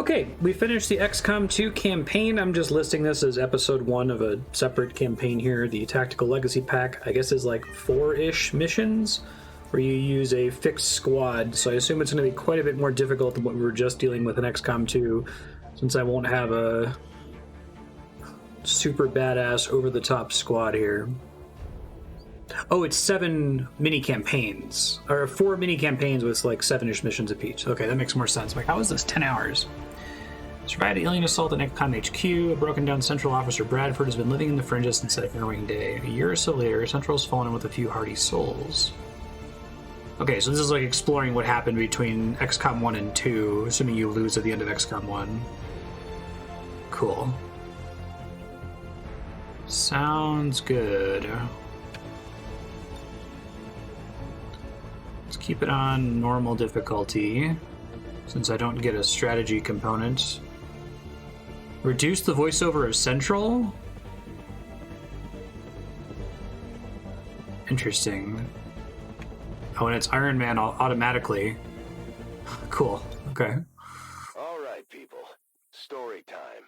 Okay, we finished the XCOM 2 campaign. I'm just listing this as episode 1 of a separate campaign here. The Tactical Legacy Pack, I guess, is like 4-ish missions where you use a fixed squad. So I assume it's going to be quite a bit more difficult than what we were just dealing with in XCOM 2, since I won't have a super badass over-the-top squad here. Oh, it's 7 mini campaigns, or 4 mini campaigns with like 7-ish missions apiece. Okay, that makes more sense. Like, how is this 10 hours? Survived an alien assault at XCOM HQ. A broken down Central Officer Bradford has been living in the fringes since that harrowing day. A year or so later, Central has fallen in with a few hardy souls. Okay, so this is like exploring what happened between XCOM 1 and 2, assuming you lose at the end of XCOM 1. Cool. Sounds good. Let's keep it on normal difficulty, since I don't get a strategy component. Reduce the voiceover of Central? Interesting. Oh, and it's Iron Man automatically. Cool. Okay. All right, people. Story time.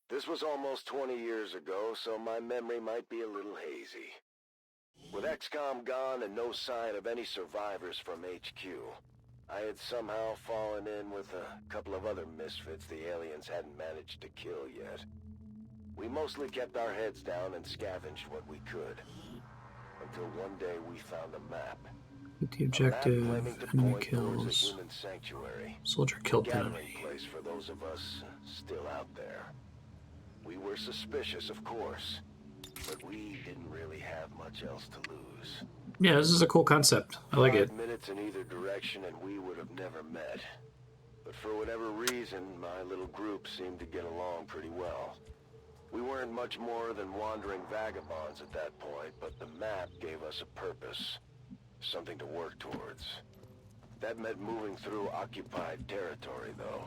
This was almost 20 years ago, so my memory might be a little hazy. With XCOM gone and no sign of any survivors from HQ, I had somehow fallen in with a couple of other misfits the aliens hadn't managed to kill yet. We mostly kept our heads down and scavenged what we could. Until one day we found a map. The objective, enemy kills, soldier killed enemy. Place for those of us still out there. We were suspicious, of course, but we didn't really have much else to lose. Yeah, this is a cool concept. I like it. 5 minutes in either direction and we would have never met. But for whatever reason, my little group seemed to get along pretty well. We weren't much more than wandering vagabonds at that point, but the map gave us a purpose. Something to work towards. That meant moving through occupied territory, though.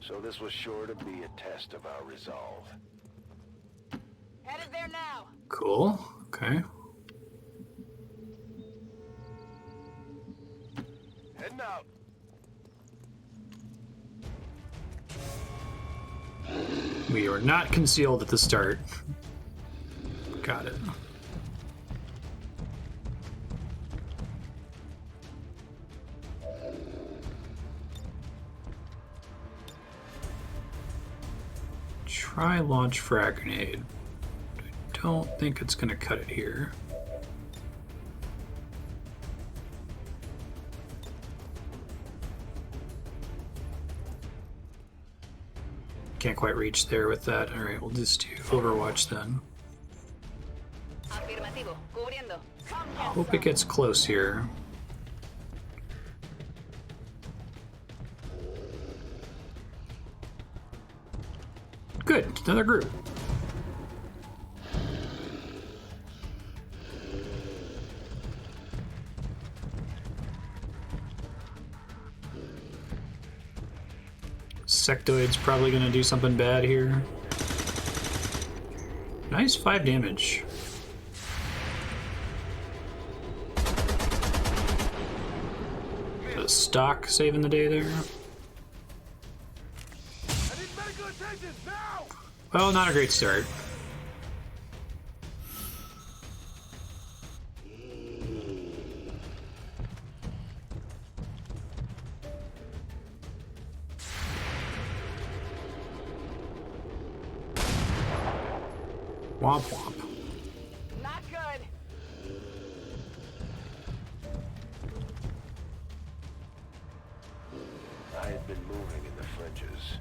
So this was sure to be a test of our resolve. Headed there now. Cool. Okay. Heading out. We are not concealed at the start. Got it. Try launch frag grenade. I don't think it's gonna cut it here. Can't quite reach there with that. Alright, we'll just do Overwatch then. Hope it gets close here. Good, another group. Sectoid's probably gonna do something bad here. Nice 5 damage. The stock saving the day there. Well, not a great start. Womp womp. Not good. I had been moving in the fringes,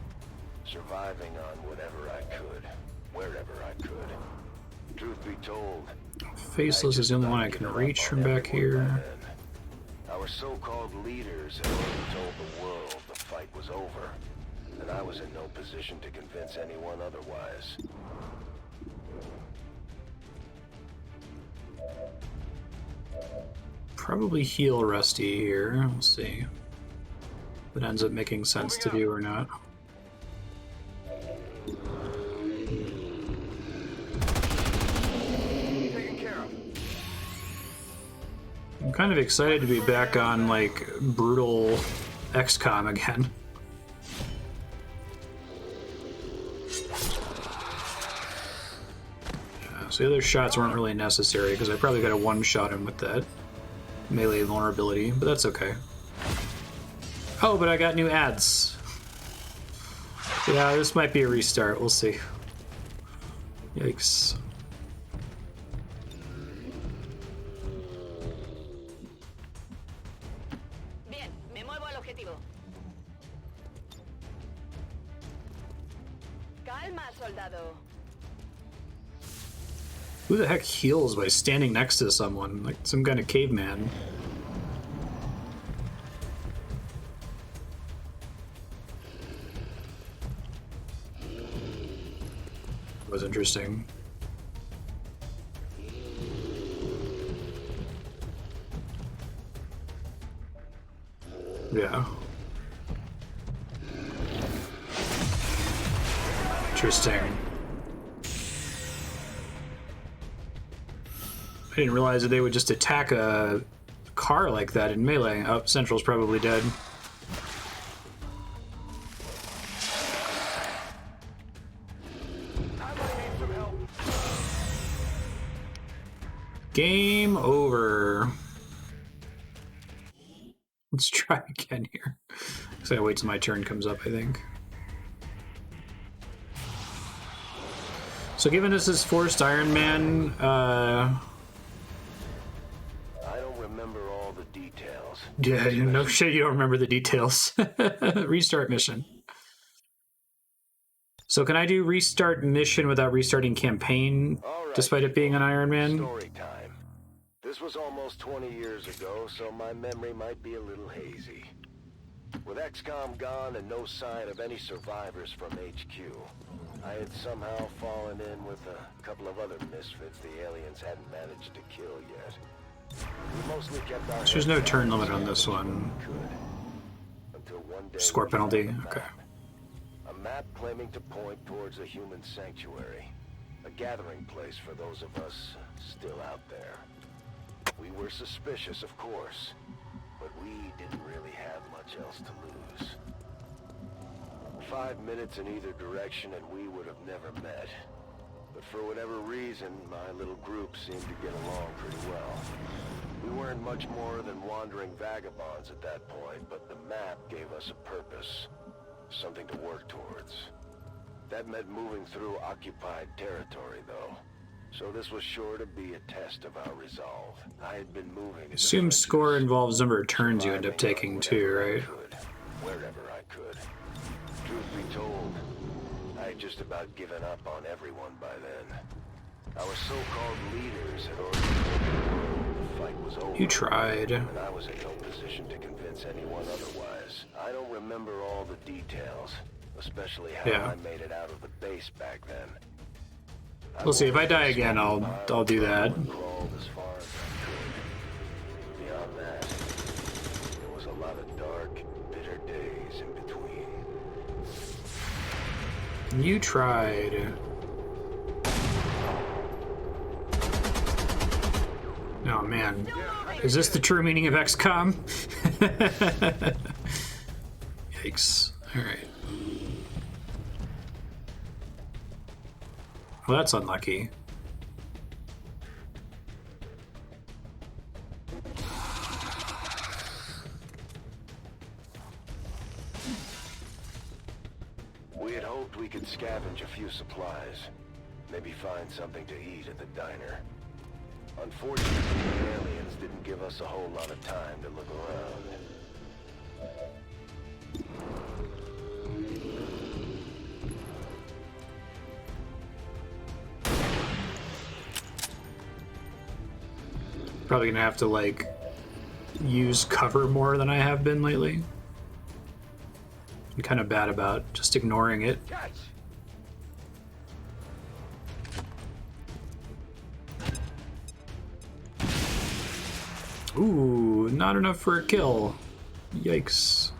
surviving on whatever I could, wherever I could. Truth be told, Faceless is the only one I can reach from back here. Our so-called leaders had already told the world the fight was over, and I was in no position to convince anyone otherwise. Probably heal Rusty here. We'll see if it ends up making sense to do or not. I'm kind of excited to be back on, like, brutal XCOM again. So the other shots weren't really necessary because I probably could have one-shot him with that melee vulnerability, but that's okay. Oh, but I got new ads. Yeah, this might be a restart. We'll see. Yikes. Bien, me muevo al objetivo. Calma, soldado. Who the heck heals by standing next to someone? Like some kind of caveman. Was interesting. Yeah. Interesting. I didn't realize that they would just attack a car like that in melee. Oh, Central's probably dead. Game over. Let's try again here. So I wait till my turn comes up, I think. So given this is forced Iron Man, I don't remember all the details. yeah, no shit, you don't remember the details. Restart mission. So can I do restart mission without restarting campaign, All right, despite it being an Iron Man? Story time. This was almost 20 years ago, so my memory might be a little hazy. With XCOM gone and no sign of any survivors from HQ, I had somehow fallen in with a couple of other misfits the aliens hadn't managed to kill yet. We mostly kept our So there's no turn limit on this one. until one day Score we penalty, found a okay. map. A map claiming to point towards a human sanctuary, a gathering place for those of us still out there. We were suspicious, of course, but we didn't really have much else to lose. 5 minutes in either direction and we would have never met. But for whatever reason, my little group seemed to get along pretty well. We weren't much more than wandering vagabonds at that point, but the map gave us a purpose, something to work towards. That meant moving through occupied territory, though. So this was sure to be a test of our resolve. I had been moving. Assume score involves number of turns you end up taking too, right? Wherever I could. Truth be told, I had just about given up on everyone by then. Our so-called leaders had already the fight was over. You tried. And I was in no position to convince anyone otherwise. I don't remember all the details, especially how Yeah. I made it out of the base back then. We'll see. If I die again, I'll do that. Crawled as far as I could. Beyond that, there was a lot of dark, bitter days in between. You tried. Oh man. Is this the true meaning of XCOM? Yikes. Alright. Well, that's unlucky. We had hoped we could scavenge a few supplies. Maybe find something to eat at the diner. Unfortunately, the aliens didn't give us a whole lot of time to look around. Probably gonna have to, like, use cover more than I have been lately. I'm kind of bad about just ignoring it. Catch! Ooh, not enough for a kill. Yikes.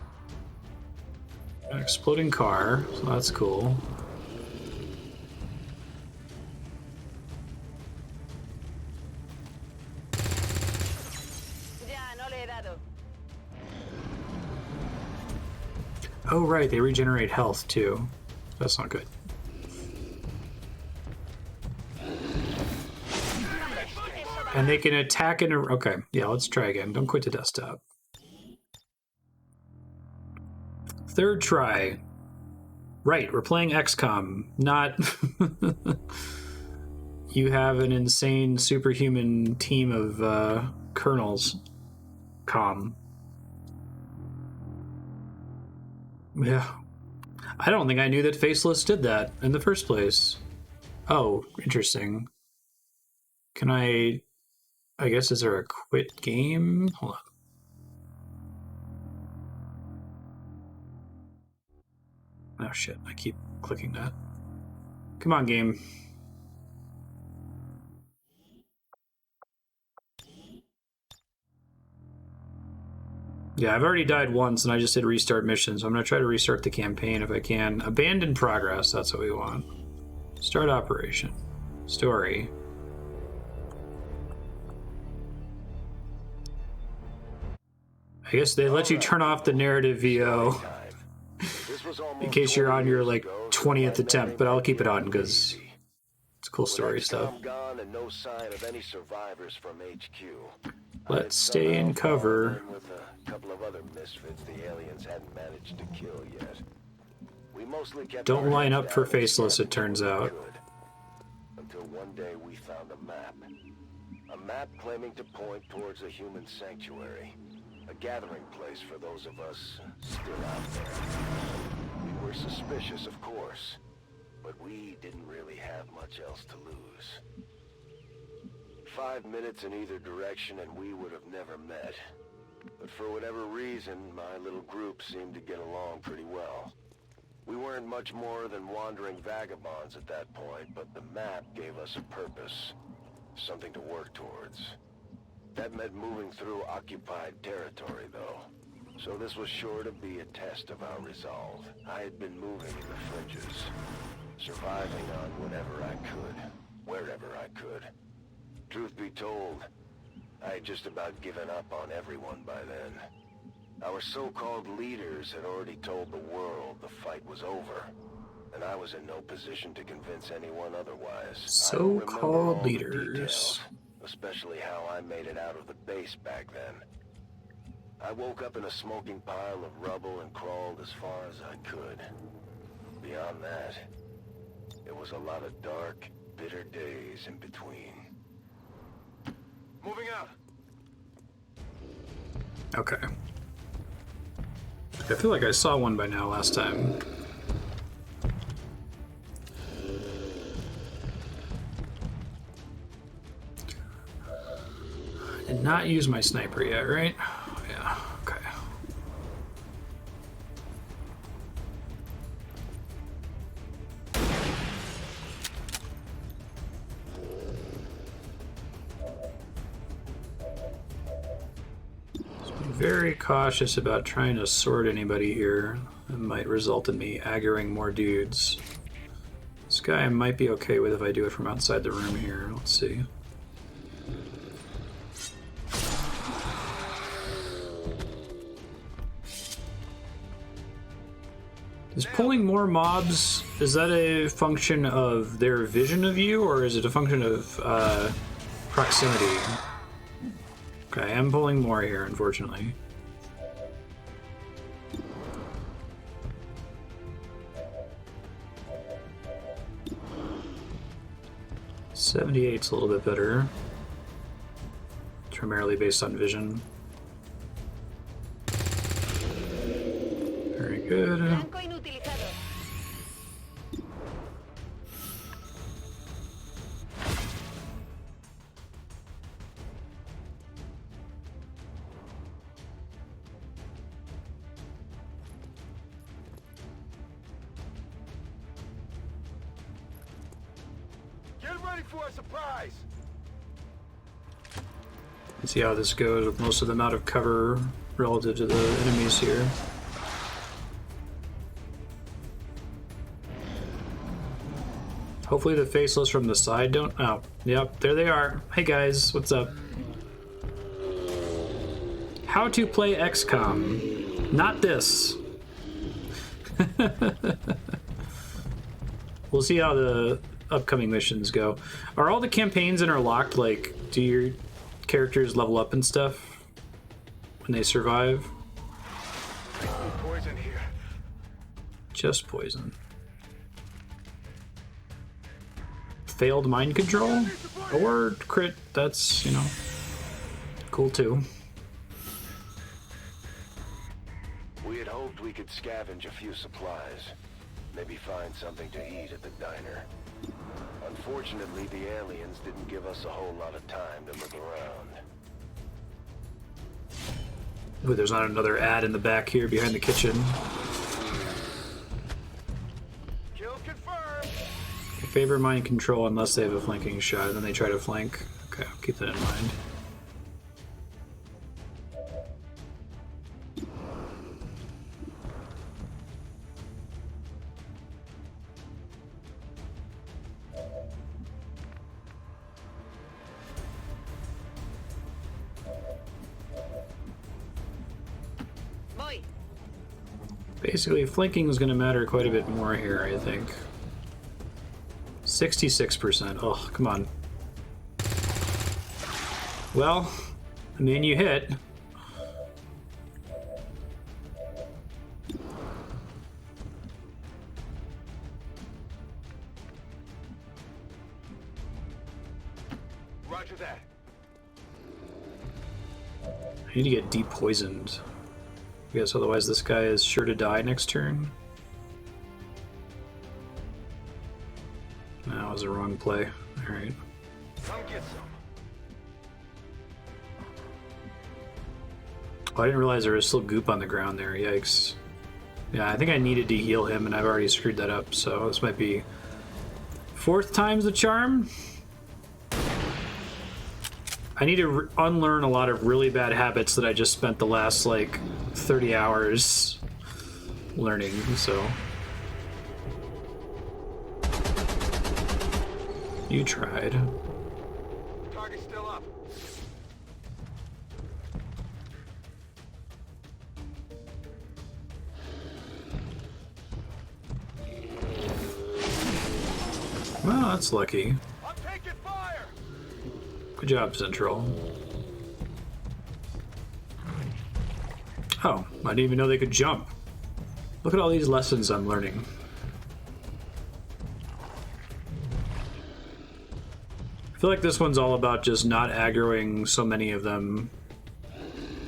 An exploding car, so that's cool. Ya, no le he dado. Oh right, they regenerate health too. That's not good. And they can attack in a... Okay, yeah, let's try again. Don't quit the desktop. Third try. Right, we're playing XCOM, not... You have an insane superhuman team of colonels. Yeah. I don't think I knew that Faceless did that in the first place. Oh, interesting. Can I guess, is there a quit game? Hold on. Oh shit, I keep clicking that. Come on, game. Yeah, I've already died once and I just did restart mission, so I'm going to try to restart the campaign if I can. Abandon progress, that's what we want. Start operation. Story. I guess they let you turn off the narrative VO in case you're on your like 20th attempt, but I'll keep it on because it's cool story stuff. Let's stay in cover. With a couple of other misfits the aliens hadn't managed to kill yet. We mostly kept Don't our line heads up for down Faceless, and it turns out. until one day we found a map. A map claiming to point towards a human sanctuary. A gathering place for those of us still out there. We were suspicious, of course, but we didn't really have much else to lose. 5 minutes in either direction and we would have never met. But for whatever reason, my little group seemed to get along pretty well. We weren't much more than wandering vagabonds at that point, but the map gave us a purpose. Something to work towards. That meant moving through occupied territory, though. So this was sure to be a test of our resolve. I had been moving in the fringes, surviving on whatever I could, wherever I could. Truth be told, I had just about given up on everyone by then. Our so-called leaders had already told the world the fight was over, and I was in no position to convince anyone otherwise. So-called leaders. Especially how I made it out of the base back then. I woke up in a smoking pile of rubble and crawled as far as I could. Beyond that, it was a lot of dark, bitter days in between. Moving out! Okay. I feel like I saw one by now last time. Did not use my sniper yet, right? Yeah, okay. Just be very cautious about trying to sort anybody here. It might result in me aggroing more dudes. This guy I might be okay with if I do it from outside the room here. Let's see. Is pulling more mobs, is that a function of their vision of you, or is it a function of proximity? Okay, I'm pulling more here, unfortunately. '78's a little bit better. Primarily based on vision. Very good. Blanco inutilizado. Get ready for a surprise! Let's see how this goes with most of them out of cover relative to the enemies here. Hopefully the faceless from the side don't... Oh, yep, there they are. Hey guys, what's up? How to play XCOM. Not this. We'll see how the upcoming missions go. Are all the campaigns interlocked? Like, do your characters level up and stuff when they survive? Poison here. Just poison. Failed mind control? Or crit, that's, you know, cool too. We had hoped we could scavenge a few supplies. Maybe find something to eat at the diner. Unfortunately, the aliens didn't give us a whole lot of time to look around. Ooh, there's not another ad in the back here behind the kitchen. Kill confirmed! Favor mind control unless they have a flanking shot, and then they try to flank. Okay, I'll keep that in mind. Voy. Basically, flanking is going to matter quite a bit more here, I think. 66%. Oh, come on. Well, I mean, you hit. Roger that. I need to get depoisoned. I guess otherwise this guy is sure to die next turn. That was a wrong play. Alright. Come get some. Oh, I didn't realize there was still goop on the ground there. Yikes. Yeah, I think I needed to heal him, and I've already screwed that up, so this might be 4th time's the charm. I need to unlearn a lot of really bad habits that I just spent the last, like, 30 hours learning, so... You tried. Target's still up. Well, that's lucky. I'm taking fire. Good job, Central. Oh, I didn't even know they could jump. Look at all these lessons I'm learning. I feel like this one's all about just not aggroing so many of them,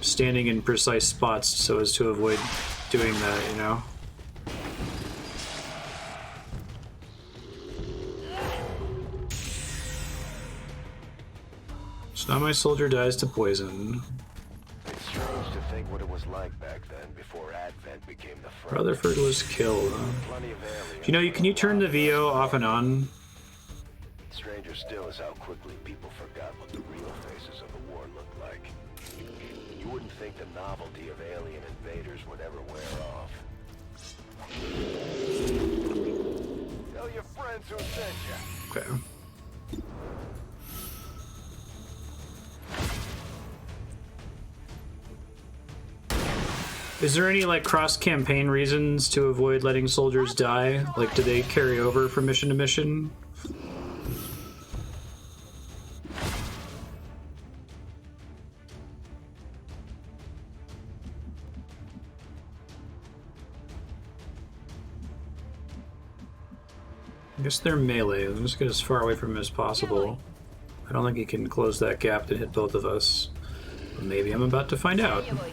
standing in precise spots so as to avoid doing that, you know? So now my soldier dies to poison. It's strange to think what it was like back then before Advent became the front. Rutherford was killed. Plenty of aliens. You know, can you turn the VO off and on? Stranger still is how quickly people forgot what the real faces of the war looked like. You wouldn't think the novelty of alien invaders would ever wear off. Tell your friends who sent you. Okay. Is there any, like, cross-campaign reasons to avoid letting soldiers die? Like, do they carry over from mission to mission? I guess they're melee. Let's just get as far away from him as possible. I don't think he can close that gap to hit both of us. But maybe I'm about to find out. Yo voy.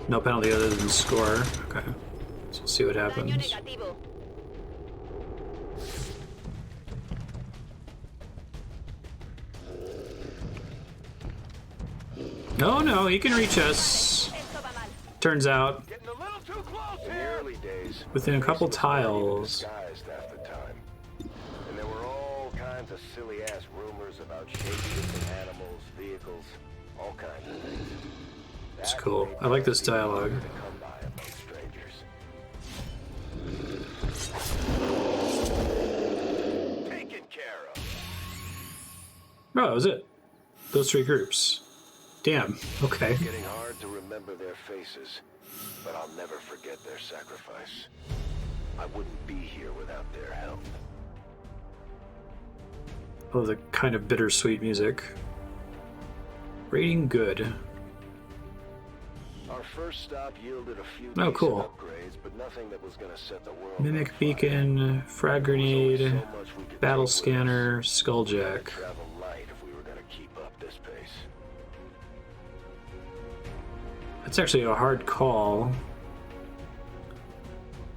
No penalty other than score. Okay. So we'll see what Daño happens. negativo. Oh no, he can reach us. Esto va mal. Turns out, Getting a little too close in the early days. within a couple Even tiles. disguised half the time. And there were all kinds of silly ass rumors about shape-shifting animals, vehicles, all kinds of things. It's cool. I like this dialogue. To come by among strangers. Taken care of. Oh, that was it. Those 3 groups. Damn. Okay. It's getting hard to remember their faces, but I'll never forget their sacrifice. I wouldn't be here without their help. Oh, the kind of bittersweet music. Rating good. Our first stop yielded a few Oh, cool. upgrades, but nothing that was going to set the world Mimic on fire. beacon, frag grenade, So much we could battle take with scanner, us. skulljack. Travel light if we were going to keep up this pace. That's actually a hard call.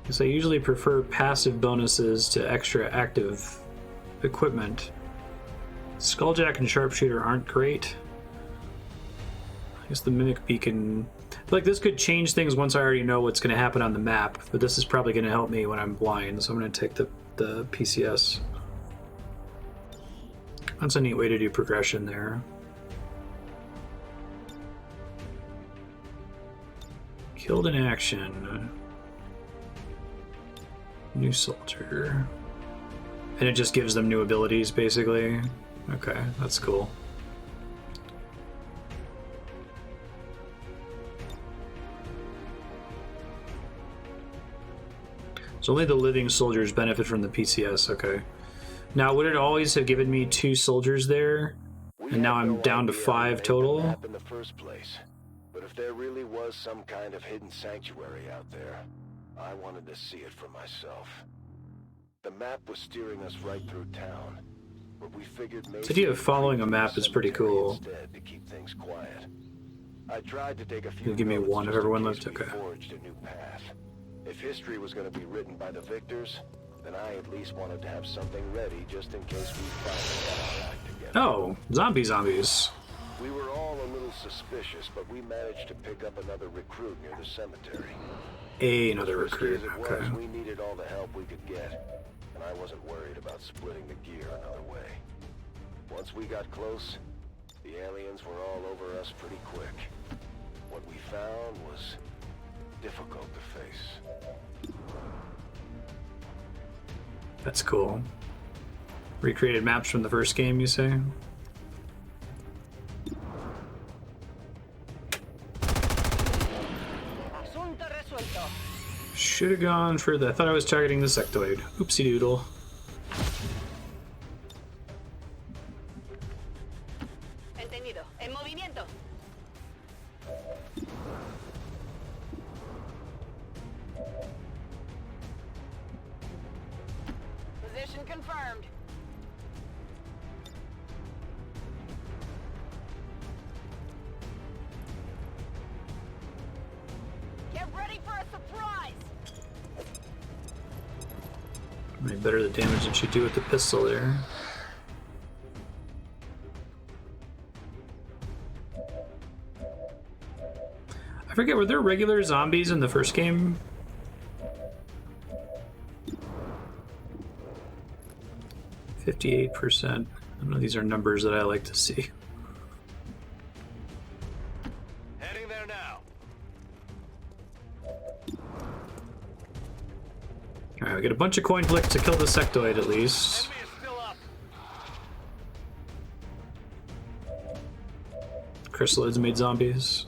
Because I usually prefer passive bonuses to extra active equipment. Skulljack and sharpshooter aren't great. I guess the mimic beacon... Like, this could change things once I already know what's going to happen on the map, but this is probably going to help me when I'm blind, so I'm going to take the PCS. That's a neat way to do progression there. Killed in action. New soldier. And it just gives them new abilities, basically. Okay, that's cool. So only the living soldiers benefit from the PCS, okay. Now, would it always have given me 2 soldiers there? And now I'm down to 5 total? In the first place. But if there really was some kind of hidden sanctuary out there, I wanted to see it for myself. The map was steering us right through town, but we figured maybe The idea of following a map is pretty cool. instead to keep things quiet. I tried to take a few You'll give me notes 1 if just in everyone case lived, we okay. forged a new path. If history was going to be written by the victors, then I at least wanted to have something ready just in case we finally got our act together. Oh, zombies. We were all a little suspicious, but we managed to pick up another recruit near the cemetery. Another As risky recruit, as it okay. was, we needed all the help we could get, and I wasn't worried about splitting the gear another way. Once we got close, the aliens were all over us pretty quick. What we found was difficult to face. That's cool. Recreated maps from the first game, you say? Asunto resuelto. Should have gone for the... I thought I was targeting the sectoid. Oopsie doodle. Entendido. En movimiento. Position confirmed. Get ready for a surprise. Made better the damage that you do with the pistol there. I forget, were there regular zombies in the first game? %. I know these are numbers that I like to see. Heading there now. Alright, we get a bunch of coin flicks to kill the sectoid at least. Enemy is still up. Chrysalids made zombies.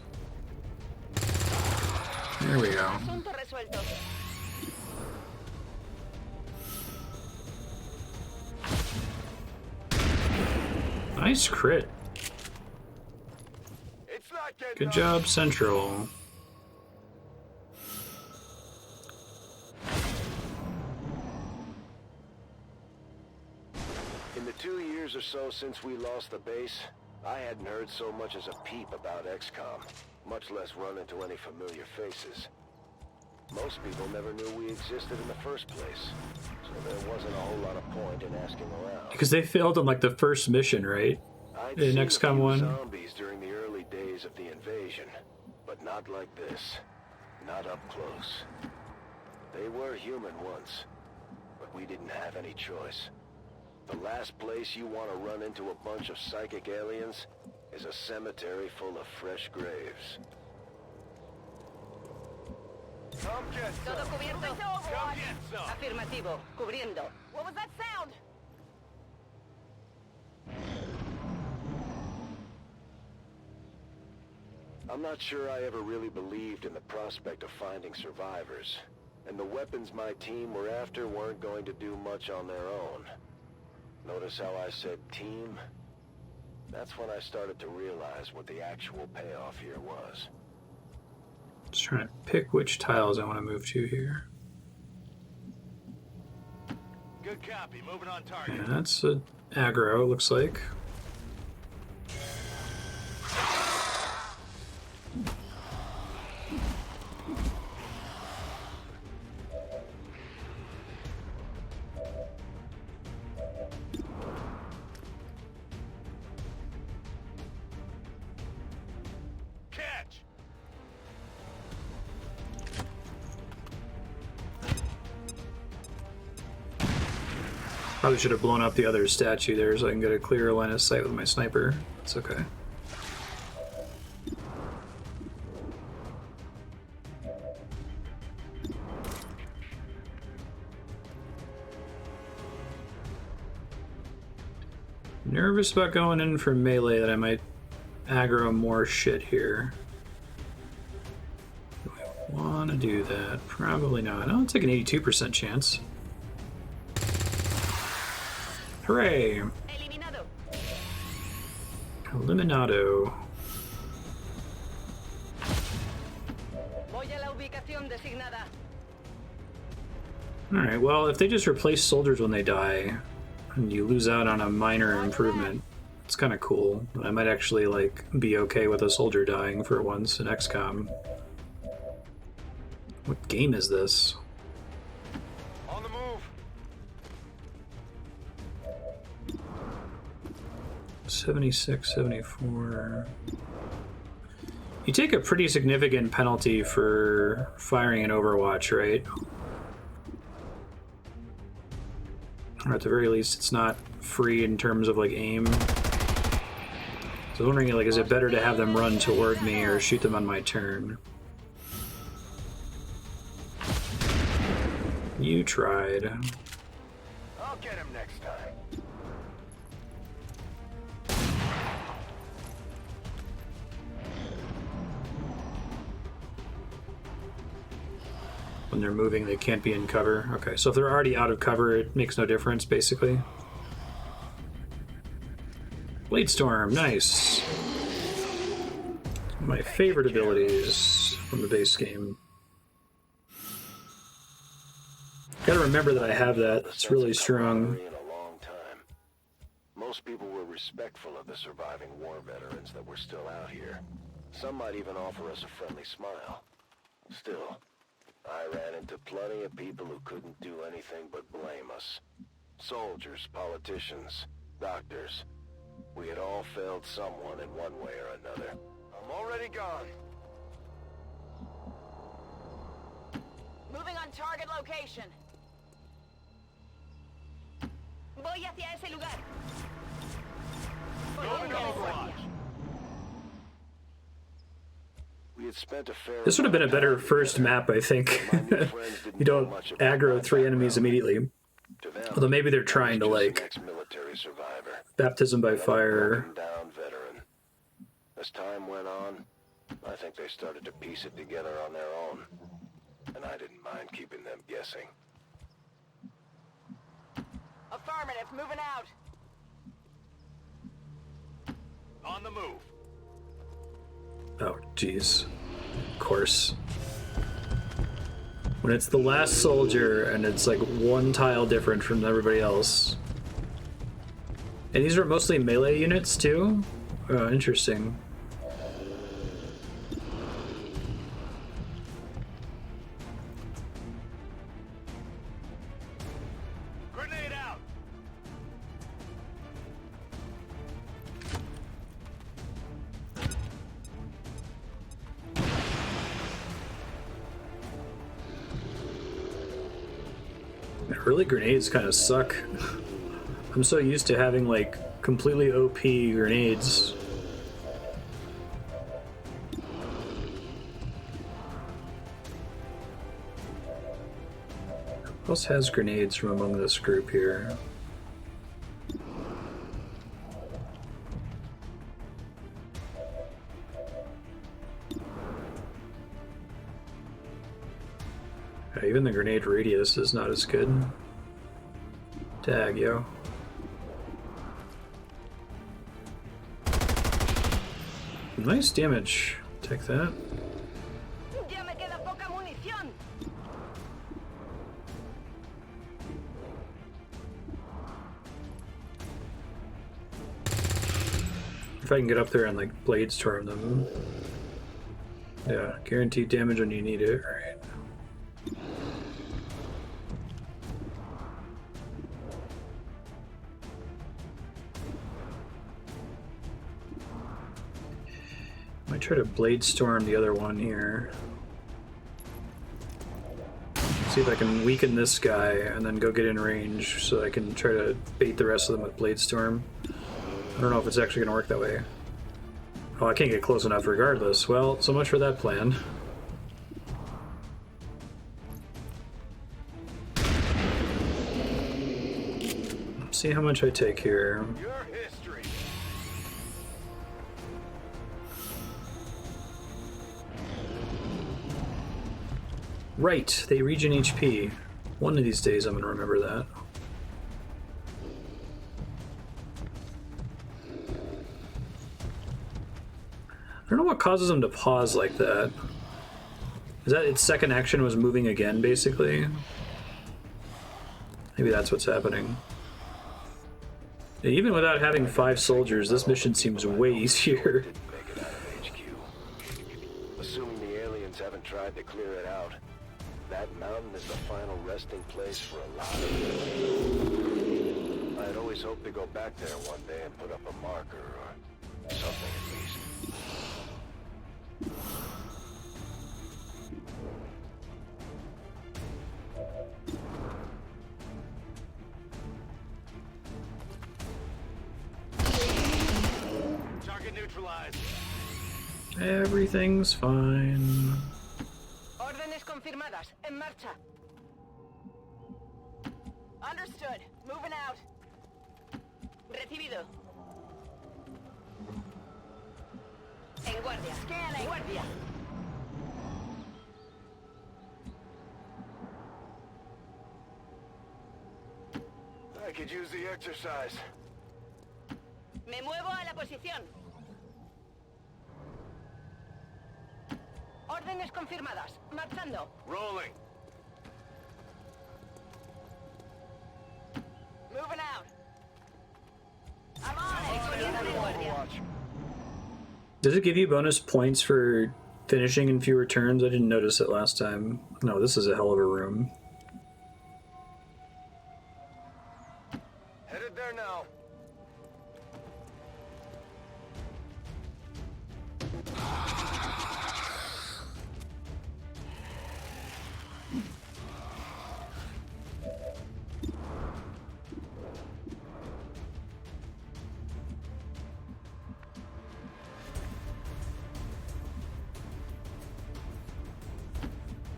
There we go. Asunto resuelto. Nice crit. It's not getting Good up. job, Central. In the 2 years or so since we lost the base, I hadn't heard so much as a peep about XCOM, much less run into any familiar faces. Most people never knew we existed in the first place, so there wasn't a whole lot of point in asking around. Because they failed on like the first mission, right? I'd In seen a XCOM few 1. zombies during the early days of the invasion, but not like this. Not up close. They were human once, but we didn't have any choice. The last place you want to run into a bunch of psychic aliens is a cemetery full of fresh graves. Come get Todo cubierto. Come get some! Afirmativo. Cubriendo. What was that sound? I'm not sure I ever really believed in the prospect of finding survivors. And the weapons my team were after weren't going to do much on their own. Notice how I said team? That's when I started to realize what the actual payoff here was. Just trying to pick which tiles I want to move to here. Good copy. Moving on target. Yeah, that's a aggro, it looks like. Catch. Probably should have blown up the other statue there so I can get a clearer line of sight with my sniper. It's okay. Nervous about going in for melee that I might aggro more shit here. Do I want to do that? Probably not. I'll take an 82% chance. Hooray! Eliminado. Eliminado. Voy a la ubicación designada. Alright, well, if they just replace soldiers when they die, and you lose out on a minor improvement, it's kind of cool. I might actually, like, be okay with a soldier dying for once in XCOM. What game is this? On the move. 76, 74... You take a pretty significant penalty for firing in Overwatch, right? Or at the very least, it's not free in terms of, like, aim. So I was wondering, like, is it better to have them run toward me or shoot them on my turn? You tried. I'll get him next time. When they're moving, they can't be in cover. Okay, so if they're already out of cover, it makes no difference, basically. Blade Storm, nice. My favorite abilities from the base game. Gotta remember that I have that. It's really strong. In a long time. Most people were respectful of the surviving war veterans that were still out here. Some might even offer us a friendly smile. Still, I ran into plenty of people who couldn't do anything but blame us. Soldiers, politicians, doctors. We had all failed someone in one way or another. I'm already gone. Moving on target location. Voy hacia ese lugar. Going to Overwatch. We had spent a fair This would have been a amount of better time first together. map, I think. My new friends didn't You know don't much about aggro my 3 enemies background. immediately. To them, Although maybe they're I was trying to, just an like, ex-military survivor. baptism by Another fire. broken down veteran. As time went on, I think they started to piece it together on their own. And I didn't mind keeping them guessing. Affirmative, moving out. On the move. Oh, jeez. Of course. When it's the last soldier and it's like one tile different from everybody else. And these are mostly melee units too? Oh, interesting. Grenade out. Early grenades kind of suck. I'm so used to having like completely OP grenades. Who else has grenades from among this group here? Yeah, even the grenade radius is not as good. Tag, yo. Nice damage. Take that. Ya me queda poca munición. If I can get up there and like blade storm them. Yeah, guaranteed damage when you need it. Alright. Might try to blade storm the other one here. See if I can weaken this guy and then go get in range so I can try to bait the rest of them with blade storm. I don't know if it's actually going to work that way. Oh, I can't get close enough regardless. Well, so much for that plan. Let's see how much I take here. Your history. Right, they regen HP. One of these days I'm going to remember that. I don't know what causes them to pause like that. Is that its second action was moving again, basically? Maybe that's what's happening. Yeah, even without having 5 soldiers, this mission seems way easier. Make it out of HQ. Assuming the aliens haven't tried to clear it out, that mountain is the final resting place for a lot of them. I'd always hoped to go back there one day and put up a marker or something at least. Target neutralized. Everything's fine. Órdenes confirmadas. En marcha. Understood. Moving out. Recibido. En guardia. Scanning. Guardia. I could use the exercise. Me muevo a la posición. Órdenes confirmadas. Marchando. Rolling. Moving out. I'm on it. Poniéndome en guardia. Does it give you bonus points for finishing in fewer turns? I didn't notice it last time. No, this is a hell of a room. Headed there now.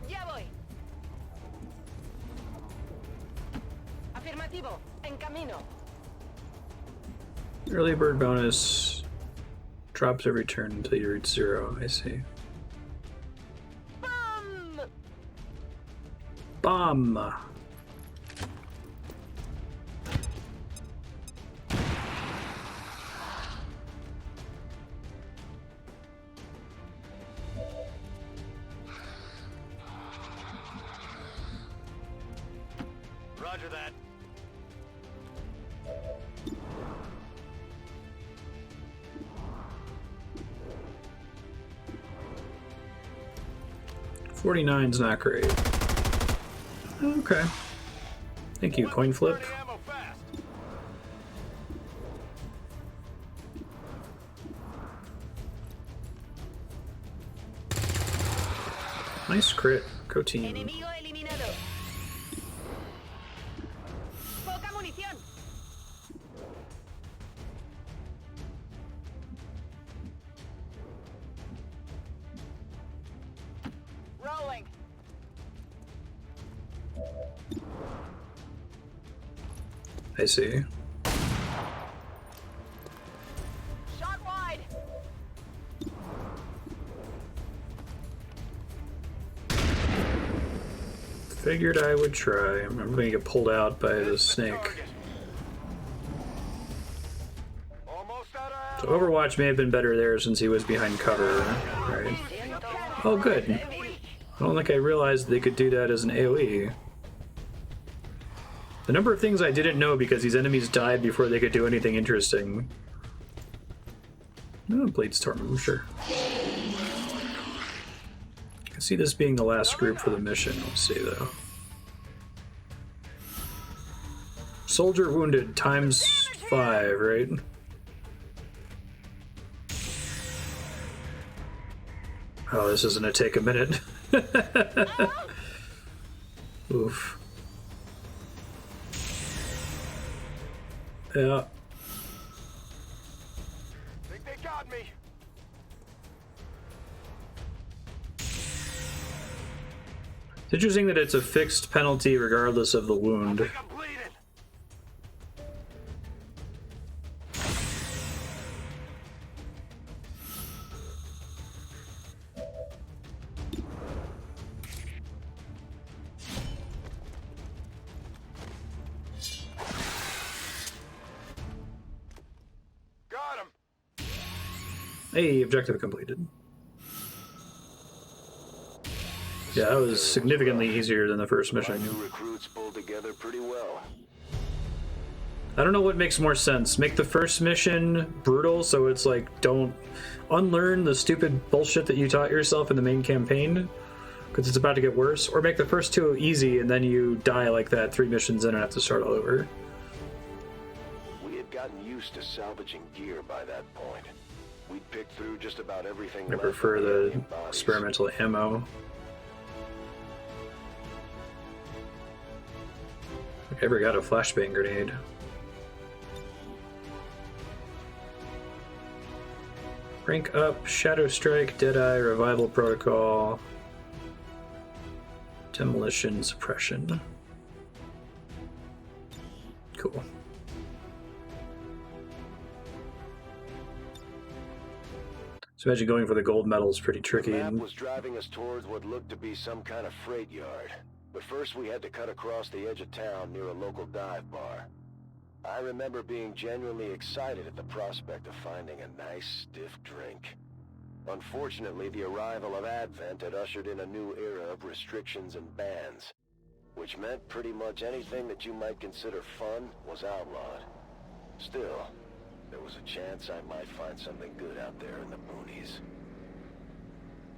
Ya voy. Afirmativo. En camino. Early bird bonus drops every turn until you reach 0. I see. ¡Bam! Bomb! Roger that. $49's not great. Okay. Thank you, coin flip. Burning ammo fast. Nice crit. Go team. Enemigo eliminado. Poca munición. Rolling. I see. Shot wide. Figured I would try. I'm gonna get pulled out by the snake. So Overwatch may have been better there since he was behind cover, right? Oh, good. I don't think I realized they could do that as an AoE. The number of things I didn't know because these enemies died before they could do anything interesting. Oh, Blade Storm, sure. I can see this being the last group for the mission. Let's see, though. Soldier wounded times 5, right? Oh, this is gonna take a minute. Oof. Yeah. Think they got me. It's interesting that it's a fixed penalty regardless of the wound. I'm bleeding. Got him. Hey, objective completed. Yeah, that was significantly easier than the first My mission. new recruits pulled together pretty well. I don't know what makes more sense. Make the first mission brutal, so it's like, don't unlearn the stupid bullshit that you taught yourself in the main campaign, because it's about to get worse. Or make the first 2 easy, and then you die like that 3 missions in and have to start all over. We had gotten used to salvaging gear by that point. We'd picked through just about everything. I left prefer of the alien bodies. experimental ammo. I ever got a flashbang grenade. Rank up, Shadow Strike, Deadeye, Revival Protocol, Demolition Suppression. Cool. So imagine going for the gold medal is pretty tricky. The map was driving us towards what looked to be some kind of freight yard. But first we had to cut across the edge of town near a local dive bar. I remember being genuinely excited at the prospect of finding a nice, stiff drink. Unfortunately, the arrival of Advent had ushered in a new era of restrictions and bans, which meant pretty much anything that you might consider fun was outlawed. Still, there was a chance I might find something good out there in the boonies.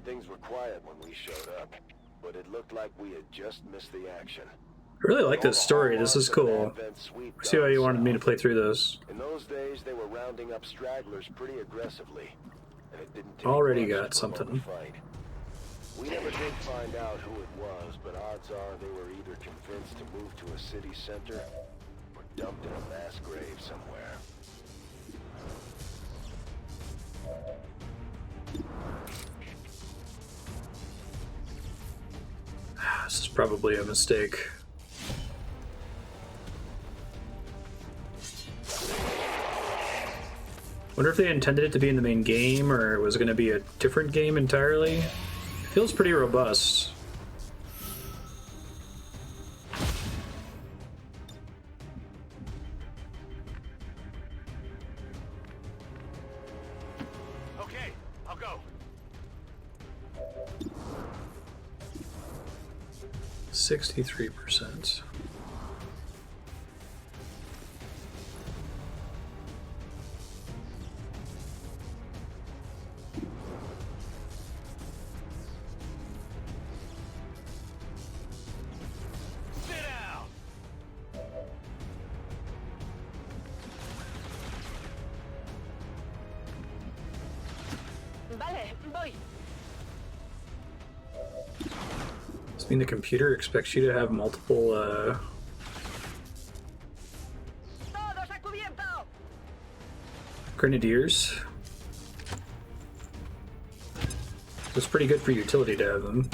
Things were quiet when we showed up, but it looked like we had just missed the action. I really like this story. This is cool. I see why you wanted me to play through this. In those days, they were rounding up stragglers pretty aggressively, and it didn't take Already much got to provoke something. a fight. We never did find out who it was, but odds are they were either convinced to move to a city center or dumped in a mass grave somewhere. This is probably a mistake. Wonder if they intended it to be in the main game, or it was going to be a different game entirely. It feels pretty robust. Okay, I'll go. 63%. Sit down. Vale, voy. Does this mean the computer expects you to have multiple, Todos a cubierto. grenadiers? It's pretty good for utility to have them.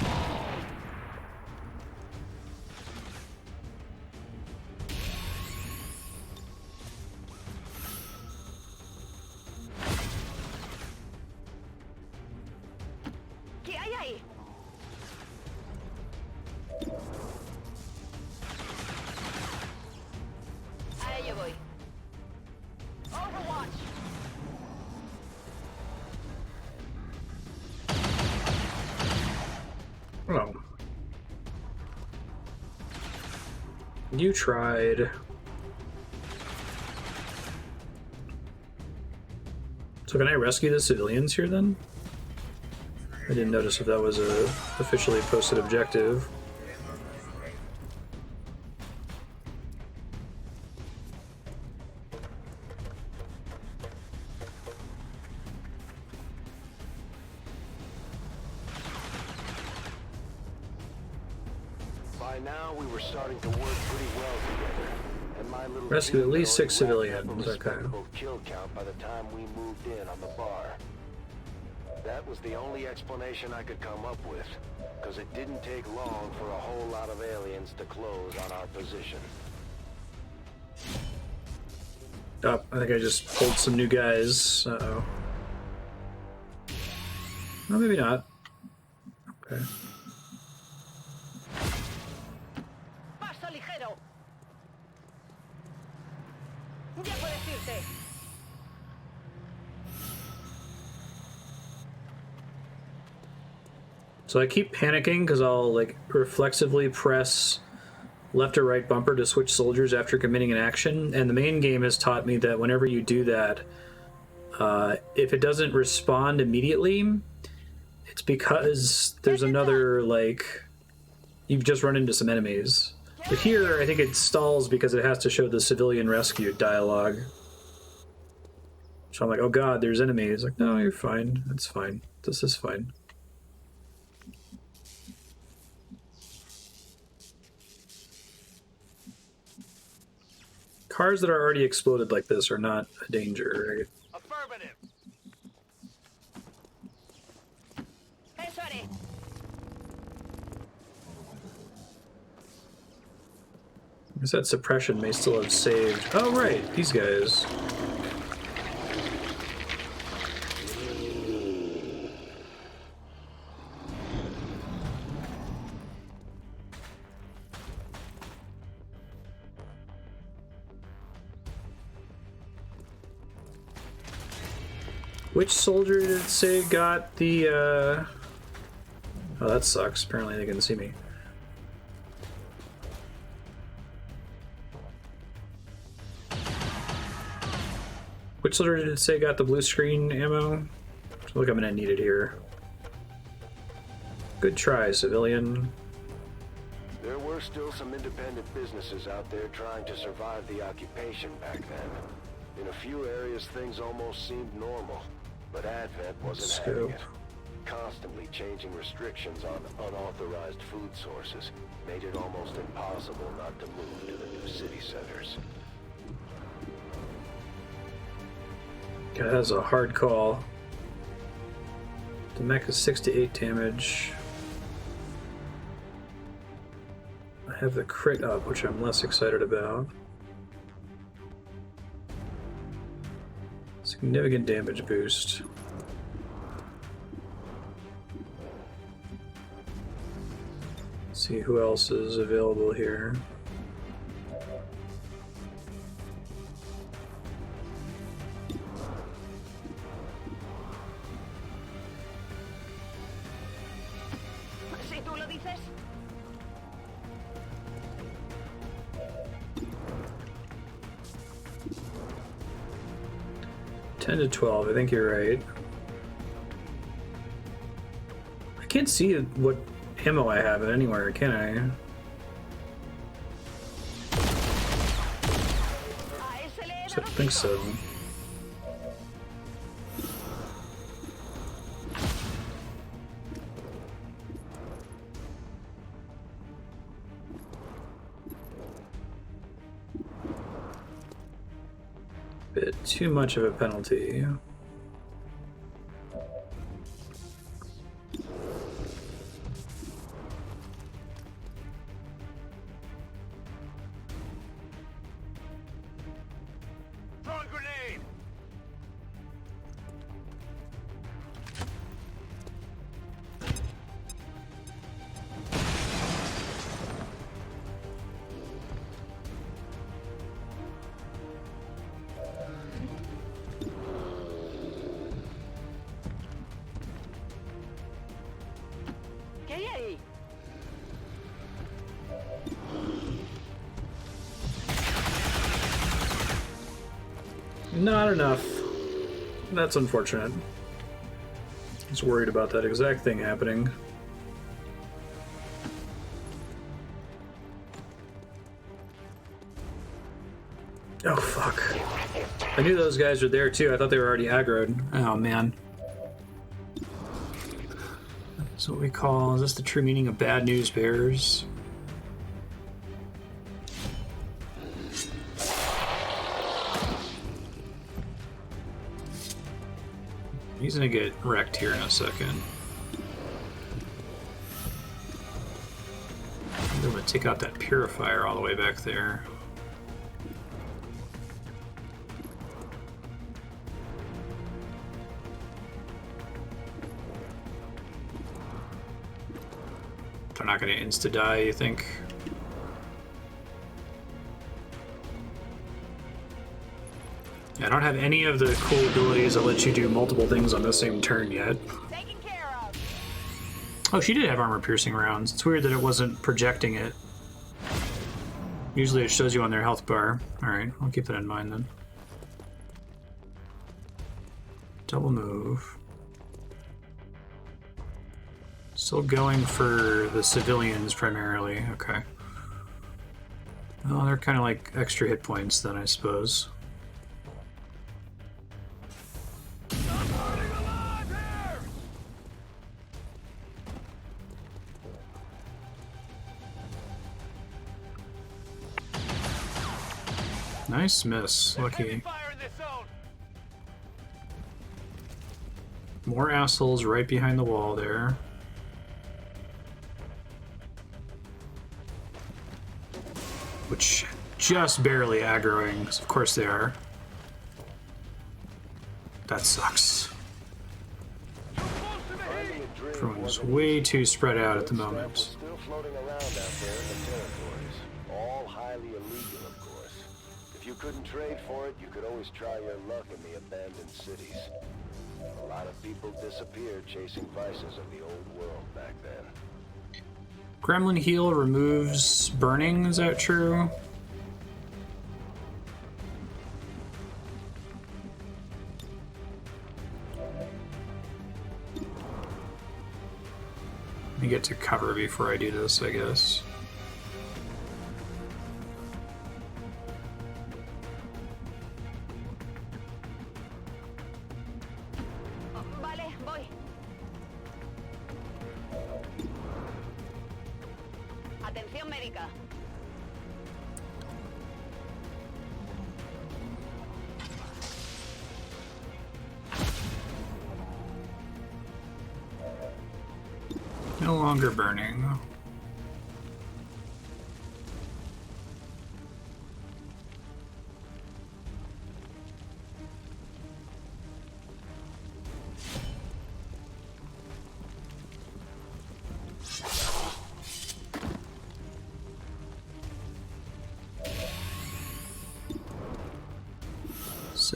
¿Qué hay ahí? Oh. You tried. So can I rescue the civilians here then? I didn't notice if that was a officially posted objective. By now, we were starting to work pretty well together. And my little Rescue at team least had 6 already racked up civilians, a okay. respectable kill count by the time we moved in on the bar. That was the only explanation I could come up with, because it didn't take long for a whole lot of aliens to close on our position. Oh, I think I just pulled some new guys. Uh-oh. No, maybe not. Okay. Paso ligero. Ya puedes irte. So I keep panicking because I'll like reflexively press left or right bumper to switch soldiers after committing an action, and the main game has taught me that whenever you do that, if it doesn't respond immediately, it's because there's another, like, you've just run into some enemies. But here, I think it stalls because it has to show the civilian rescue dialogue. So I'm like, oh god, there's enemies. Like, no, you're fine. It's fine. This is fine. Cars that are already exploded like this are not a danger, right? Affirmative. Eso haré. I guess that suppression may still have saved. Oh, right, these guys. Which soldier did it say got the, Oh, that sucks. Apparently they can see me. Which soldier did it say got the blue screen ammo? I feel like I'm gonna need it here. Good try, civilian. There were still some independent businesses out there trying to survive the occupation back then. In a few areas, things almost seemed normal, but Advent wasn't having it. Constantly changing restrictions on unauthorized food sources made it almost impossible not to move to the new city centers. That has a hard call. The mech is 6 to 8 damage. I have the crit up, which I'm less excited about. Significant damage boost. Let's see who else is available here. Si tú lo dices. 10 to 12, I think you're right. I can't see what ammo I have anywhere, can I? A ese le he I dado don't think so. Bit too much of a penalty. Throwing grenade! ¿Qué hay ahí? Not enough. That's unfortunate. I was worried about that exact thing happening. Oh, fuck. I knew those guys were there, too. I thought they were already aggroed. Oh, man. That's what we call... Is this the true meaning of bad news bears? He's gonna get wrecked here in a second. I'm gonna take out that purifier all the way back there. They're not gonna insta-die, you think? Yeah, I don't have any of the cool abilities that let you do multiple things on the same turn yet. Taken care of. Oh, she did have armor-piercing rounds. It's weird that it wasn't projecting it. Usually it shows you on their health bar. Alright, I'll keep that in mind then. Double move. Still going for the civilians primarily. Okay. Well, they're kind of like extra hit points then, I suppose. Nice miss. Lucky. More assholes right behind the wall there. Which just barely aggroing, because of course they are. That sucks. Everyone's way too spread out at the moment. Still floating around out there in the territories. All highly illegal, of course. If you couldn't trade for it, you could always try your luck in the abandoned cities. A lot of people disappeared chasing vices of the old world back then. Gremlin heal removes burning, is that true? Let me get to cover before I do this, I guess. Vale, voy. Atención médica. No longer burning.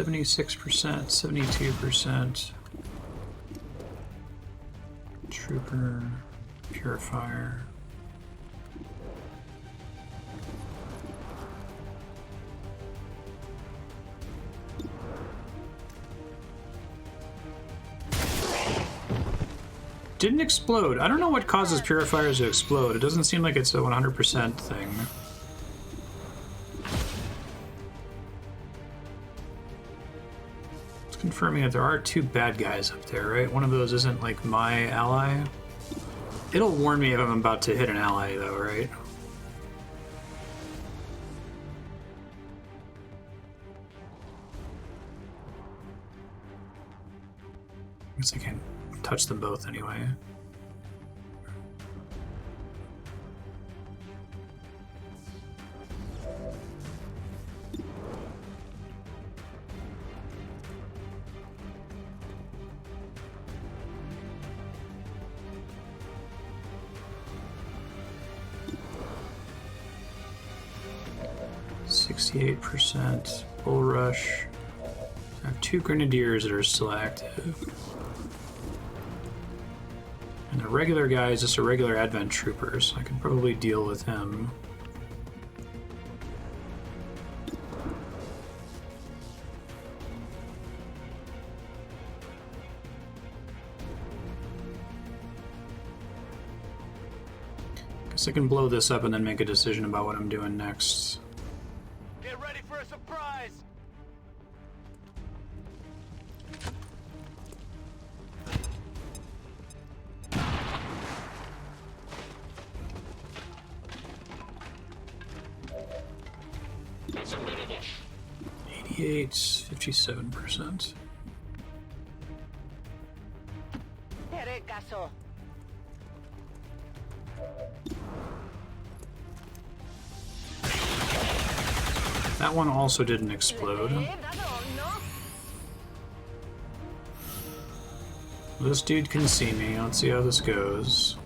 %, 72%. Trooper, purifier. Didn't explode. I don't know what causes purifiers to explode. It doesn't seem like it's a 100% thing. Confirming that there are two bad guys up there, right? One of those isn't like my ally. It'll warn me if I'm about to hit an ally though, right? I guess I can touch them both anyway. %, bull rush. I have 2 grenadiers that are still active. And the regular guy is just a regular advent trooper, so I can probably deal with him. So I can blow this up and then make a decision about what I'm doing next. Get ready for a surprise! That's a minute. 88, 57%. Te haré caso. That one also didn't explode. This dude can see me. Let's see how this goes.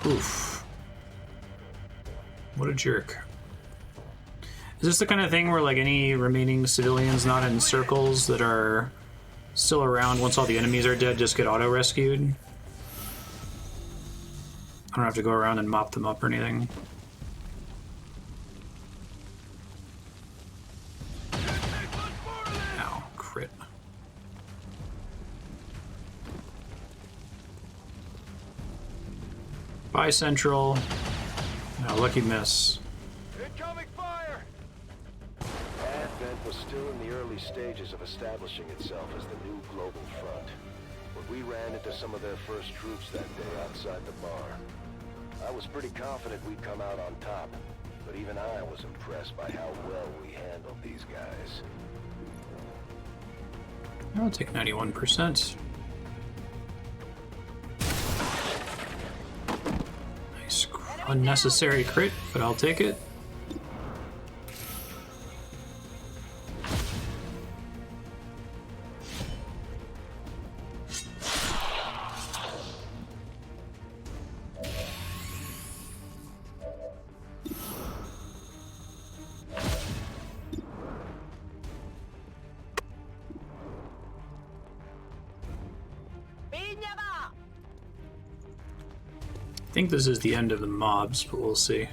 Oof. What a jerk. Is this the kind of thing where, like, any remaining civilians not in circles that are still around once all the enemies are dead just get auto-rescued? I don't have to go around and mop them up or anything. Ow, crit. Bye, Central. No, lucky miss. Incoming fire! Advent was still in the early stages of establishing itself as the new global front. But we ran into some of their first troops that day outside the bar. I was pretty confident we'd come out on top, but even I was impressed by how well we handled these guys. I'll take 91%. Nice, unnecessary crit, but I'll take it. I think this is the end of the mobs, but we'll see.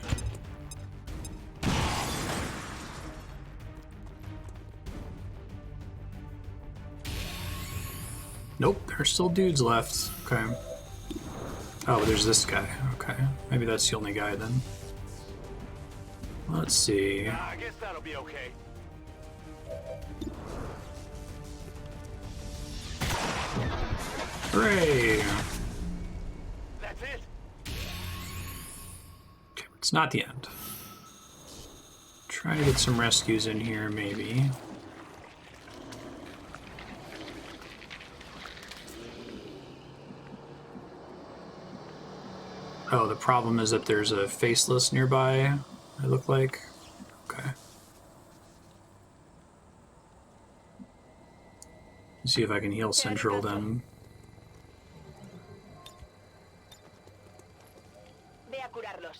Nope, there's still dudes left. Okay. Oh, there's this guy. Okay. Maybe that's the only guy then. Let's see. I guess that'll be okay. Hooray! That's it. Okay, it's not the end. Try to get some rescues in here, maybe. Oh, the problem is that there's a faceless nearby, it looked like. Okay. Let's see if I can heal Central then. Ve a curarlos.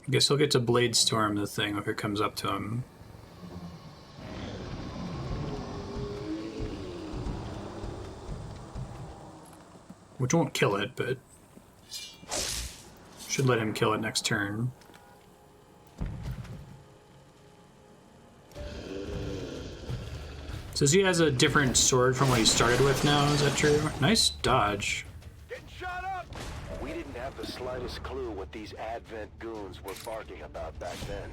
I guess he'll get to Blade Storm the thing if it comes up to him. Which won't kill it, but should let him kill it next turn. Says he has a different sword from what he started with now, is that true? Nice dodge. Getting shot up! We didn't have the slightest clue what these Advent goons were barking about back then.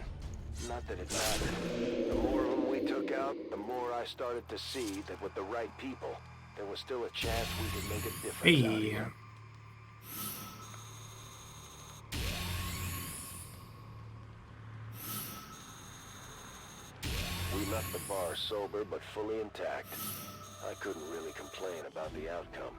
Not that it mattered. The more of them we took out, the more I started to see that with the right people, there was still a chance we could make a difference out Hey. here. We left the bar sober but fully intact. I couldn't really complain about the outcome.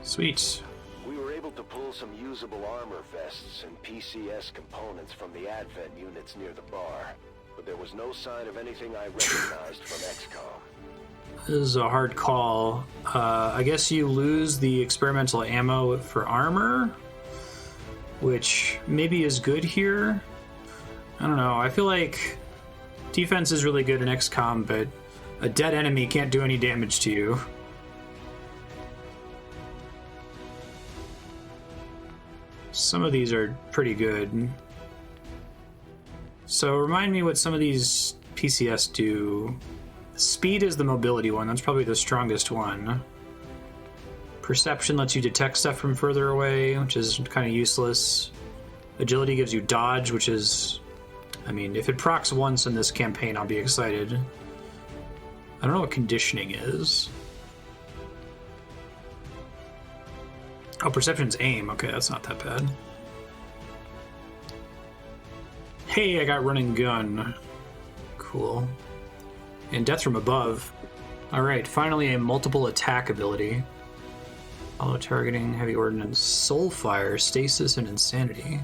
Sweet. We were able to pull some usable armor vests and PCS components from the Advent units near the bar, but there was no sign of anything I recognized from XCOM. This is a hard call. I guess you lose the experimental ammo for armor, which maybe is good here. I don't know. I feel like defense is really good in XCOM, but a dead enemy can't do any damage to you. Some of these are pretty good. So remind me what some of these PCS do. Speed is the mobility one. That's probably the strongest one. Perception lets you detect stuff from further away, which is kind of useless. Agility gives you dodge, which is... I mean, if it procs once in this campaign, I'll be excited. I don't know what conditioning is. Oh, perception's aim. Okay, that's not that bad. Hey, I got running gun. Cool. And death from above. Alright, finally a multiple attack ability. Auto targeting, heavy ordnance, soulfire, stasis, and insanity.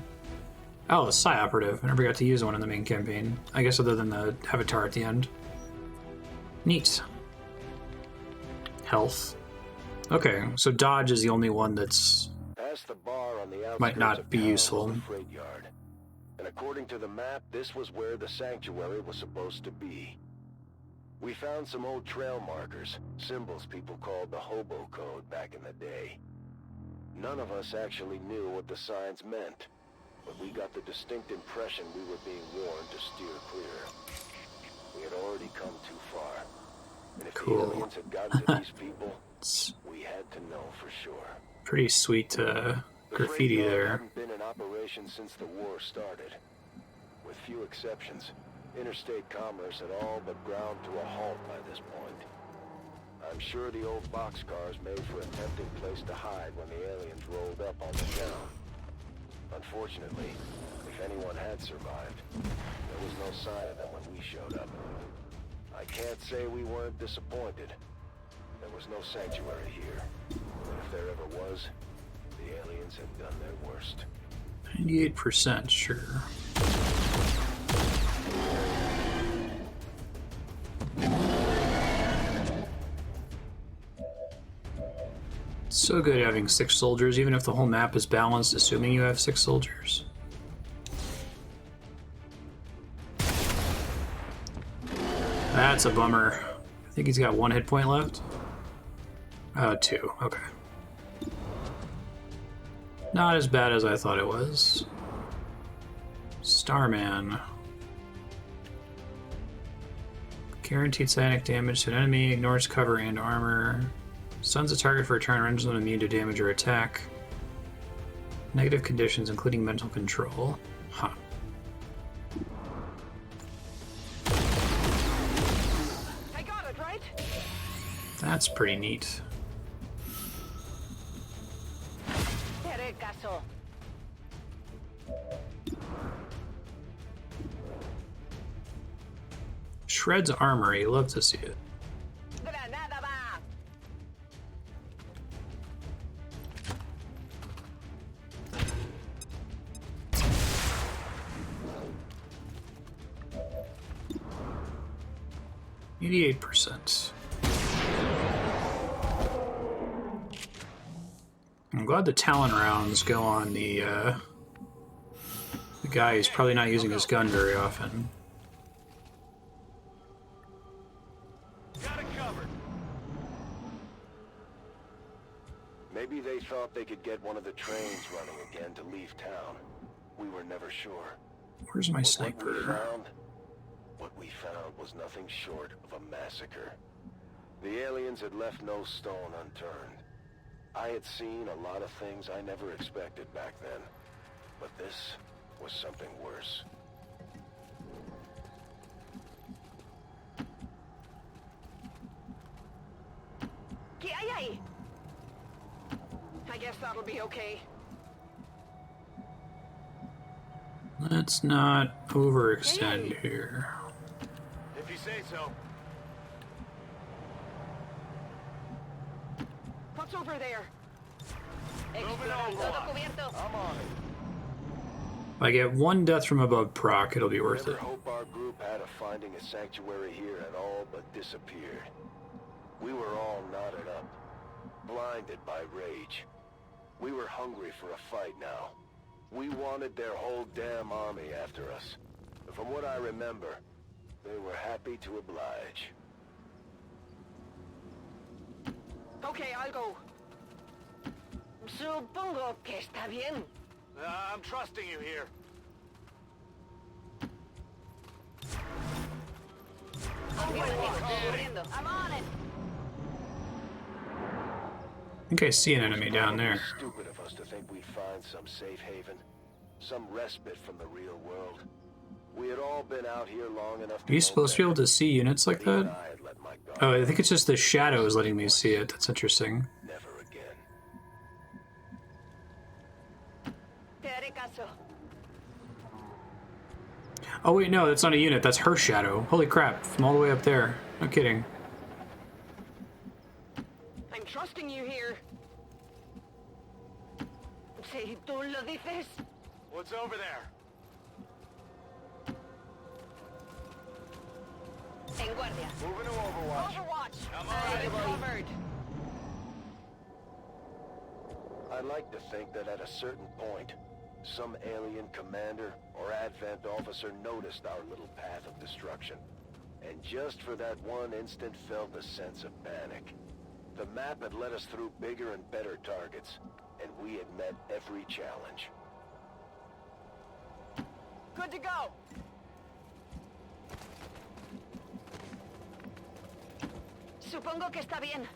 Oh, a Psi operative. I never got to use one in the main campaign. I guess other than the avatar at the end. Neat. Health. Okay, so dodge is the only one that's... Past the bar on the outskirts might not of be town useful. was the freight yard. And according to the map, this was where the sanctuary was supposed to be. We found some old trail markers, symbols people called the hobo code back in the day. None of us actually knew what the signs meant, but we got the distinct impression we were being warned to steer clear. We had already come too far. And if Cool. the aliens had gotten to these people, we had to know for sure. Pretty sweet graffiti The freight yard there. hadn't been in operation since the war started. With few exceptions, interstate commerce had all but ground to a halt by this point. I'm sure the old boxcars made for a tempting place to hide when the aliens rolled up on the town. Unfortunately, if anyone had survived, there was no sign of them when we showed up. I can't say we weren't disappointed. There was no sanctuary here. But if there ever was, the aliens had done their worst. 98%, sure. So good having 6 soldiers, even if the whole map is balanced, assuming you have 6 soldiers. That's a bummer. I think he's got 1 hit point left. 2, okay. Not as bad as I thought it was. Starman. Guaranteed psionic damage to an enemy, ignores cover and armor. Stuns a target for a turn, renders them immune to damage or attack. Negative conditions, including mental control. Huh. I got it, right? That's pretty neat. Tere caso. Shreds armory, love to see it. Granada va. 88%. I'm glad the Talon rounds go on the guy who's probably not using his gun very often. Got it covered. Maybe they thought they could get one of the trains running again to leave town. We were never sure. Where's my But sniper? what we found was nothing short of a massacre. The aliens had left no stone unturned. I had seen a lot of things I never expected back then, but this was something worse. ¿Qué hay ahí? I guess that'll be okay. Let's not overextend here. If you say so. What's over there? Moving Explorando over. todo cubierto. I'm on it. If I get 1 death from above proc, it'll be worth Never it. hope our group had of finding a sanctuary here at all but disappeared. We were all knotted up, blinded by rage. We were hungry for a fight now. We wanted their whole damn army after us. But from what I remember, they were happy to oblige. Okay, I'll go. Supongo que está bien. I'm trusting you here. I'm on it. I think I see an enemy down there. Stupid of us to think we'd find some safe haven, some respite from the real world. We had all been out here long enough to Are you supposed to be able to see units like that? I had let my guard Oh, I think it's just the shadows letting me see it. That's interesting. never again. Te haré caso. Oh wait, no, that's not a unit. That's her shadow. Holy crap, from all the way up there. No kidding. I'm trusting you here. Si tú lo dices. What's over there? En guardia. Moving to Overwatch. Overwatch. I'm I am already. covered. I'd like to think that at a certain point, some alien commander or Advent officer noticed our little path of destruction, and just for that one instant felt a sense of panic. The map had led us through bigger and better targets, and we had met every challenge. Good to go. Supongo que está bien.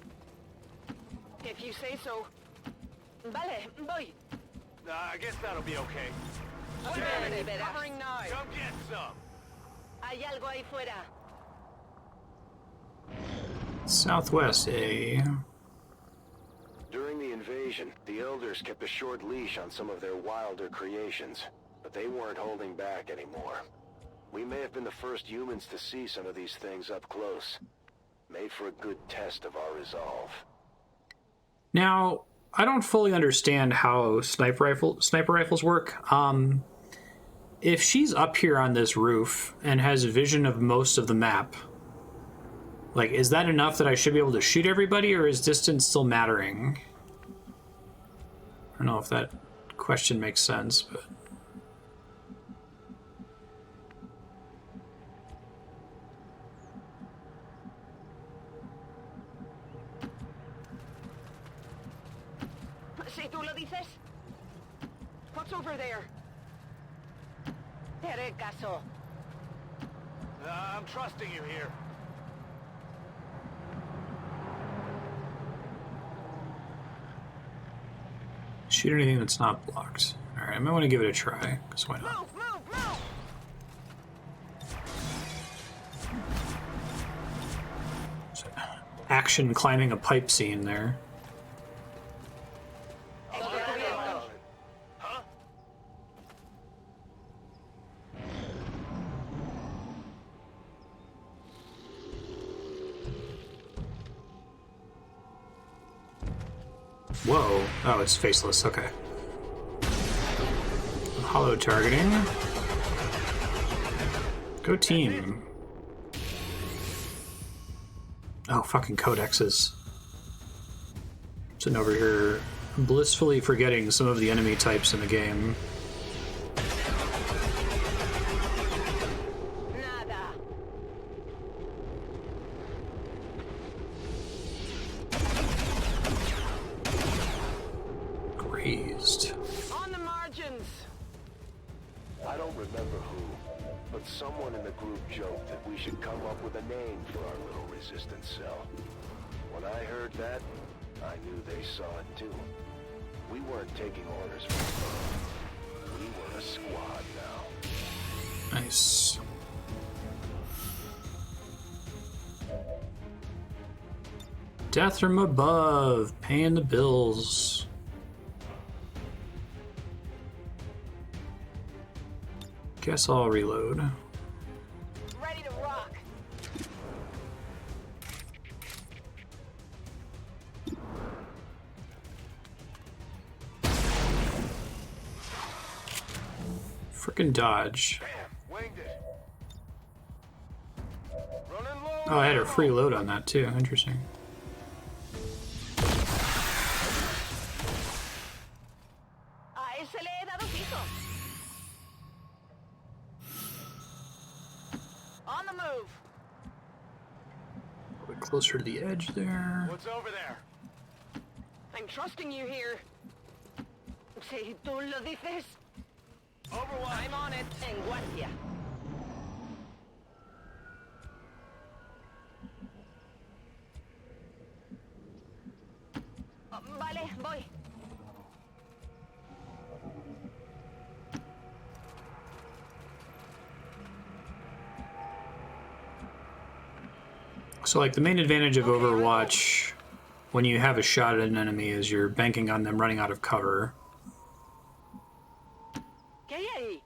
If you say so. Vale, voy. I guess that'll be okay. Affirmative, covering now. Come get some. Hay algo ahí fuera. Southwest, eh? During the invasion, the Elders kept a short leash on some of their wilder creations, but they weren't holding back anymore. We may have been the first humans to see some of these things up close. Made for a good test of our resolve. Now, I don't fully understand how sniper rifles work. If she's up here on this roof and has vision of most of the map, like, is that enough that I should be able to shoot everybody, or is distance still mattering? I don't know if that question makes sense, but... Si tú lo dices. What's over there? Te haré caso. I'm trusting you here. Shoot anything that's not blocked. Alright, I might want to give it a try, because why not? Move, move, move. Action climbing a pipe scene there. Huh? Whoa. Oh, it's faceless. Okay. Hollow targeting. Go team. Oh, fucking codexes. Sitting over here blissfully forgetting some of the enemy types in the game. Nada. Grazed. On the margins. I don't remember who, but someone in the group joked that we should come up with a name for our little resistance cell. When I heard that, I knew they saw it too. We weren't taking orders from above. We were a squad now. Nice. Death from above, paying the bills. Guess I'll reload. Ready to rock. Frickin' dodge. Bam! Winged it. Running low. Oh, I had a free load on that too. Interesting. A ese le he dado piso. On the move. A bit closer to the edge there. What's over there? I'm trusting you here. Si Si tú lo dices. Overwatch. I'm on it. En guardia. Vale, voy. So, like, the main advantage of Overwatch when you have a shot at an enemy is you're banking on them running out of cover, ¿Qué hay ahí?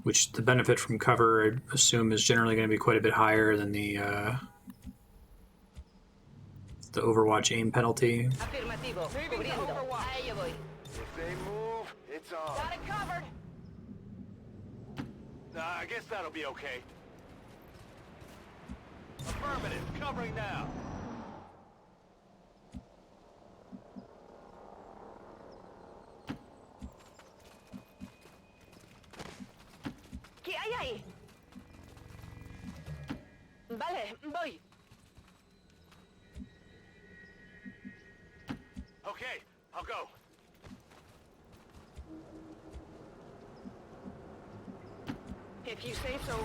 which the benefit from cover, I assume, is generally going to be quite a bit higher than the Overwatch aim penalty. Afirmativo. Cubriendo. A ello voy. If they move, it's on. Got it covered. I guess that'll be okay. Affirmative. Covering now. ¿Qué hay ahí? Vale, voy. Okay, I'll go. If you say so.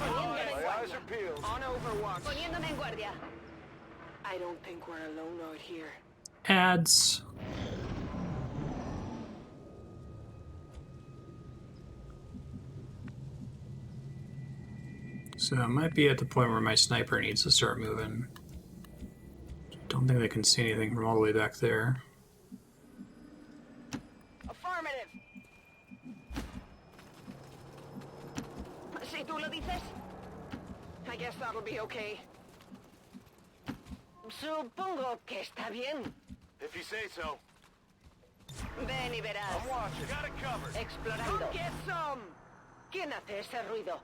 My Poniéndome en eyes guardia. are peeled. On Overwatch. Poniéndome en guardia. I don't think we're alone out here. Ads. So it might be at the point where my sniper needs to start moving. Don't think they can see anything from all the way back there. Affirmative. Si tú lo dices. I guess that'll be okay. Supongo que está bien. If you say so. Ven y verás. I'm watching. Got it covered. Explorando. Come get some. ¿Quién hace ese ruido?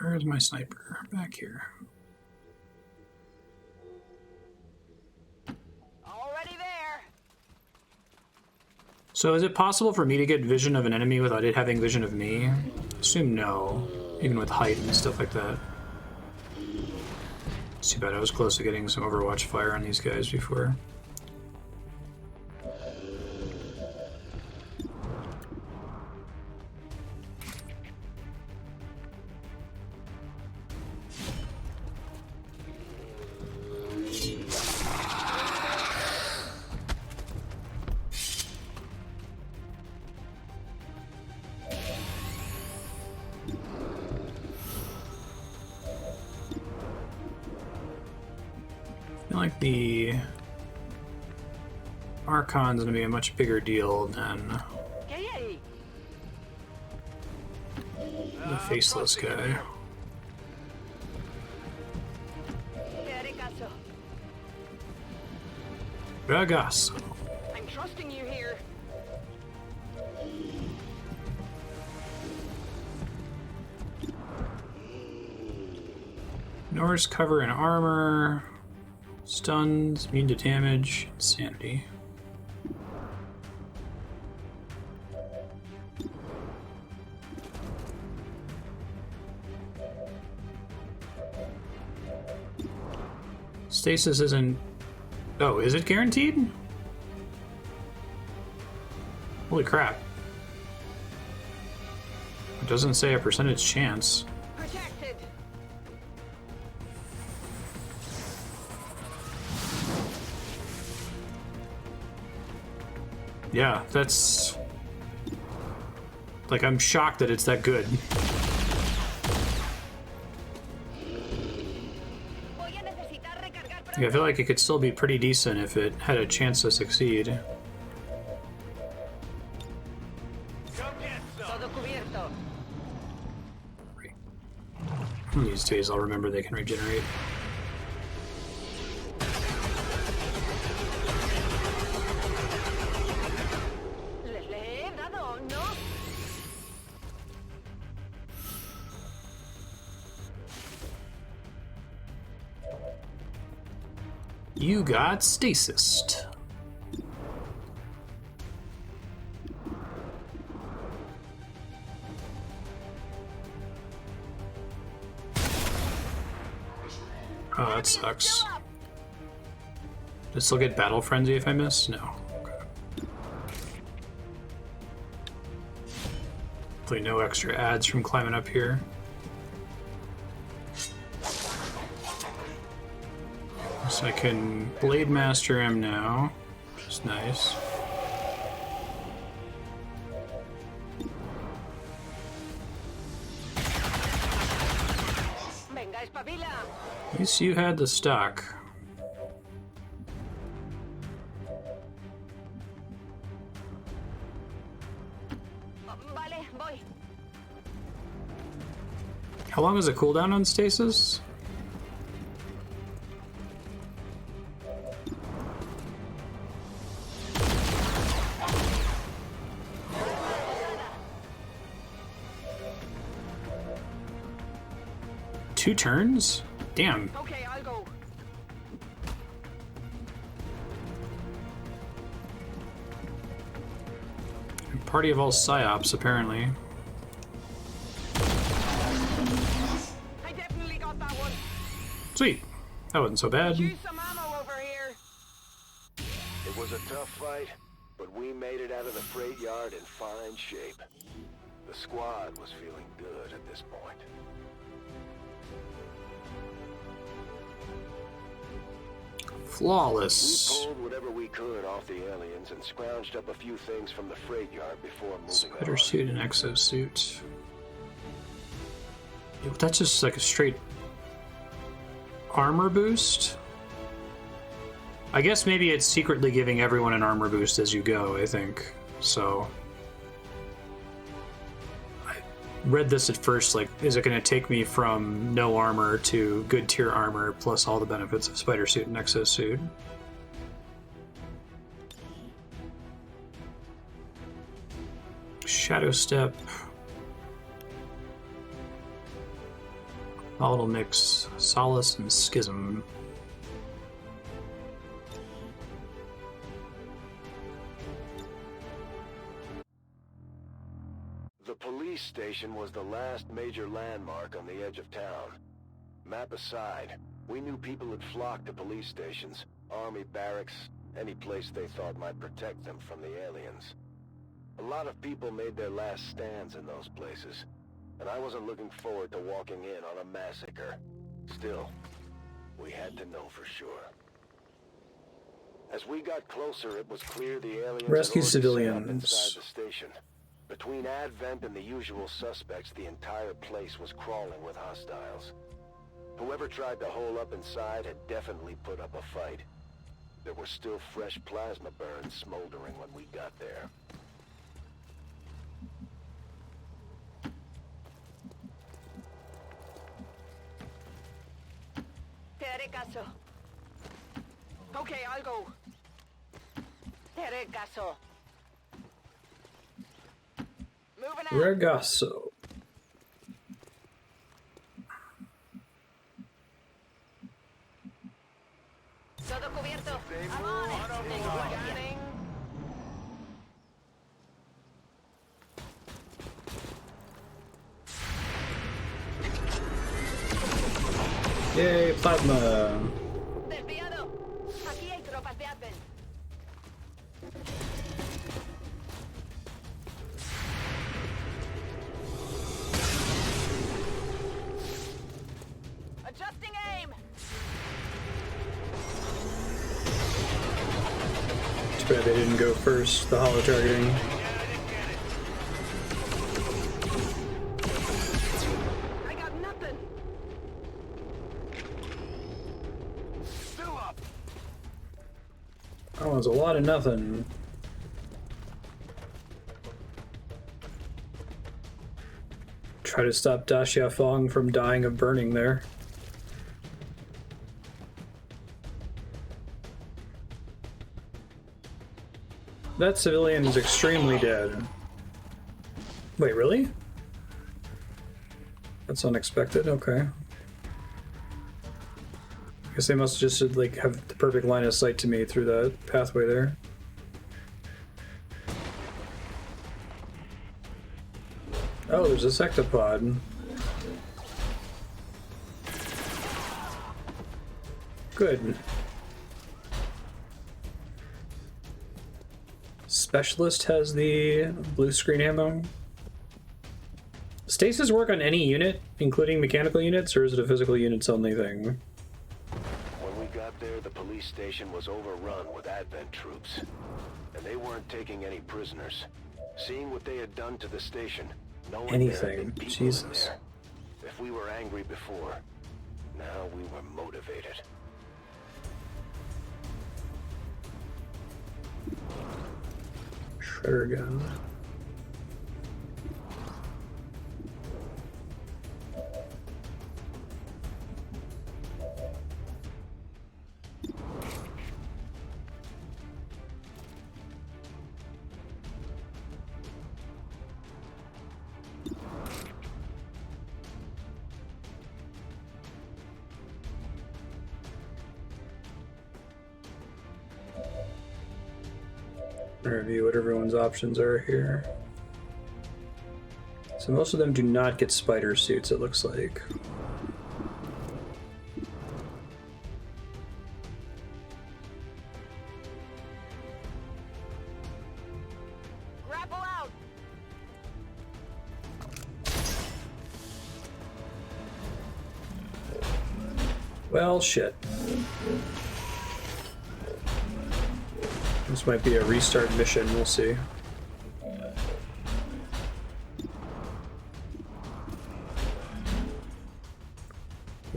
Where is my sniper? Back here. Already there. So is it possible for me to get vision of an enemy without it having vision of me? Assume no, even with height and stuff like that. It's too bad I was close to getting some Overwatch fire on these guys before. I feel like the Archon's gonna be a much bigger deal than ¿Qué hay ahí? the faceless guy. Te haré caso. Ragasso. I'm trusting you here. Norse cover and armor. Stuns, immune to damage, insanity. Stasis isn't... Oh, is it guaranteed? Holy crap. It doesn't say a percentage chance. Protected. Yeah, that's... Like, I'm shocked that it's that good. Voy a necesitar recargar Like, I feel like it could still be pretty decent if it had a chance to succeed. Come get some. todo cubierto. One of these days I'll remember they can regenerate. Le he dado, ¿no? You got stasis. Oh, that sucks. Does it still get Battle Frenzy if I miss? No. Okay. Hopefully no extra ads from climbing up here. So I can Blade Master him now, which is nice. Venga, espabila. At least you had the stock. Vale, voy. How long is the cooldown on stasis? Two turns? Damn. Okay, I'll go. Party of all psyops, apparently. I definitely got that one. Sweet. That wasn't so bad. Use some ammo over here. It was a tough fight, but we made it out of the freight yard in fine shape. The squad was feeling good at this point. Flawless. We pulled whatever we could off the aliens and scrounged up a few things from the freight yard before moving Spider on. suit and exosuit. Yo, that's just like a straight armor boost. I guess maybe it's secretly giving everyone an armor boost as you go, I think. So I read this at first like, is it going to take me from no armor to good tier armor plus all the benefits of spider suit and exosuit? Shadow step. Volatile mix, solace and schism. The police station was the last major landmark on the edge of town. Map aside, we knew people had flocked to police stations, army barracks, any place they thought might protect them from the aliens. A lot of people made their last stands in those places, and I wasn't looking forward to walking in on a massacre. Still, we had to know for sure. As we got closer, it was clear the aliens Rescue had already set up civilians. inside the station. Between Advent and the usual suspects, the entire place was crawling with hostiles. Whoever tried to hole up inside had definitely put up a fight. There were still fresh plasma burns smoldering when we got there. Te haré caso. Okay, I'll go. Te haré caso. Moving out. Regasso. Todo cubierto. I'm on it. Scanning. Yay, plasma. Desviado. Aquí hay tropas de Advent. Adjusting aim. Too bad they didn't go first, the holo targeting. I got nothing. Still up! Oh, it's a lot of nothing. Try to stop Daxia Fong from dying of burning there. That civilian is extremely dead. Wait, really? That's unexpected, okay. I guess they must just like have the perfect line of sight to me through that pathway there. Oh, there's a sectopod. Good. Specialist has the blue screen ammo. Stasis work on any unit, including mechanical units, or is it a physical units only thing? When we got there, the police station was overrun with Advent troops. And they weren't taking any prisoners. Seeing what they had done to the station, knowing there had Anything. been people in Jesus. there. If we were angry before, now we were motivated. Shredder gun. Review what everyone's options are here. So most of them do not get spider suits, it looks like. Grapple out! Well, shit. This might be a restart mission, we'll see.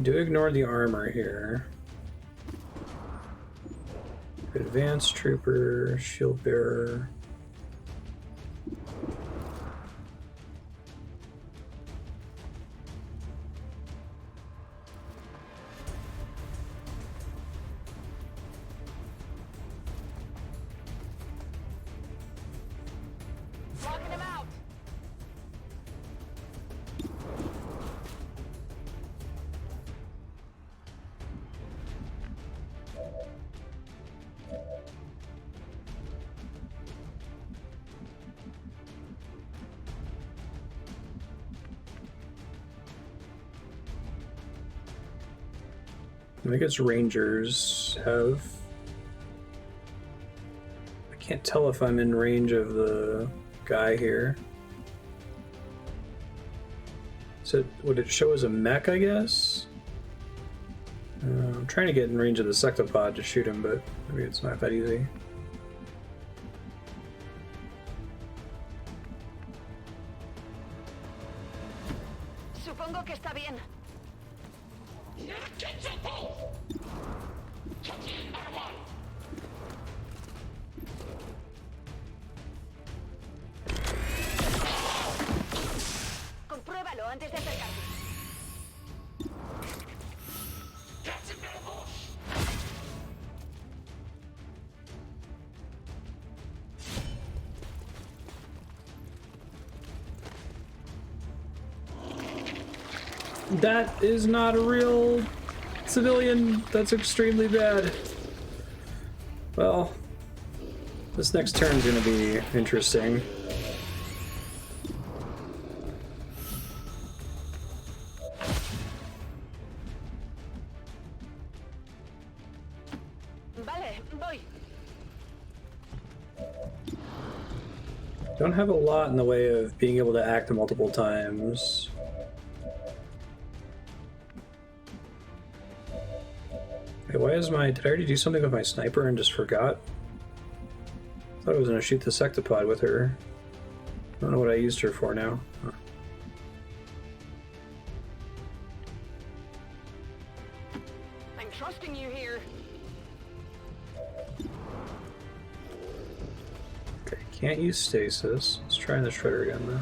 Do ignore the armor here. Advanced trooper, shield bearer. Locking him out! I think it's Rangers have. I can't tell if I'm in range of the guy here. So would it show as a mech, I guess? I'm trying to get in range of the sectopod to shoot him, but maybe it's not that easy. Supongo que está bien. Compruébalo antes de acercarte. That is not a real civilian. That's extremely bad. Well, this next turn's gonna be interesting. Vale, voy. Don't have a lot in the way of being able to act multiple times. Hey, why is my... Did I already do something with my sniper and just forgot? I thought I was gonna shoot the sectopod with her. I don't know what I used her for now. Huh. I'm trusting you here. Okay, can't use stasis. Let's try the shredder again though.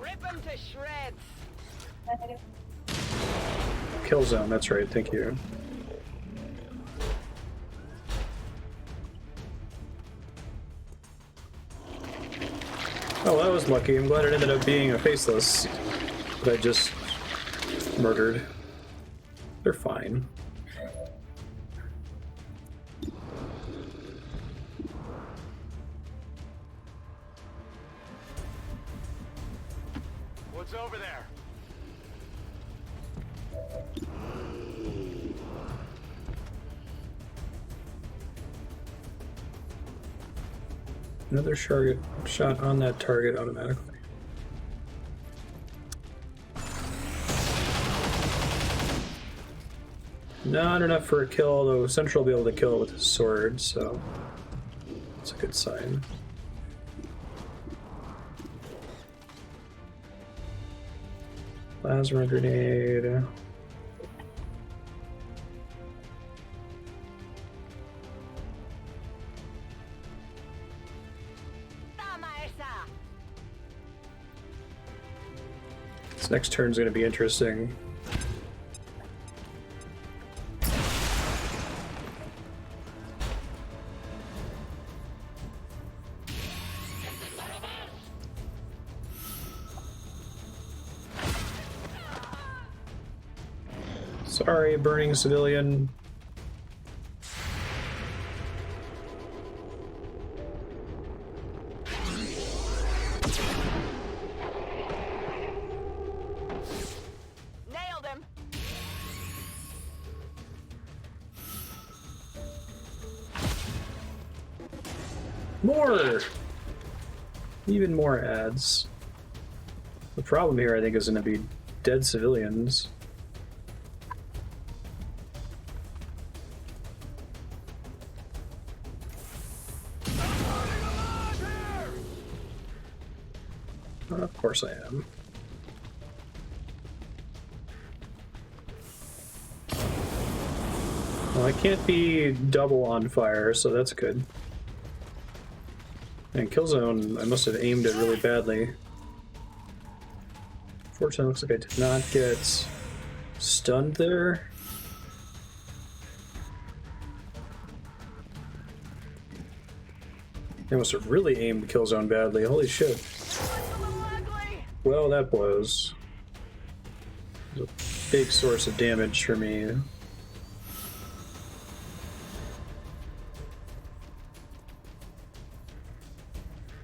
Rip him to shreds. Kill zone, that's right, thank you. Oh, that was lucky. I'm glad it ended up being a faceless that I just murdered. They're fine. What's over there? Another target shot on that target automatically. Not enough for a kill, although Central will be able to kill it with his sword, so that's a good sign. Plasma grenade. This next turn's going to be interesting. Sorry, burning civilian. Nailed him. More! Even more ads. The problem here, I think, is going to be dead civilians. Of course I am. Well, I can't be double on fire, so that's good. And Killzone, I must have aimed it really badly. Fortunately, looks like I did not get stunned there. I must have really aimed Killzone badly. Holy shit. Well, that blows. It's a big source of damage for me.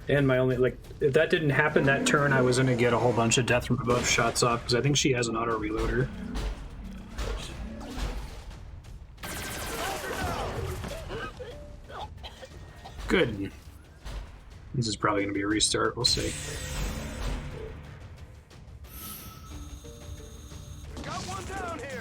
And my only, like, if that didn't happen that turn, I was gonna get a whole bunch of death from above shots off, because I think she has an auto reloader. Good. This is probably gonna be a restart, we'll see. Got one down here.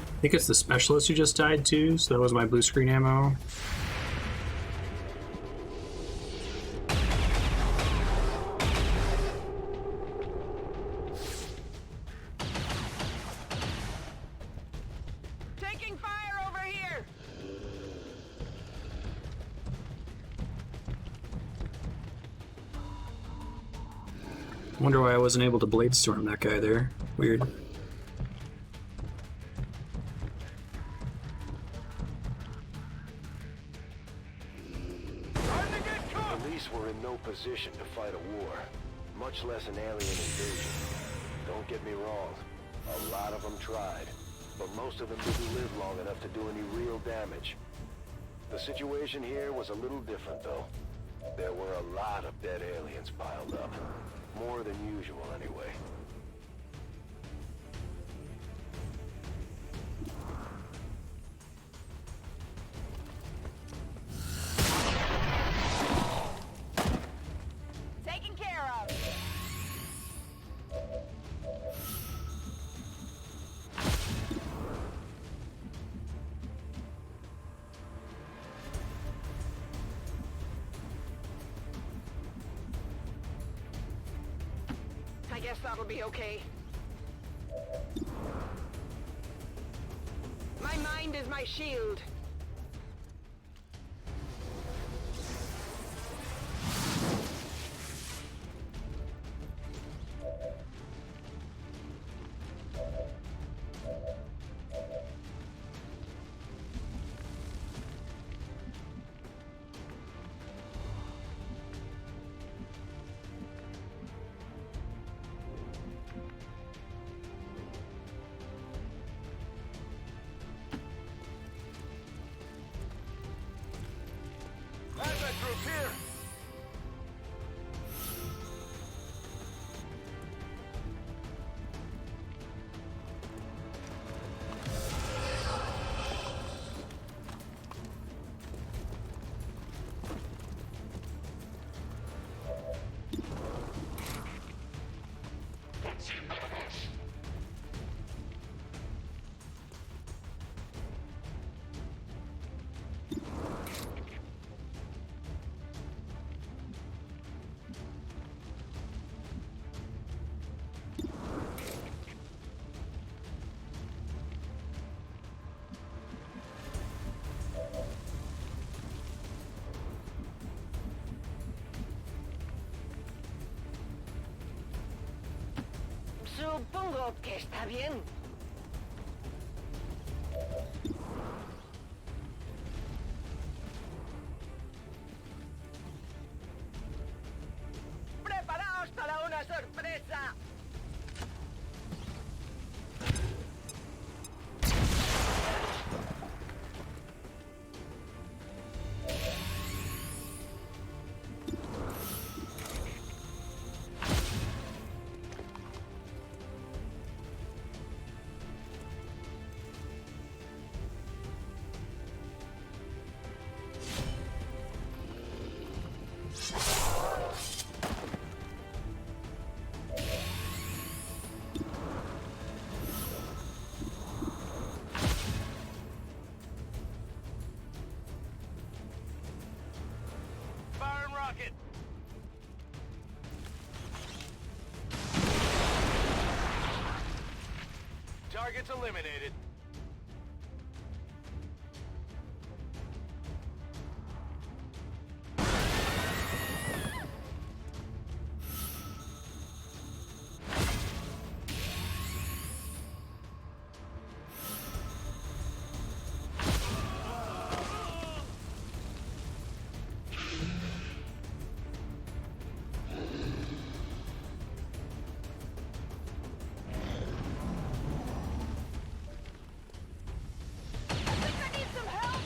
I think it's the specialist who just died too, so that was my blue screen ammo. Taking fire over here. Wonder why I wasn't able to blade storm that guy there. Weird. Police were in no position to fight a war, much less an alien invasion. Don't get me wrong, a lot of them tried, but most of them didn't live long enough to do any real damage. The situation here was a little different, though. There were a lot of dead aliens piled up. More than usual, anyway. Taken care of. I guess that'll be okay. My mind is my shield. Supongo que está bien. ¡Preparaos para una sorpresa! Firing rocket. Targets eliminated. I need some help!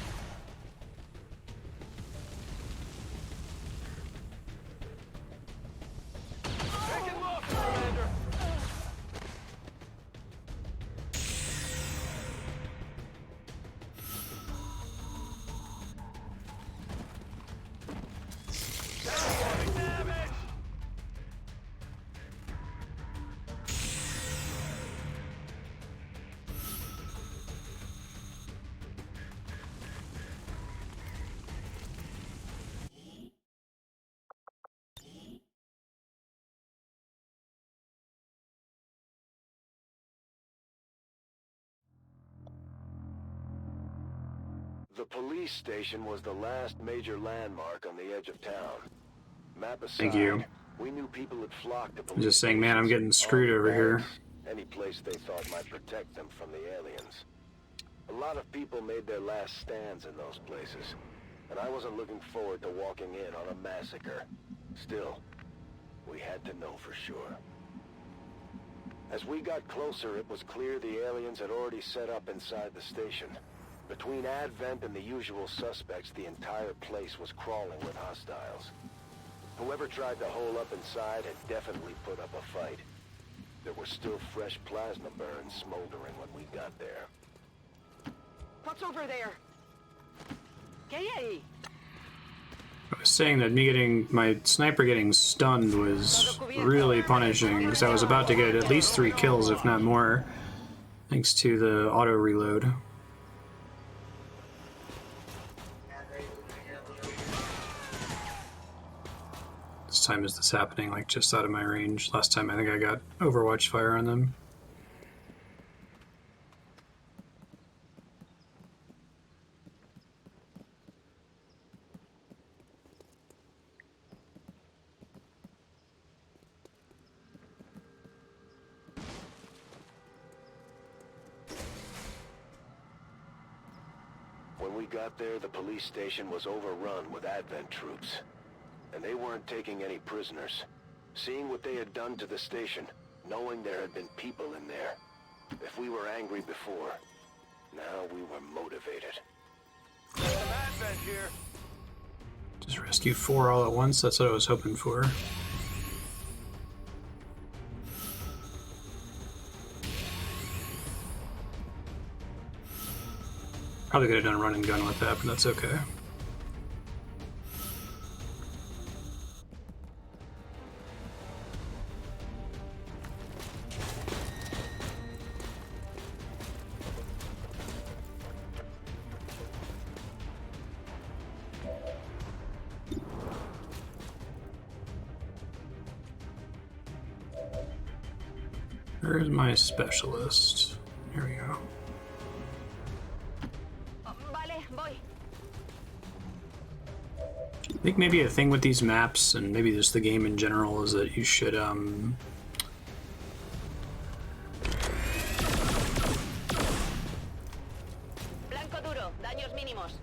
Take it lost, Commander. Damage! The police station was the last major landmark on the edge of town. Map aside, Thank you. we knew people had flocked to I'm police just saying, man, I'm getting stations, screwed armed over here. banks, any place they thought might protect them from the aliens. A lot of people made their last stands in those places, and I wasn't looking forward to walking in on a massacre. Still, we had to know for sure. As we got closer, it was clear the aliens had already set up inside the station. Between Advent and the usual suspects, the entire place was crawling with hostiles. Whoever tried to hole up inside had definitely put up a fight. There were still fresh plasma burns smoldering when we got there. What's over there? ¿Qué hay ahí? I was saying that my sniper getting stunned was really punishing, because I was about to get at least 3 kills, if not more, thanks to the auto reload. This time is this happening, like, just out of my range. Last time I think I got Overwatch fire on them. When we got there, the police station was overrun with Advent troops. And they weren't taking any prisoners. Seeing what they had done to the station, knowing there had been people in there. If we were angry before, now we were motivated. Some Advent here. Just rescue 4 all at once, that's what I was hoping for. Probably could have done a run and gun with that, but that's okay. Where's my specialist? Here we go. Vale, voy. I think maybe a thing with these maps, and maybe just the game in general, is that you should Daños mínimos.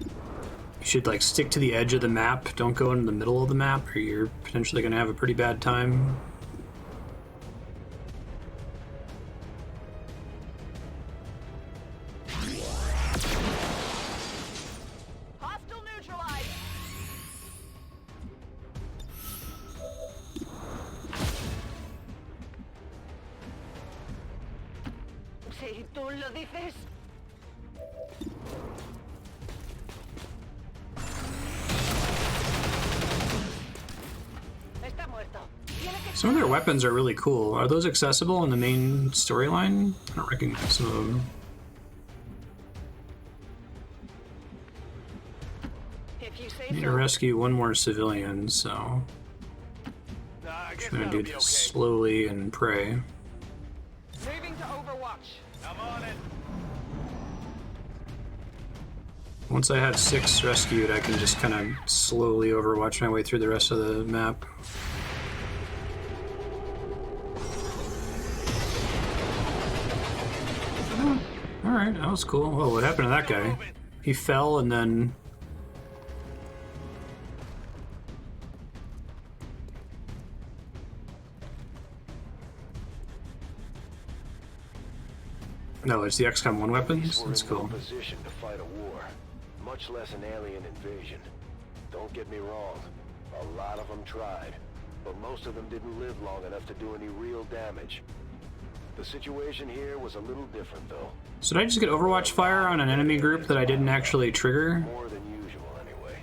You should like stick to the edge of the map. Don't go in the middle of the map, or you're potentially going to have a pretty bad time. Hostile neutralized. Si tú lo dices. Está muerto. Tiene que Some of their weapons are really cool. Are those accessible in the main storyline? I don't recognize some of them. If you say Need to so. rescue one more civilian, so I guess I'm gonna that'll do be this okay. slowly and pray. Moving to Overwatch. I'm on it. Once I have 6 rescued, I can just kind of slowly overwatch my way through the rest of the map. Oh, alright, that was cool. Whoa, what happened to that guy? He fell and then... No, it's the XCOM 1 weapons? We're That's in no cool. position to fight a war, much less an alien invasion. Don't get me wrong, a lot of them tried, but most of them didn't live long enough to do any real damage. The situation here was a little different, though. So did I just get Overwatch fire on an enemy group that I didn't actually trigger? More than usual, anyway.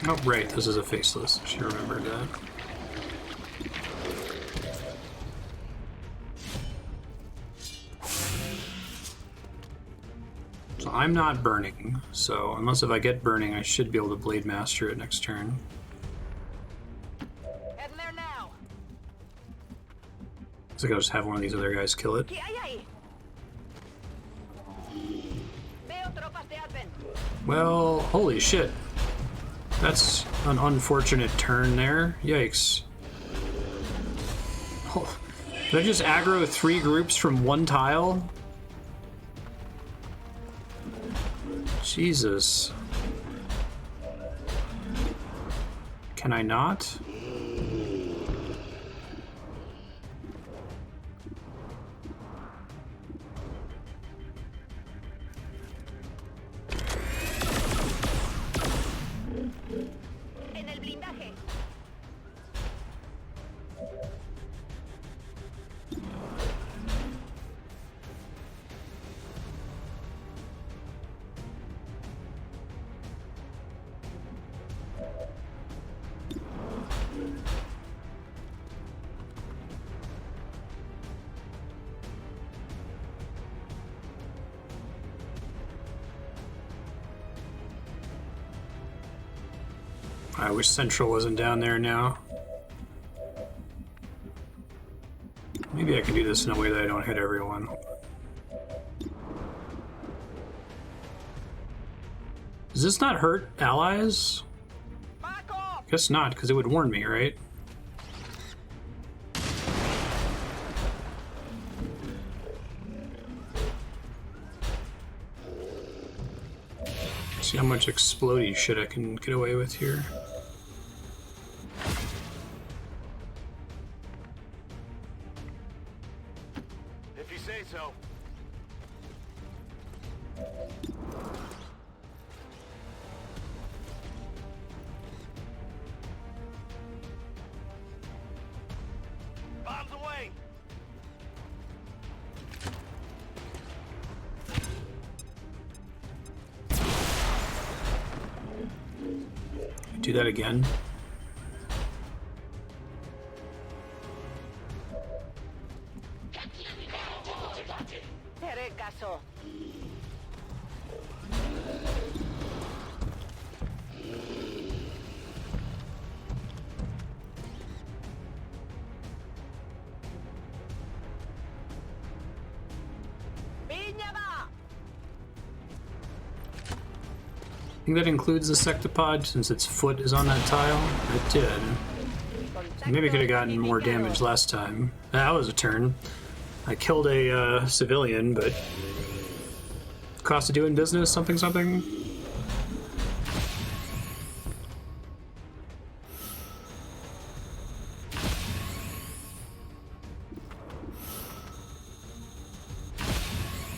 Oh, right, this is a faceless. Should remember that. So I'm not burning, so unless if I get burning, I should be able to Blade Master it next turn. Heading there now. Looks like I'll just have one of these other guys kill it. ¿Qué hay ahí? Veo tropas de Advent. Well, holy shit. That's an unfortunate turn there. Yikes. Oh, did I just aggro 3 groups from one tile? Jesus. Can I not? En el blindaje. I wish Central wasn't down there now. Maybe I can do this in a way that I don't hit everyone. Does this not hurt allies? Back off. Guess not, because it would warn me, right? See how much explodey shit I can get away with here. If you say so. Bombs away. Do that again. Te haré caso. Piña va. I think that includes the sectopod since its foot is on that tile. It did. Maybe could have gotten more damage last time. That was a turn. I killed a civilian, but cost of doing business, something, something.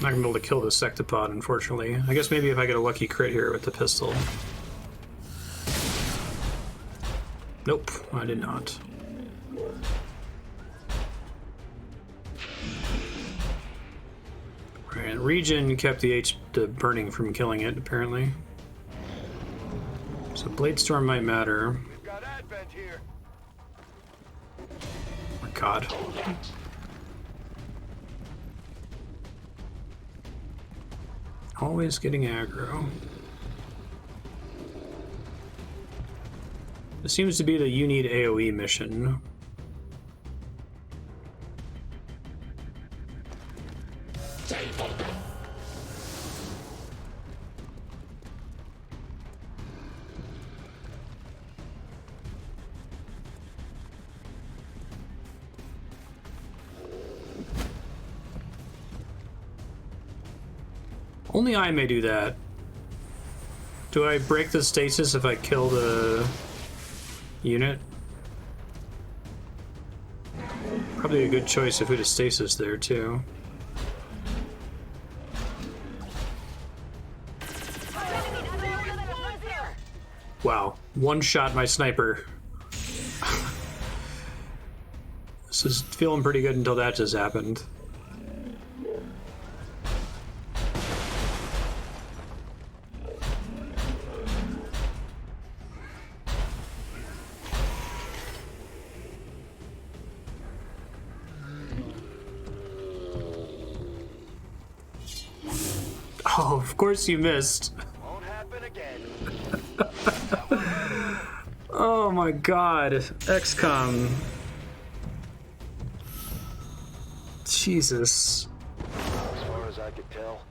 Not gonna be able to kill this sectopod, unfortunately. I guess maybe if I get a lucky crit here with the pistol. Nope, I did not. Right, regen kept the burning from killing it, apparently. So Blade Storm might matter. We've got Advent here. Oh my god. Always getting aggro. This seems to be the you need AoE mission. Only I may do that. Do I break the stasis if I kill the unit? Probably a good choice if we had stasis there too. Wow, one shot my sniper. This is feeling pretty good until that just happened. Oh, of course you missed. Won't happen again. Oh my god. XCOM. Jesus. As far as I could tell,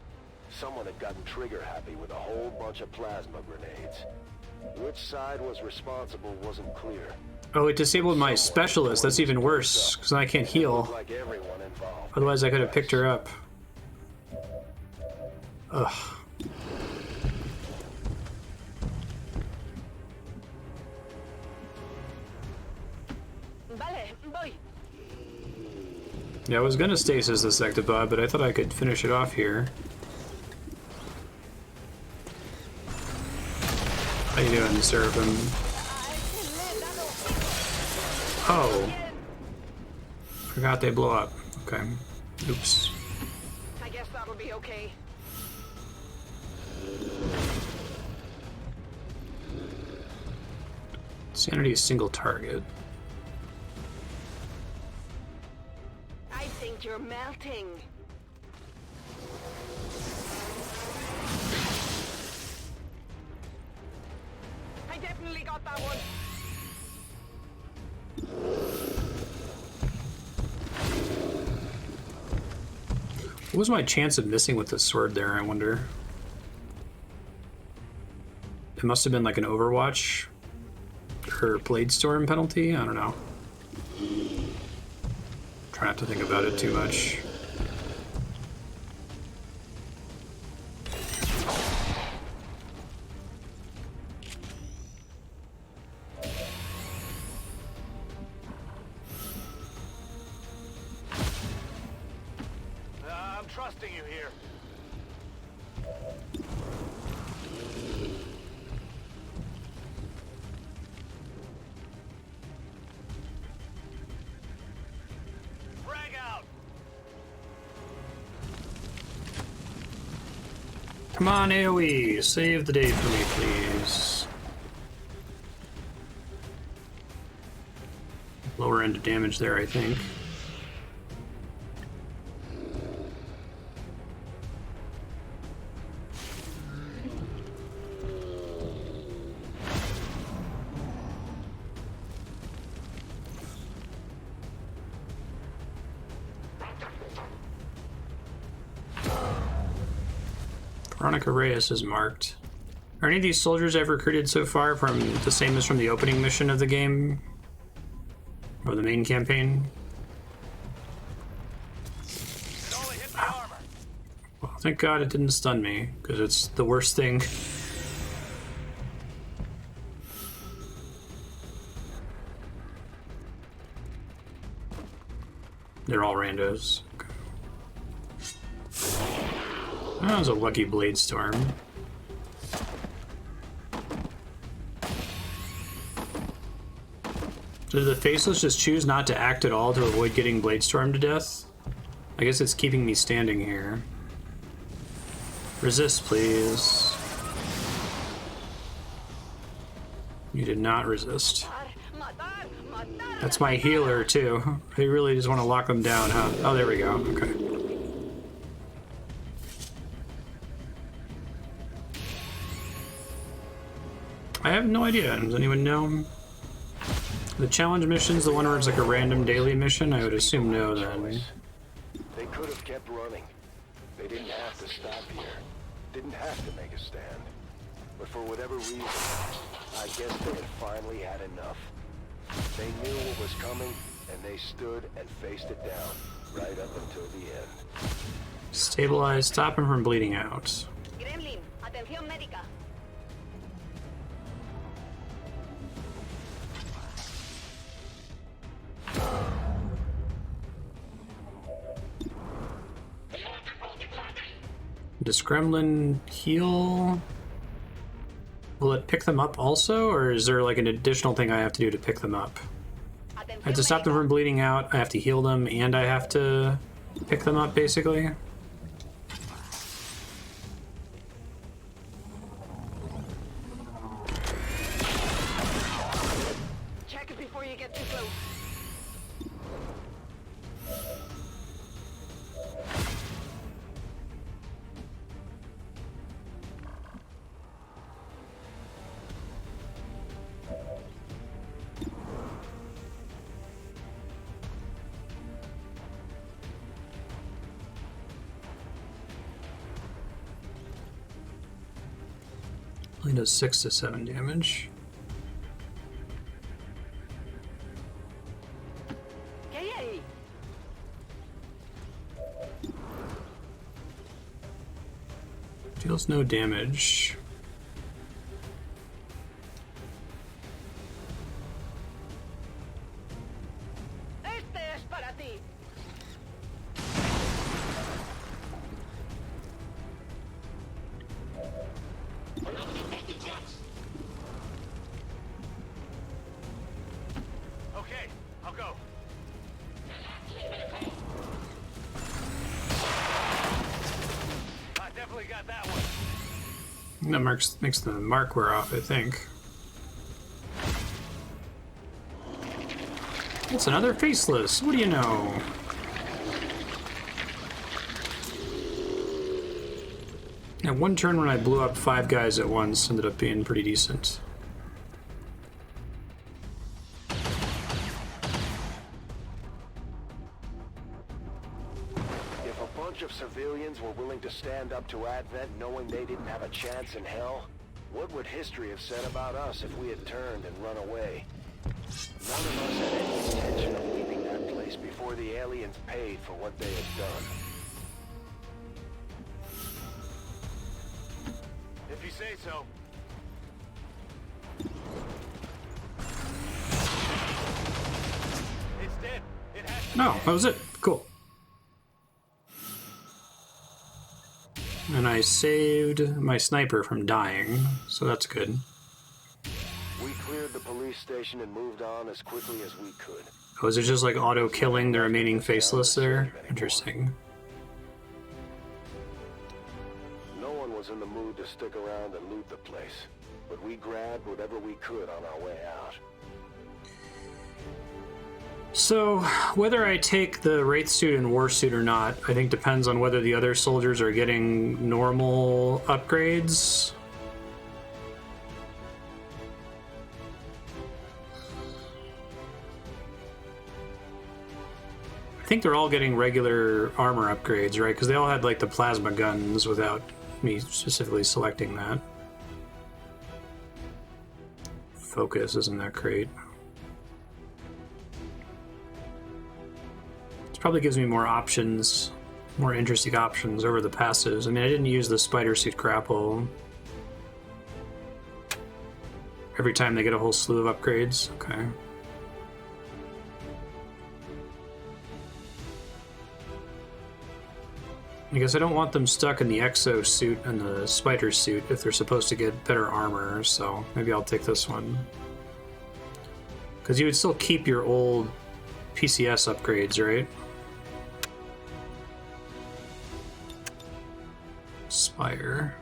someone had gotten trigger happy with a whole bunch of plasma grenades. Which side was responsible wasn't clear. Oh, it disabled my specialist. That's even worse, because I can't heal. Like everyone involved. Otherwise I could have picked her up. Ugh. Vale, voy. Yeah, I was gonna stasis the sectopod, but I thought I could finish it off here. How you doing, Seraphim? Oh. Forgot they blow up. Okay. Oops. I guess that'll be okay. Sanity is single target. I think you're melting. I definitely got that one. What was my chance of missing with the sword there, I wonder? It must have been like an Overwatch or Blade Storm penalty? I don't know. Try not to think about it too much. I'm trusting you here. Frag out. Come on, AoE, save the day for me, please. Lower end of damage there, I think. Veronica Reyes is marked. Are any of these soldiers I've recruited so far from the same as from the opening mission of the game? Or the main campaign. It only hit the armor. Well, thank God it didn't stun me, because it's the worst thing. They're all randos. Okay. That was a lucky blade storm. So do the faceless just choose not to act at all to avoid getting blade stormed to death? I guess it's keeping me standing here. Resist, please. You did not resist. Matar, matar. That's my healer, too. I really just want to lock them down, huh? Oh, there we go. Okay. I have no idea. Does anyone know? The challenge mission's the one where it's like a random daily mission? I would assume no, then. They could have kept running. They didn't have to stop here. Didn't have to make a stand. But for whatever reason, I guess they had finally had enough. They knew what was coming, and they stood and faced it down, right up until the end. Stabilize, stop him from bleeding out. Gremlin, atención médica. Does Gremlin heal? Will it pick them up also, or is there like an additional thing I have to do to pick them up? I have to stop them from bleeding out, I have to heal them, and I have to pick them up, basically? Check it before you get too close. Only does 6 to 7 damage. ¿Qué hay ahí? Deals no damage. Este es para ti. Okay, I'll go. I definitely got that one. That makes the mark wear off, I think. It's another faceless. What do you know? And one turn when I blew up 5 guys at once ended up being pretty decent. If a bunch of civilians were willing to stand up to Advent knowing they didn't have a chance in hell, what would history have said about us if we had turned and run away? None of us had any intention of leaving that place before the aliens paid for what they had done. If you say so. It's dead. It has to No, be that was it. Cool. And I saved my sniper from dying, so that's good. We cleared the police station and moved on as quickly as we could. Oh, is it just like auto-killing the remaining faceless there? Interesting. No one was in the mood to stick around and loot the place, but we grabbed whatever we could on our way out. So, whether I take the Wraith suit and War suit or not, I think depends on whether the other soldiers are getting normal upgrades. I think they're all getting regular armor upgrades, right? Because they all had like the plasma guns without me specifically selecting that. Focus isn't that great. Probably gives me more options, more interesting options over the passives. I mean, I didn't use the spider suit grapple. Every time they get a whole slew of upgrades. Okay. I guess I don't want them stuck in the exo suit and the spider suit if they're supposed to get better armor, so maybe I'll take this one. Because you would still keep your old PCS upgrades, right? Spire.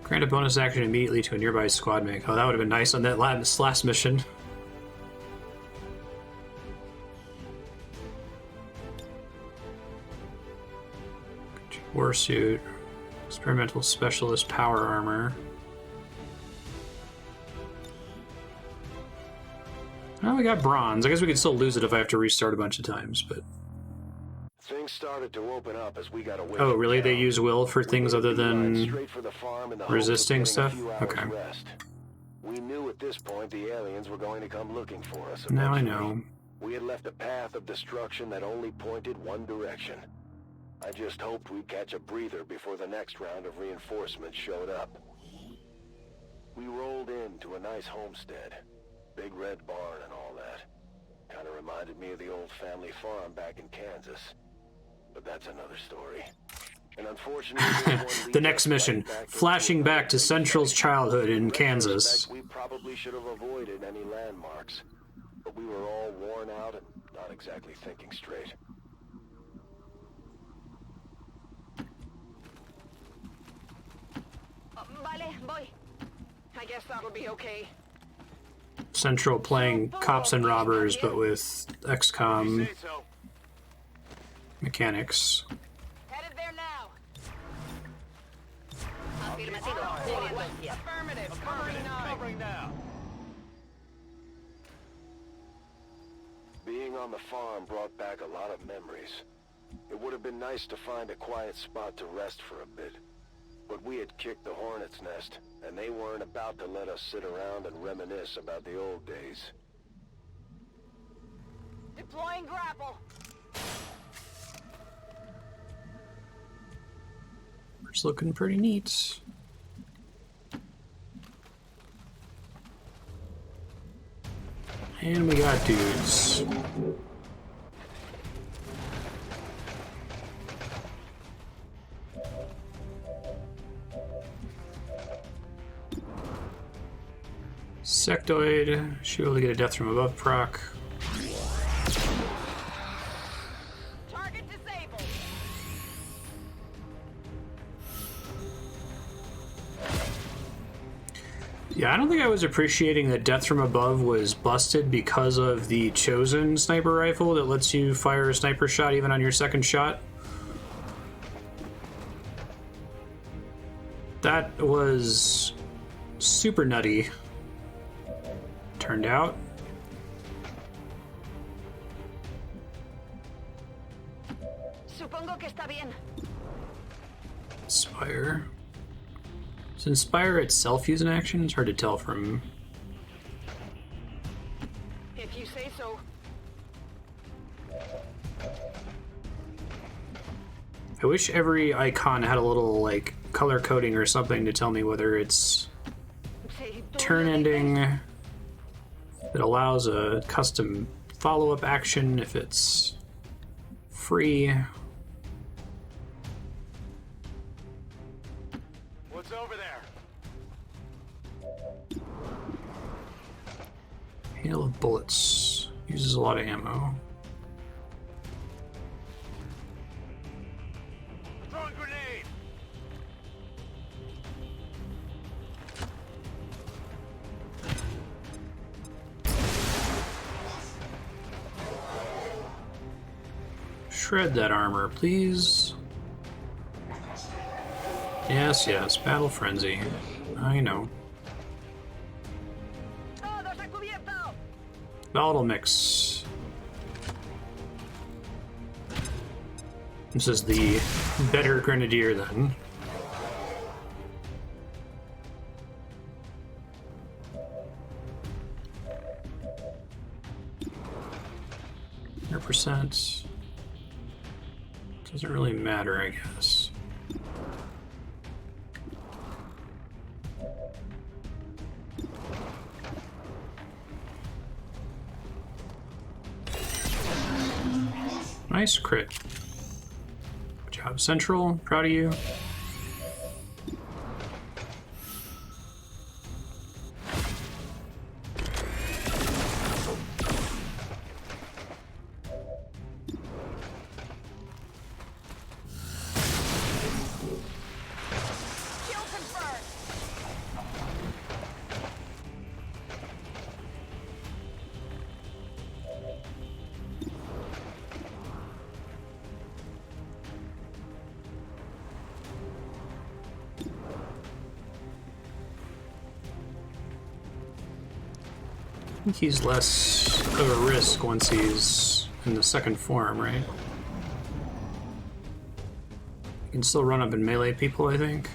Grant a bonus action immediately to a nearby squad mate. Oh, that would have been nice on that last mission. Warsuit. Experimental Specialist Power Armor. Oh, we got bronze. I guess we could still lose it if I have to restart a bunch of times, but... Things started to open up as we got away. Oh, from really? town. They use will for things other than Straight for the farm in the hopes of resisting getting a stuff? few hours Okay. rest. We knew at this point the aliens were going to come looking for us. Now I eventually. know. We had left a path of destruction that only pointed one direction. I just hoped we'd catch a breather before the next round of reinforcements showed up. We rolled into a nice homestead. Big red barn and all that. Kind of reminded me of the old family farm back in Kansas. But that's another story. And unfortunately, this one The leads next us mission. right back into Flashing another back to big Central's fight. childhood in In Kansas. retrospect, we probably should have avoided any landmarks. But we were all worn out and not exactly thinking straight. Vale, voy. I guess that'll be okay. Central playing cops and robbers, but with XCOM Say so. mechanics. Headed there now. Afirmativo. Affirmative. Covering now. Being on the farm brought back a lot of memories. It would have been nice to find a quiet spot to rest for a bit. But we had kicked the hornet's nest, and they weren't about to let us sit around and reminisce about the old days. Deploying grapple. It's looking pretty neat. And we got dudes. Sectoid. Should be able to get a death from above proc. Target disabled. Yeah, I don't think I was appreciating that death from above was busted because of the chosen sniper rifle that lets you fire a sniper shot even on your second shot. That was super nutty. Turned out. Supongo que está bien. Inspire. Does Inspire itself use an action? It's hard to tell from... If you say so. I wish every icon had a little, like, color coding or something to tell me whether it's Sí, tú turn lo dices. ending. It allows a custom follow-up action if it's free. What's over there? Hail of bullets. Uses a lot of ammo. Throwing grenade. Shred that armor, please. Yes, yes. Battle Frenzy. I know. Todos a cubierto. Volatile Mix. This is the better Grenadier, then. 6%. Doesn't really matter, I guess. Nice crit. Good job, Central. Proud of you. Kill confirmed. I think he's less of a risk once he's in the second form, right? You can still run up and melee people, I think.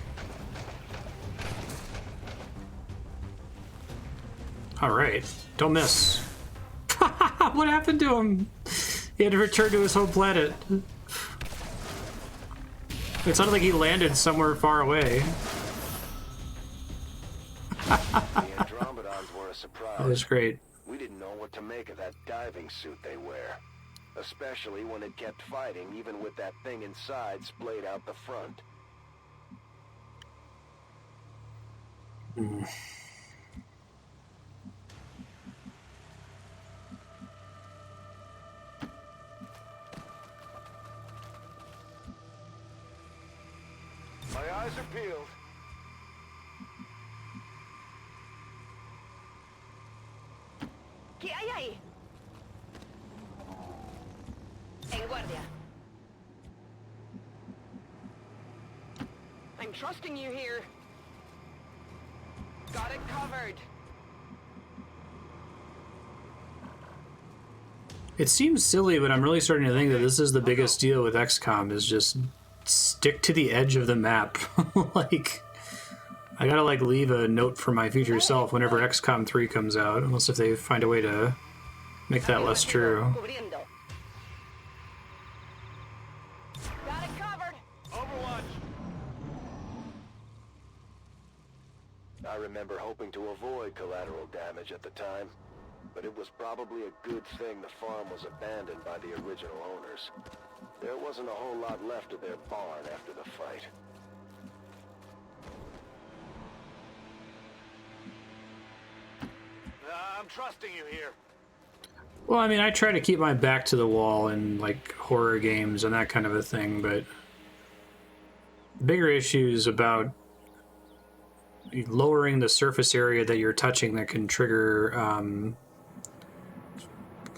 Alright, don't miss. What happened to him? He had to return to his home planet. It sounded like he landed somewhere far away. The Andromedons were a surprise. That was great. We didn't know what to make of that diving suit they wear. Especially when it kept fighting, even with that thing inside splayed out the front. My eyes are peeled. ¿Qué hay ahí? En guardia. I'm trusting you here. Got it covered. It seems silly, but I'm really starting to think that this is the biggest deal with XCOM, is just stick to the edge of the map. Like, I gotta like leave a note for my future self whenever XCOM 3 comes out, unless if they find a way to make that less true. Cubriendo. Got it covered. Overwatch. I remember hoping to avoid collateral damage at the time, but it was probably a good thing the farm was abandoned by the original owners. There wasn't a whole lot left of their barn after the fight. I'm trusting you here. Well, I mean, I try to keep my back to the wall in like horror games and that kind of a thing, but bigger issues about lowering the surface area that you're touching that can trigger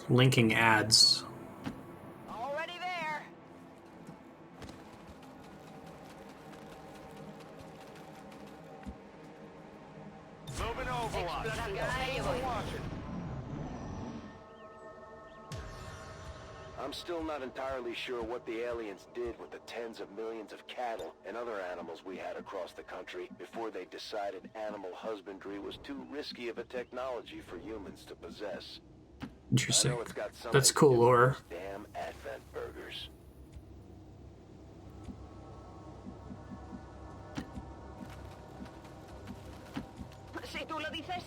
linking ads. Already there. Moving to Overwatch. Explorando. Ahí voy. I'm still not entirely sure what the aliens did with the tens of millions of cattle and other animals we had across the country before they decided animal husbandry was too risky of a technology for humans to possess. I Interesting. know it's got something That's to cool do with lore. those damn Advent burgers. Si tú lo dices.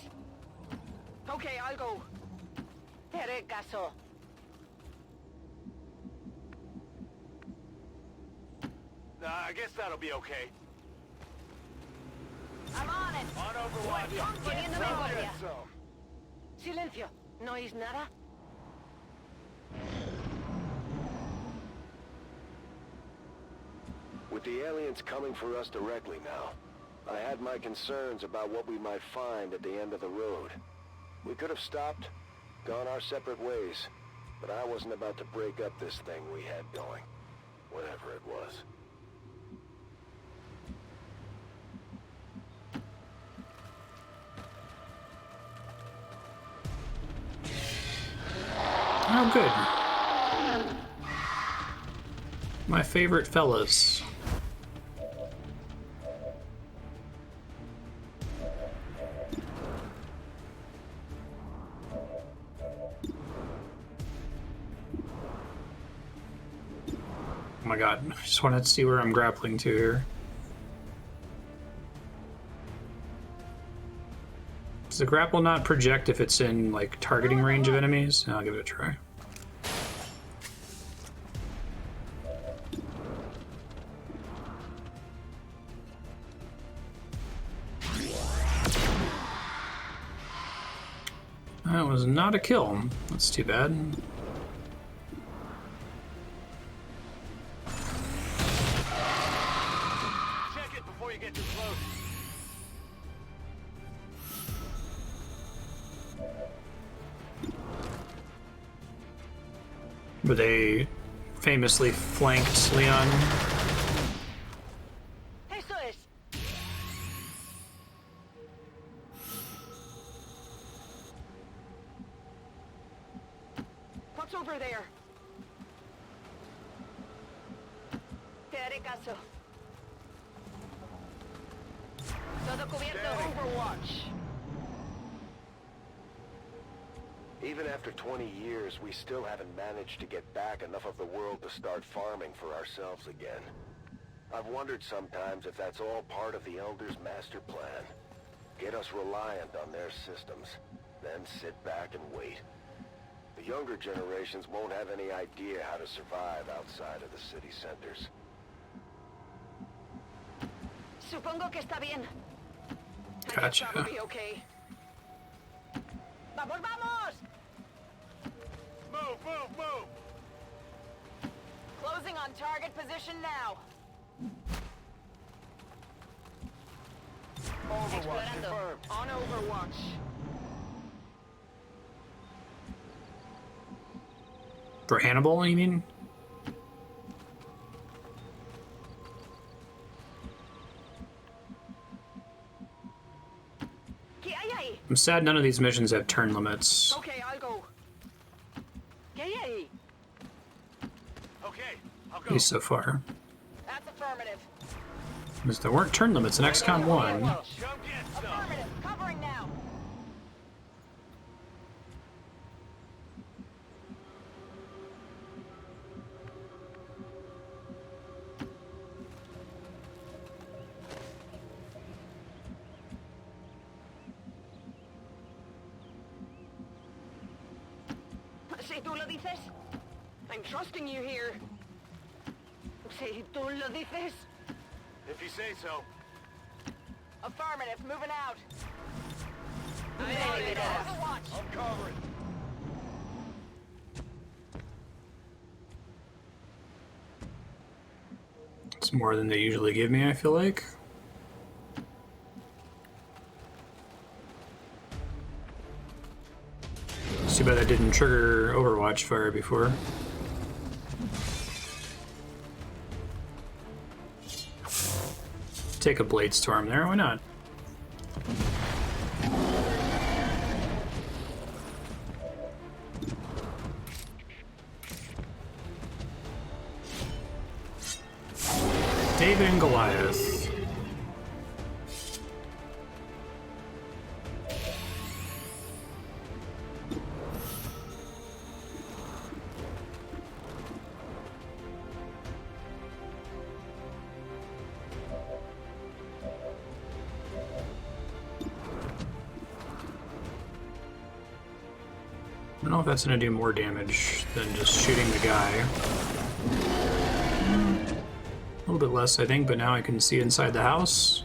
Okay, I'll go. Te haré caso. I guess that'll be okay. I'm on it. On Overwatch. Poniéndome en guardia. So, Silencio. ¿No oís nada? With the aliens coming for us directly now, I had my concerns about what we might find at the end of the road. We could have stopped, gone our separate ways, but I wasn't about to break up this thing we had going, whatever it was. Oh, good. My favorite fellas. god. I just want to see where I'm grappling to here. Does the grapple not project if it's in, like, targeting range of enemies? I'll give it a try. That was not a kill. That's too bad. Check it before you get too close. But they famously flanked Leon. Eso es. What's over there? Te haré caso. Todo cubierto. Overwatch. Even after 20 years, we still haven't managed to get back enough of the world to start farming for ourselves again. I've wondered sometimes if that's all part of the Elders' master plan. Get us reliant on their systems, then sit back and wait. The younger generations won't have any idea how to survive outside of the city centers. Supongo que está bien. I guess Gotcha. that'll be okay. ¡Vamos, vamos! Move, move, move! Closing on target position now. Overwatch Explorando. confirmed. On Overwatch. For Hannibal, you mean? ¿Qué hay ahí? I'm sad none of these missions have turn limits. Okay, I'll go. ¿Qué hay ahí? Okay, I'll At go. least so far. That's affirmative. Because there weren't turn limits in XCOM 1. Come get some. Affirmative. Covering now. Si tú lo dices, I'm trusting you here. Si tú lo dices. If you say so. Affirmative. Moving out. Overwatch. I'm covering. It's more than they usually give me, I feel like. It's too bad I didn't trigger Overwatch fire before. Take a Blade Storm there, why not? David and Goliath. I don't know if that's going to do more damage than just shooting the guy. A little bit less, I think, but now I can see inside the house.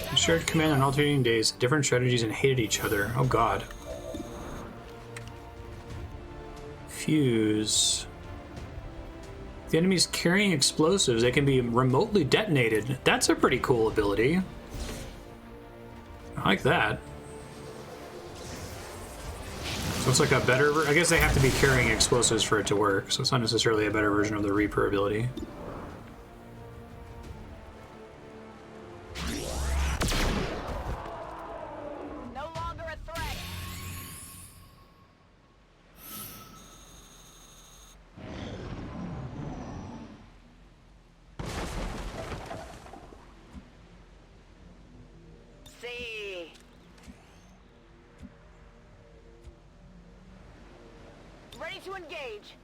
They shared command on alternating days, different strategies, and hated each other. Oh god. Fuse. The enemy's carrying explosives. They can be remotely detonated. That's a pretty cool ability. I like that. So it's like a better... I guess they have to be carrying explosives for it to work, so it's not necessarily a better version of the Reaper ability. No longer a threat. Sí. Ready to engage.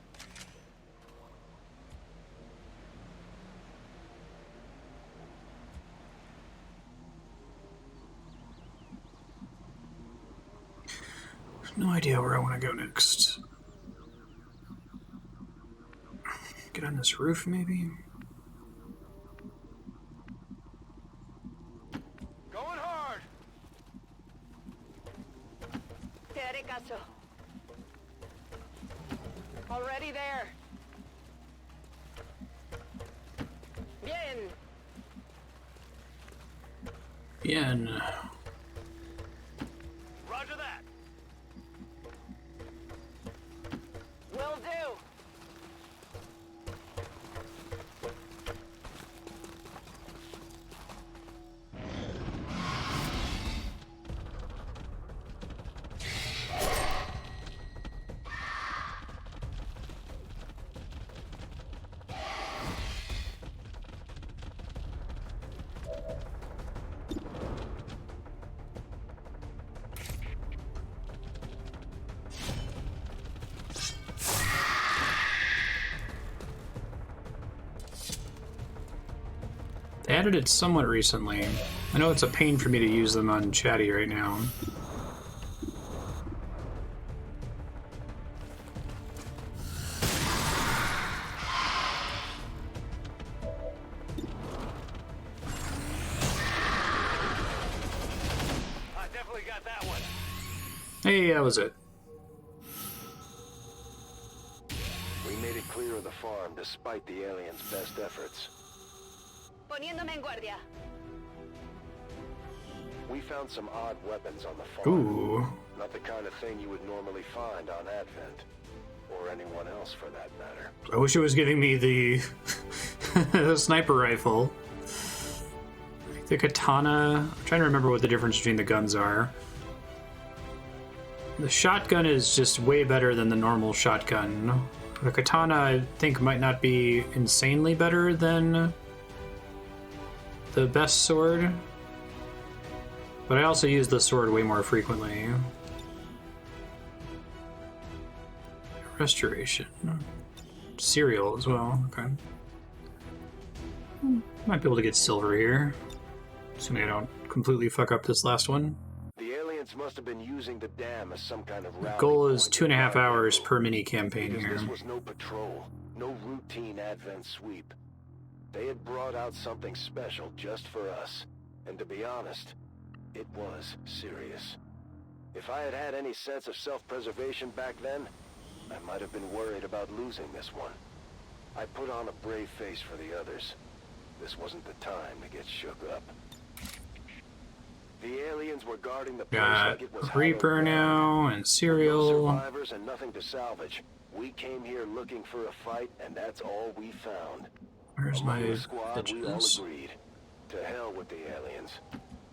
No idea where I want to go next. Get on this roof, maybe? Going hard. Te haré caso. Already there. Bien. Bien. Roger that. Will do. They added it somewhat recently. I know it's a pain for me to use them on Chatty right now. I definitely got that one. Hey, that was it. We made it clear of the farm despite the aliens' best efforts. Poniéndome en guardia. We found some odd weapons on the farm. Ooh. Not the kind of thing you would normally find on Advent. Or anyone else for that matter. I wish it was giving me the, the sniper rifle. The katana. I'm trying to remember what the difference between the guns are. The shotgun is just way better than the normal shotgun. The katana, I think, might not be insanely better than the best sword. But I also use the sword way more frequently. Restoration. Cereal as well, okay. Might be able to get silver here. Assuming I don't completely fuck up this last one. The aliens must have been using the dam as some kind of rally Goal is point 2.5 to hours people. per mini campaign Because here. this was no patrol, no routine Advent sweep. They had brought out something special just for us. And to be honest, it was serious. If I had had any sense of self-preservation back then, I might have been worried about losing this one. I put on a brave face for the others. This wasn't the time to get shook up. The aliens were guarding the place Got like it was Reaper hallowed ground. now and No Cereal. survivors and nothing to salvage. We came here looking for a fight, and that's all we found. Where's Among my the squad, we all bitches? agreed. To hell with the aliens.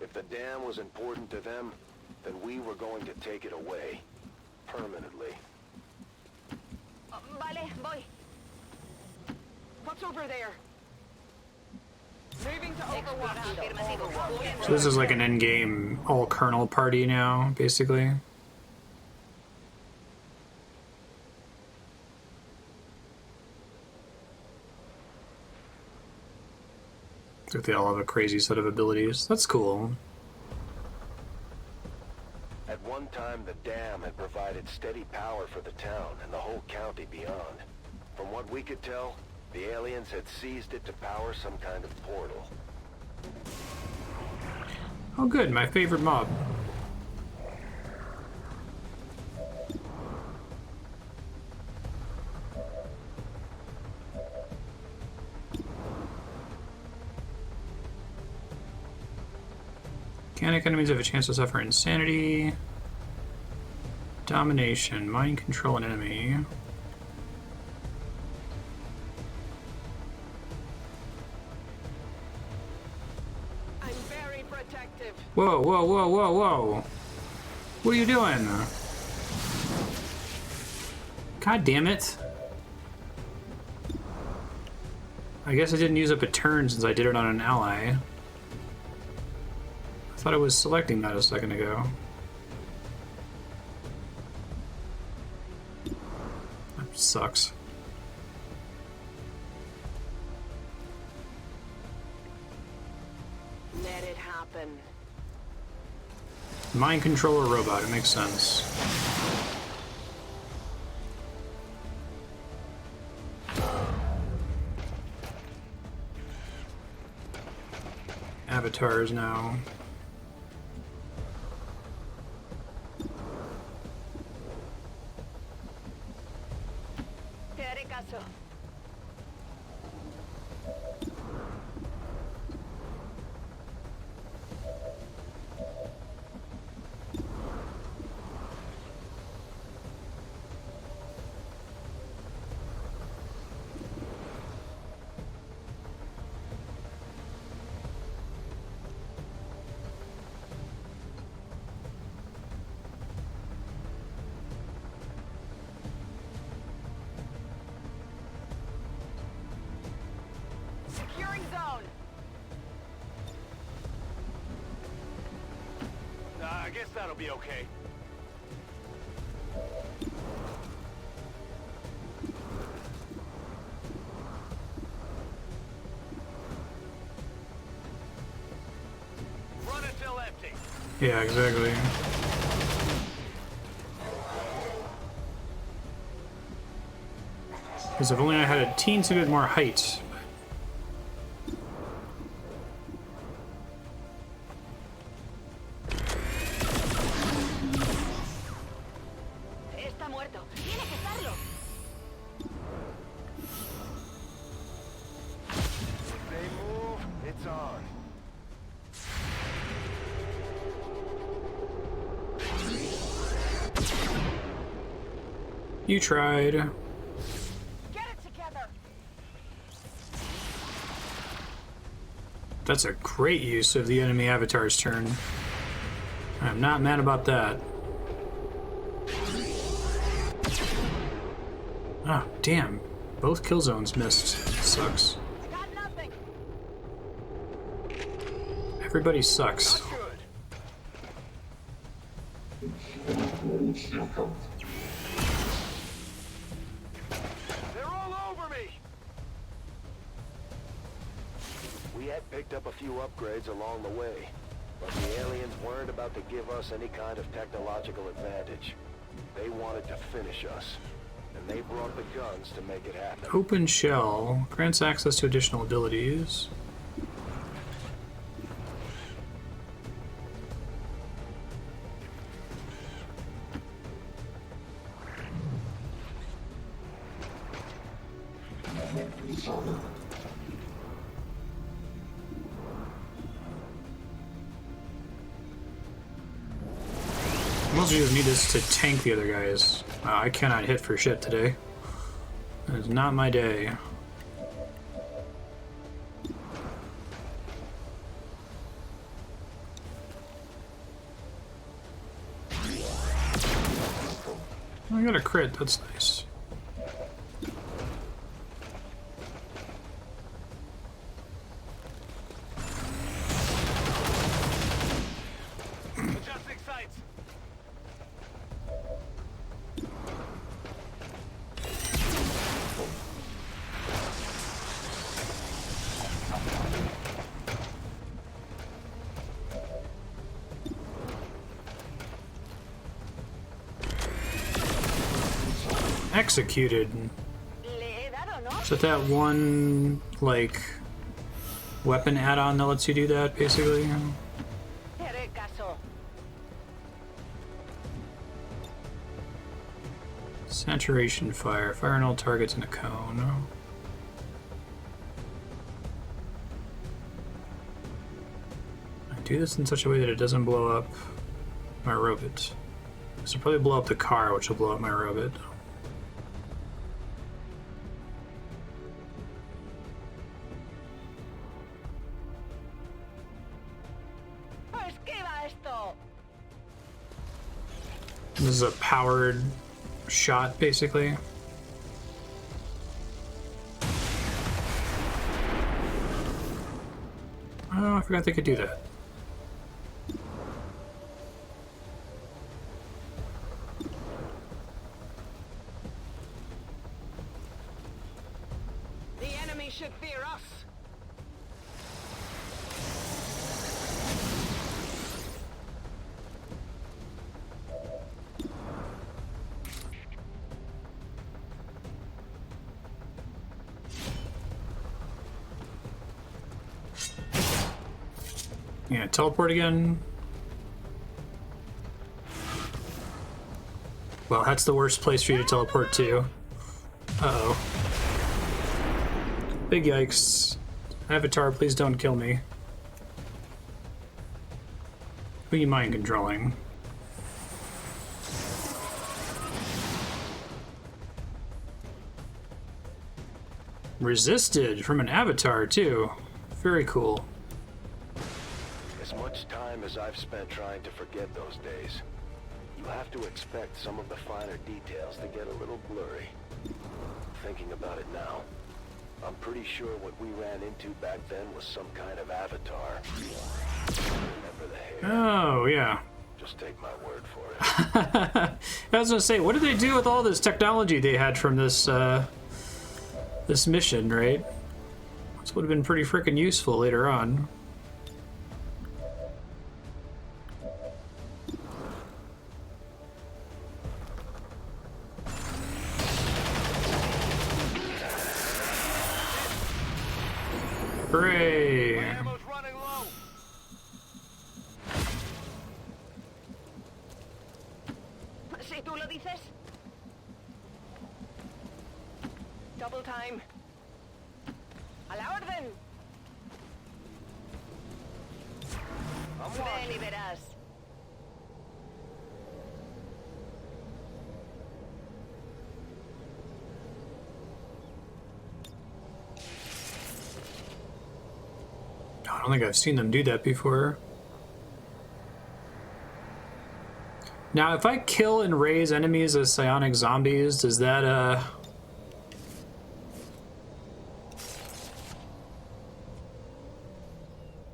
If the dam was important to them, then we were going to take it away. Permanently. Vale, voy. What's over there? Moving to Overwatch. Afirmativo. So this is like an endgame all Colonel party now, basically. Like they all have a crazy set of abilities. That's cool. At one time, the dam had provided steady power for the town and the whole county beyond. From what we could tell, the aliens had seized it to power some kind of portal. Oh good, my favorite mob. Mechanic enemies have a chance to suffer insanity. Domination, mind control an enemy. I'm very protective. Whoa, whoa, whoa, whoa, whoa. What are you doing? God damn it. I guess I didn't use up a turn since I did it on an ally. I thought I was selecting that a second ago. That sucks. Let it happen. Mind controller robot, it makes sense. Avatars now. Te haré caso. Securing zone. I guess that'll be okay. Run until empty. Yeah, exactly. Because if only I had a teensy bit more height. Está muerto. Tiene que estarlo. If they move, it's on. You tried. Get it together. That's a great use of the enemy avatar's turn. I'm not mad about that. Ah, damn. Both kill zones missed. Sucks. Got nothing. Everybody sucks. Good. They're all over me. We had picked up a few upgrades along the way, but the aliens weren't about to give us any kind of technological advantage. They wanted to finish us, and they brought the guns to make it happen. Open shell grants access to additional abilities. Most of you need this to tank the other guys. I cannot hit for shit today. It's not my day. I got a crit, that's nice. Adjusting sights. Executed. Le he dado, ¿no? Is that one, like, weapon add-on that lets you do that, basically? Te haré caso. Saturation fire. Fire on all targets in a cone. I do this in such a way that it doesn't blow up my robot. This will probably blow up the car, which will blow up my robot. Esquiva esto. This is a powered shot, basically. Oh, I forgot they could do that. Yeah, teleport again. Well, that's the worst place for you to teleport to. Uh-oh. Big yikes. Avatar, please don't kill me. Who are you mind controlling? Resisted from an avatar, too. Very cool. As much time as I've spent trying to forget those days, you have to expect some of the finer details to get a little blurry. Thinking about it now, I'm pretty sure what we ran into back then was some kind of avatar. Remember the hair? Oh, yeah. Just take my word for it. I was gonna say, what did they do with all this technology they had from this, this mission, right? This would have been pretty freaking useful later on. Hooray! Ammo's running low. Si tú lo dices. Double time. A la orden. Ven y verás. I don't think I've seen them do that before. Now, if I kill and raise enemies as psionic zombies, does that,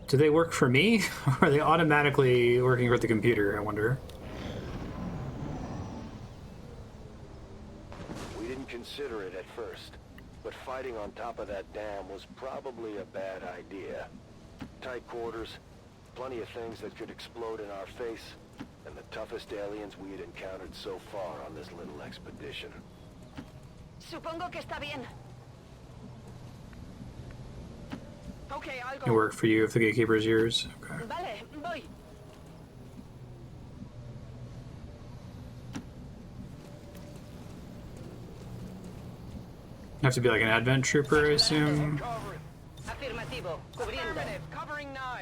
do they work for me? Or are they automatically working for the computer, I wonder? We didn't consider it at first, but fighting on top of that dam was probably a bad idea. Tight quarters, plenty of things that could explode in our face, and the toughest aliens we had encountered so far on this little expedition. Supongo que está bien. Okay, I'll It go. work for you if the gatekeeper is yours. Okay. Vale, voy. Have to be like an advent trooper, I assume. Covering. Afirmativo. Cubriendo. Affirmative. Covering now.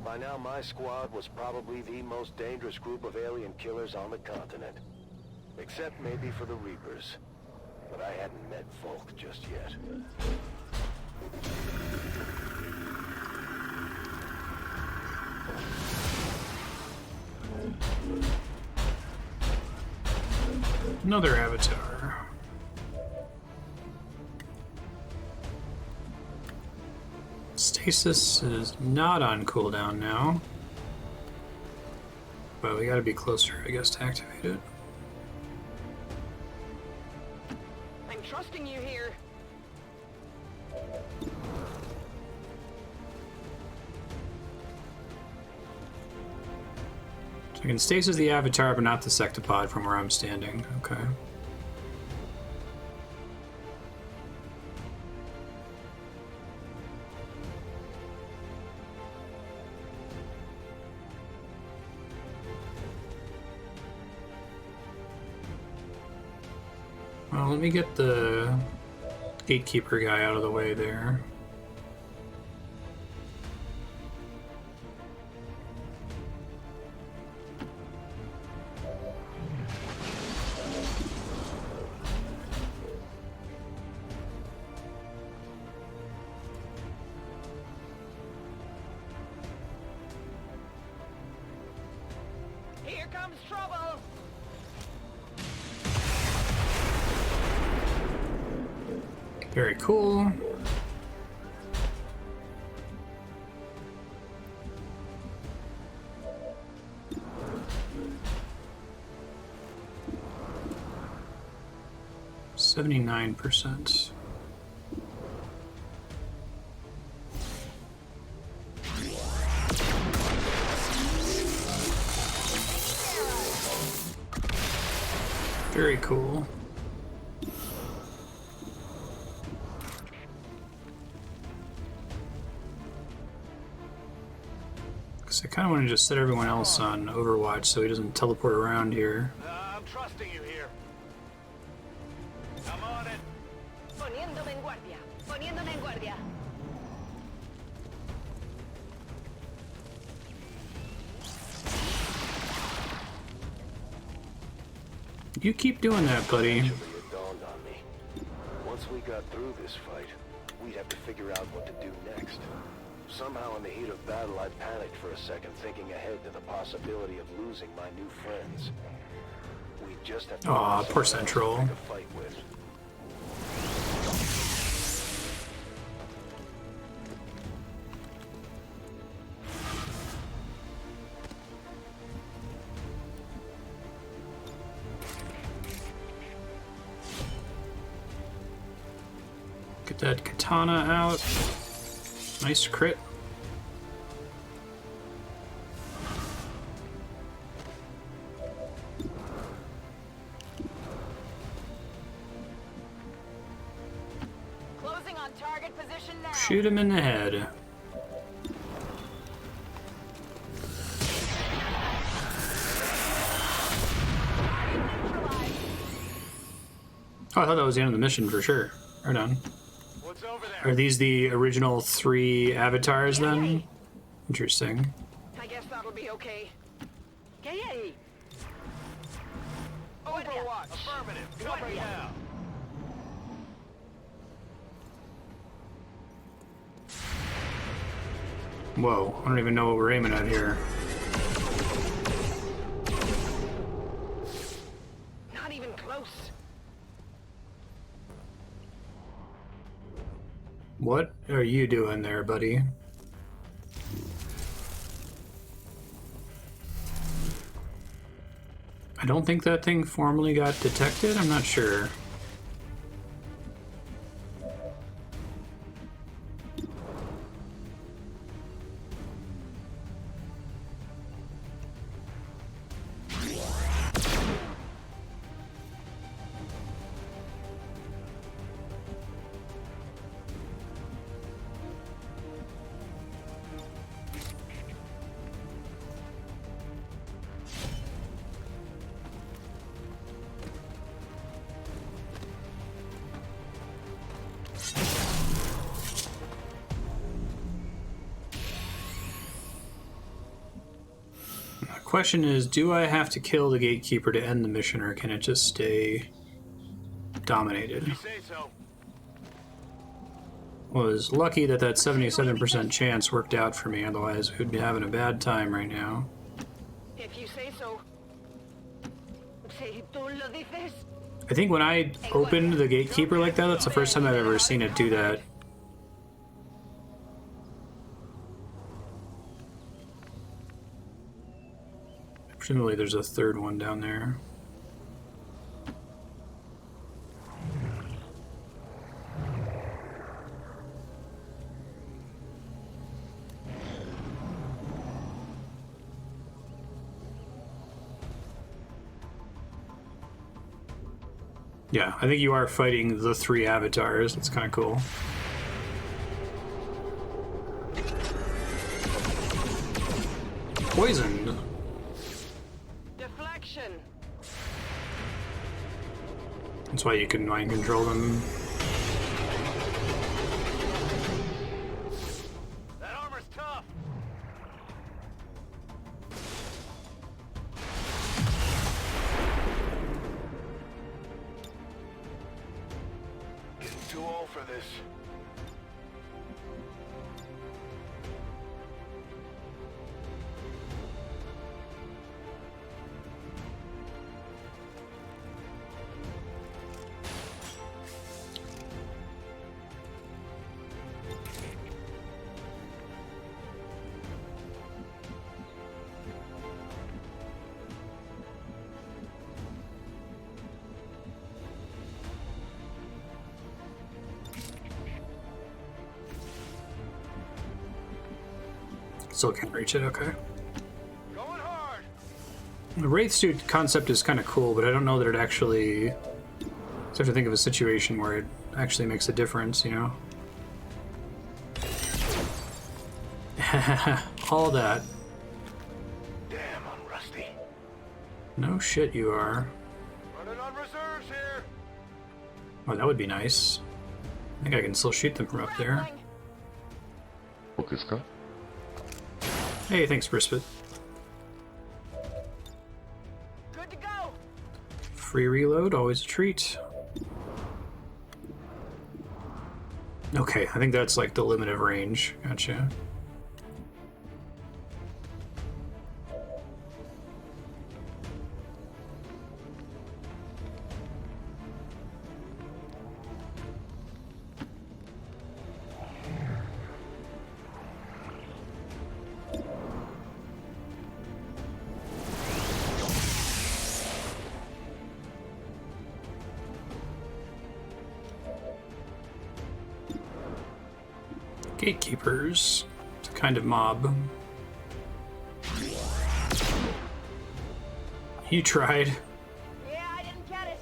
By now, my squad was probably the most dangerous group of alien killers on the continent. Except maybe for the Reapers. But I hadn't met Volk just yet. Another avatar. Stasis is not on cooldown now. But we gotta be closer, I guess, to activate it. I'm trusting you here. So I can stasis the avatar, but not the sectopod from where I'm standing. Okay. Well, let me get the gatekeeper guy out of the way there. Here comes trouble. Very cool. %79%. Very cool. Because I kind of want to just set everyone else on Overwatch so he doesn't teleport around here. I'm trusting you here. I'm on it. Poniéndome en guardia. Poniéndome en guardia. You keep doing that, buddy. Eventually it dawned on me. Once we got through this fight, we'd have to figure out what to do next. Somehow in the heat of battle, I panicked for a second, thinking ahead to the possibility of losing my new friends. We just have to Aw, find poor someone else Central. to pick a fight with. Get that katana out. Nice crit. Closing on target position now. Shoot him in the head. Oh, I thought that was the end of the mission for sure. Right on. What's over there? Are these the original 3 avatars then? Interesting. I guess that'll be okay. ¿Qué hay ahí? Overwatch. Affirmative. Covering now. Whoa, I don't even know what we're aiming at here. Not even close. What are you doing there, buddy? I don't think that thing formally got detected. I'm not sure. Question is, do I have to kill the gatekeeper to end the mission, or can it just stay dominated? You say so. Was lucky that that 77% chance worked out for me, otherwise we'd be having a bad time right now. If you say so. Si tú lo dices. I think when I opened the gatekeeper like that, that's the first time I've ever seen it do that. Presumably there's a third one down there. Yeah, I think you are fighting the 3 avatars. That's kind of cool. Poisoned. Deflection. That's why you can mind control them. That armor's tough. Getting too old for this. Still can't reach it, okay. Going hard. The Wraith suit concept is kind of cool, but I don't know that it actually... I have to think of a situation where it actually makes a difference, you know? All that. No shit, you are. Running on reserves here. Oh, that would be nice. I think I can still shoot them from up there. Potyska? Hey, thanks, Brisbane. Good to go. Free reload, always a treat. Okay, I think that's like the limit of range. Gotcha. Gatekeepers. It's a kind of mob. You tried. Yeah, I didn't get it.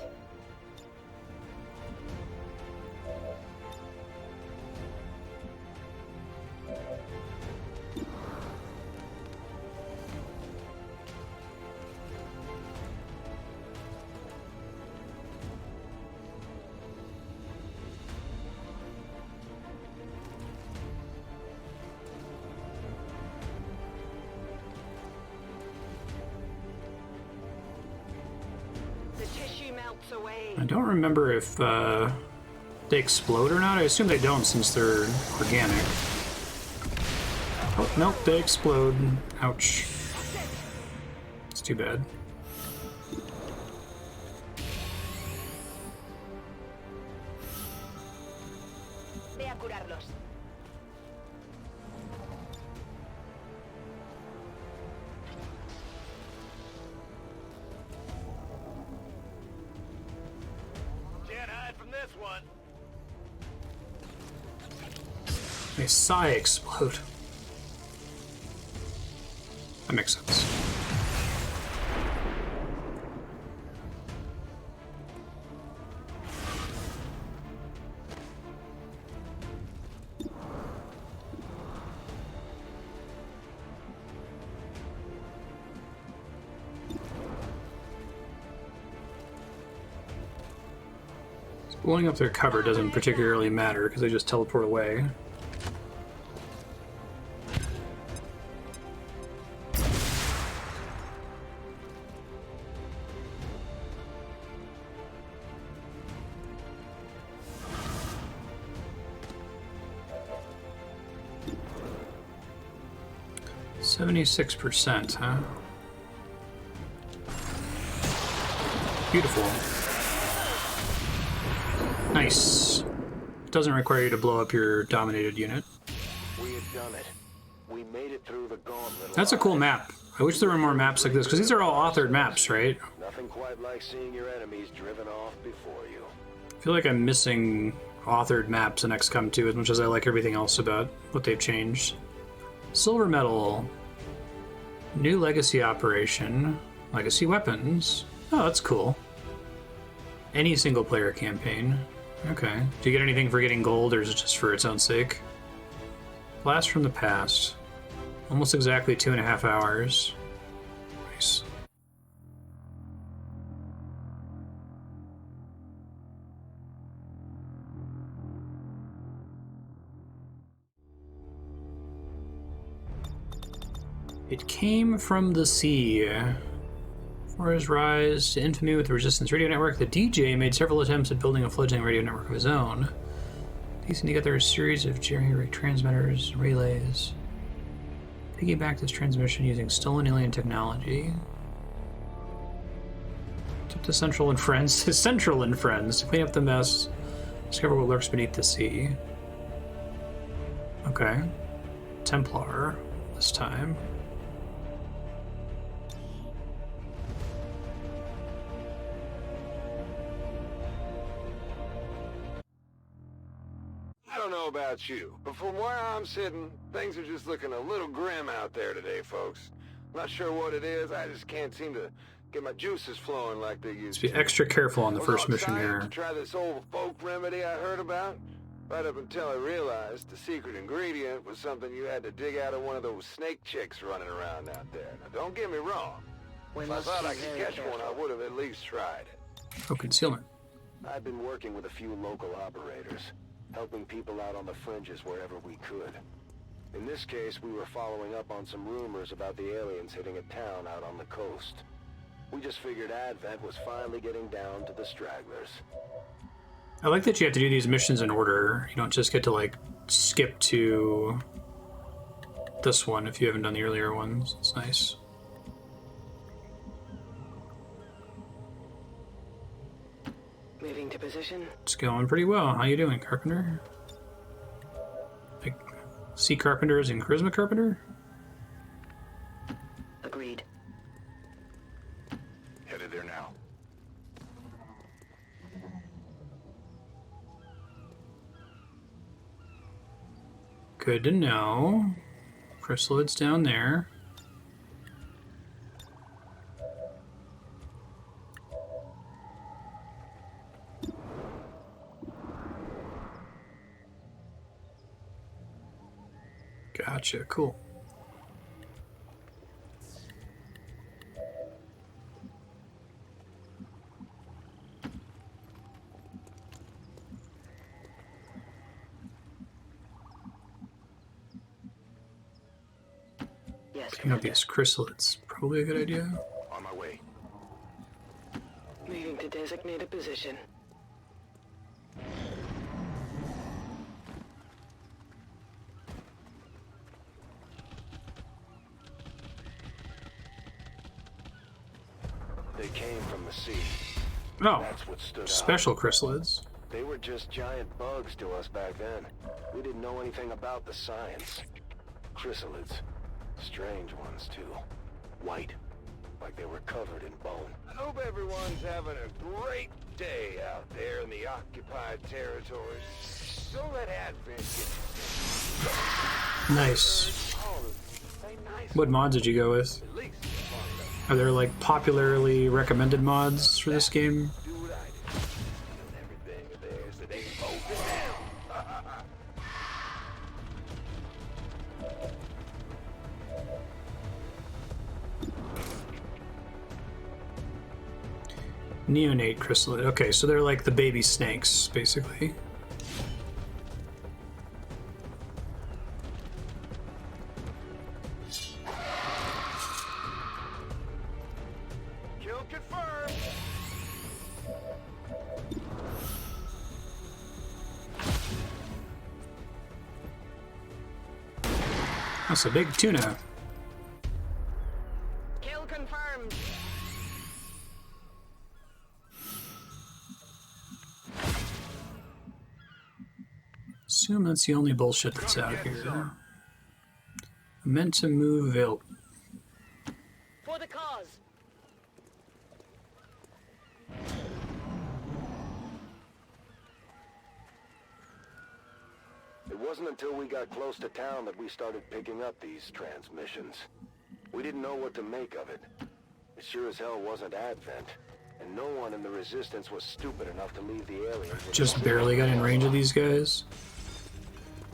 The tissue melts away. I don't remember if they explode or not. I assume they don't since they're organic. Oh, nope, they explode. Ouch. It's too bad. Ve a curarlos. Can't hide from this one. They sigh explode. That makes sense. Blowing up their cover doesn't particularly matter because they just teleport away. %, huh? Beautiful. Nice. Doesn't require you to blow up your dominated unit. We had done it. We made it through the gauntlet. That's a cool map. I wish there were more maps like this, because these are all authored maps, right? Nothing quite like seeing your enemies driven off before you. I feel like I'm missing authored maps in XCOM 2 as much as I like everything else about what they've changed. Silver medal. New legacy operation. Legacy weapons. Oh, that's cool. Any single player campaign. Okay. Do you get anything for getting gold, or is it just for its own sake? Blast from the past. Almost exactly 2.5 hours. Nice. It came from the sea. For his rise to infamy with the Resistance radio network, the DJ made several attempts at building a fledgling radio network of his own, piecing together a series of jerry-rig transmitters and relays. Piggybacked this transmission using stolen alien technology. Took to Central and Friends, Central and Friends, to clean up the mess, discover what lurks beneath the sea. Okay. Templar, this time. I don't know about you, but from where I'm sitting, things are just looking a little grim out there today, folks. Not sure what it is, I just can't seem to get my juices flowing like they used Let's be extra careful on the first mission here. To try this old folk remedy I heard about, right up until I realized the secret ingredient was something you had to dig out of one of those snake chicks running around out there. Now, don't get me wrong. We If I must thought be I could very catch careful. one, I would have at least tried. Oh, concealment. I've been working with a few local operators, helping people out on the fringes wherever we could. In this case, we were following up on some rumors about the aliens hitting a town out on the coast. We just figured Advent was finally getting down to the stragglers. I like that you have to do these missions in order. You don't just get to, like, skip to this one if you haven't done the earlier ones. It's nice. Moving to position. It's going pretty well. How you doing, Carpenter? Like, C Carpenters and Charisma Carpenter? Agreed. Headed there now. Good to know. Chrysalids down there. Gotcha, cool. Yes, Picking up these chrysalids, probably a good idea. On my way. moving to designated position. They came from the sea. Oh, That's what stood out. special chrysalids. They were just giant bugs to us back then. We didn't know anything about the science. Chrysalids. Strange ones, too. White. Like they were covered in bone. I hope everyone's having a great day out there in the occupied territories. Don't let Advent get Nice. oh, they nice. What mods did you go with? At least it's fun enough Are there, like, popularly recommended mods for this game? to do what I did. And everything of theirs that they voted down. Neonate chrysalid. Okay, so they're like the baby snakes, basically. Kill confirmed. That's a big tuna. Kill confirmed. Assume that's the only bullshit that's out here. Meant to move available. For the cause. It wasn't until we got close to town that we started picking up these transmissions. We didn't know what to make of it. It sure as hell wasn't Advent, and no one in the Resistance was stupid enough to leave the aliens. Just barely got in range of these guys.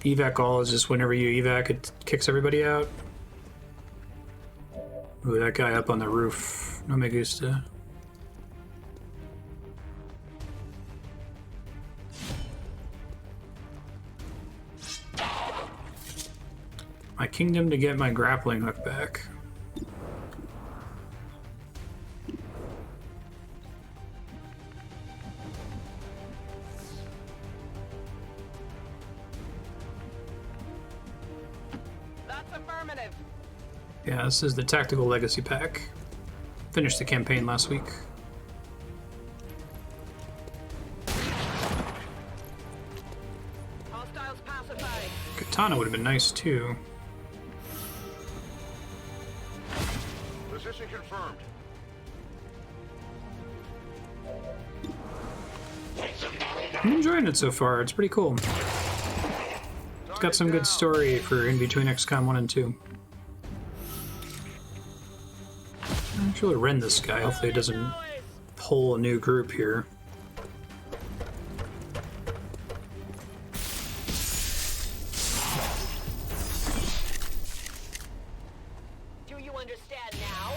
Evac all is just whenever you evac, it kicks everybody out. Ooh, that guy up on the roof. No me gusta. My kingdom to get my grappling hook back. That's affirmative. Yeah, this is the Tactical Legacy Pack. Finished the campaign last week. Hostiles pacified. Katana would have been nice too. Position confirmed. I'm enjoying it so far. It's pretty cool. It's got some good story for in between XCOM 1 and 2. I'm actually gonna rend this guy. Hopefully it doesn't pull a new group here. Do you understand now?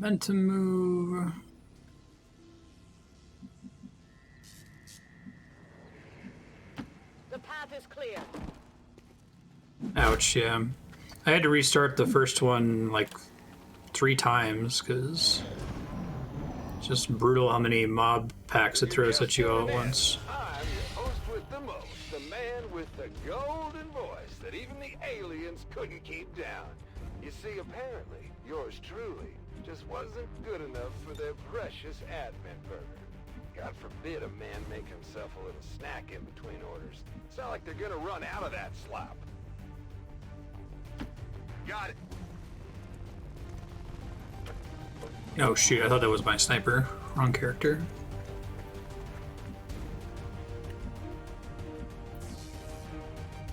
Meant to move. The path is clear. Ouch, yeah. I had to restart the first one like 3 times because it's just brutal how many mob packs it throws at you all at once. I'm your host with the most, the man with the golden voice that even the aliens couldn't keep down. You see, apparently, yours truly just wasn't good enough for their precious admin burger. God forbid a man make himself a little snack in between orders. It's not like they're gonna run out of that slop. Got it. Oh shoot, I thought that was my sniper. Wrong character.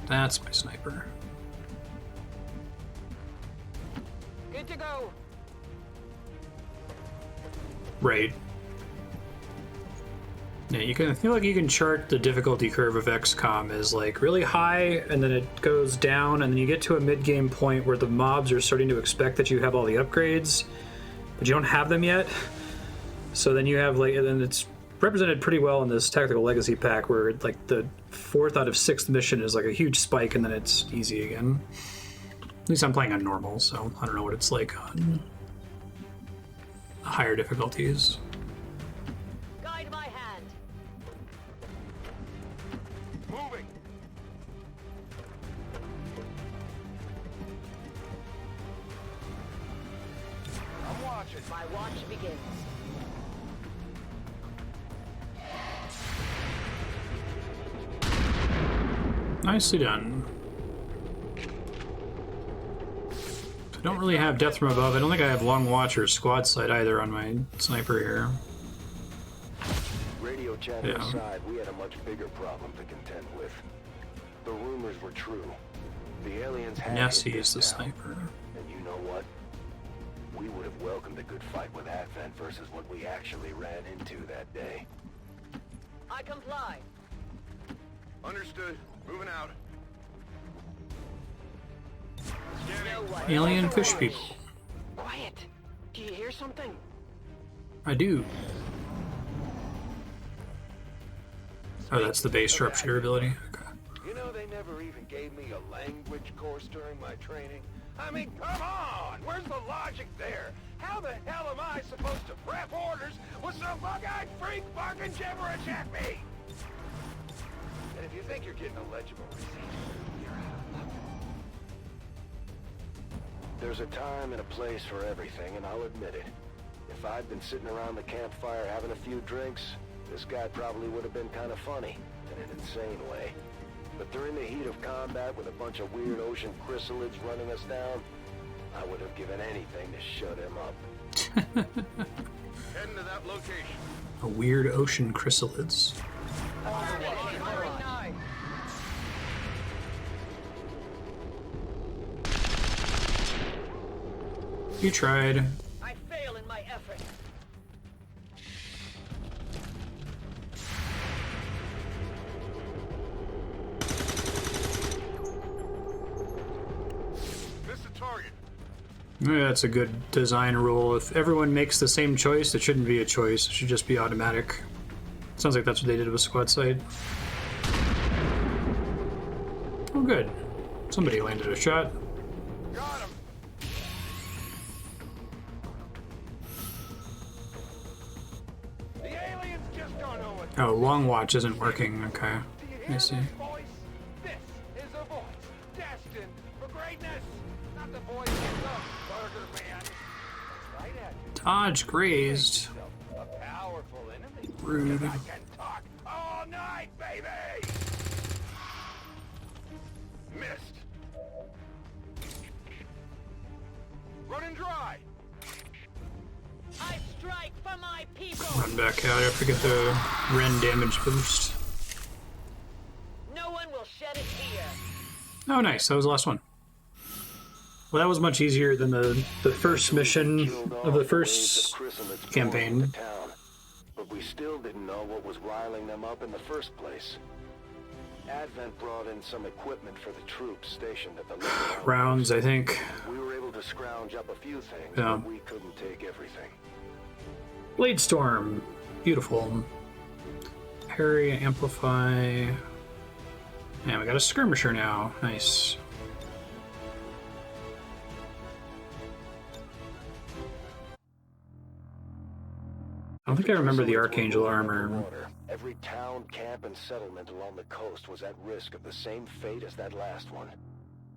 That's my sniper. Good to go. Right. Yeah, you can I feel like you can chart the difficulty curve of XCOM as like really high and then it goes down and then you get to a mid-game point where the mobs are starting to expect that you have all the upgrades, but you don't have them yet. So then you have like, and then it's represented pretty well in this Tactical Legacy pack where like the 4th out of 6th mission is like a huge spike and then it's easy again. At least I'm playing on normal, so I don't know what it's like on higher difficulties. Guide my hand. Moving. I'm watching. My watch begins. Nicely done. I don't really have death from above. I don't think I have long watch or squad sight either on my sniper here. Radio chatter Yeah. aside, we had a much bigger problem to contend with. The rumors were true. The aliens had Yes, hit he is the this town. sniper. And you know what? We would have welcomed a good fight with Advent versus what we actually ran into that day. I comply. Understood. Moving out. No one. Alien fish people. Quiet. Do you hear something? I do. Oh, that's the base sharpshooter ability. Okay. You know, they never even gave me a language course during my training. I mean, come on! Where's the logic there? How the hell am I supposed to prep orders with some bug-eyed freak barking gibberish at me? And if you think you're getting a legible receipt, you're out of luck. There's a time and a place for everything, and I'll admit it. If I'd been sitting around the campfire having a few drinks, this guy probably would have been kind of funny, in an insane way. But during the heat of combat with a bunch of weird ocean chrysalids running us down, I would have given anything to shut him up. Heading to that location. A weird ocean chrysalids. You tried. I fail in my effort. Miss the target. Yeah, that's a good design rule. If everyone makes the same choice, it shouldn't be a choice. It should just be automatic. Sounds like that's what they did with squad sight. Oh, good. Somebody landed a shot. Got him. The aliens just don't know what. Oh, long watch isn't working. Okay. Do you I hear see. this voice? This is a voice destined for greatness. Not the voice of the Burger Man. That's right, Admiral. Dodge grazed. A powerful enemy. Rude. I can talk all night, baby. Missed. Running dry. I strike for my people. Run back out after get the Ren damage boost. No one will shed a tear. Oh, nice. That was the last one. Well, that was much easier than the first mission Killed of the off first waves of chrysalids campaign. pouring into town, but we still didn't know what was riling them up in the first place. Advent brought in some equipment for the troops stationed at the local Rounds, I think. We were able to scrounge up a few things, Yeah. but we couldn't take everything. Blade Storm. Beautiful. Parry, amplify. And we got a skirmisher now. Nice. I don't think I remember the Archangel armor. Every town, camp, and settlement along the coast was at risk of the same fate as that last one.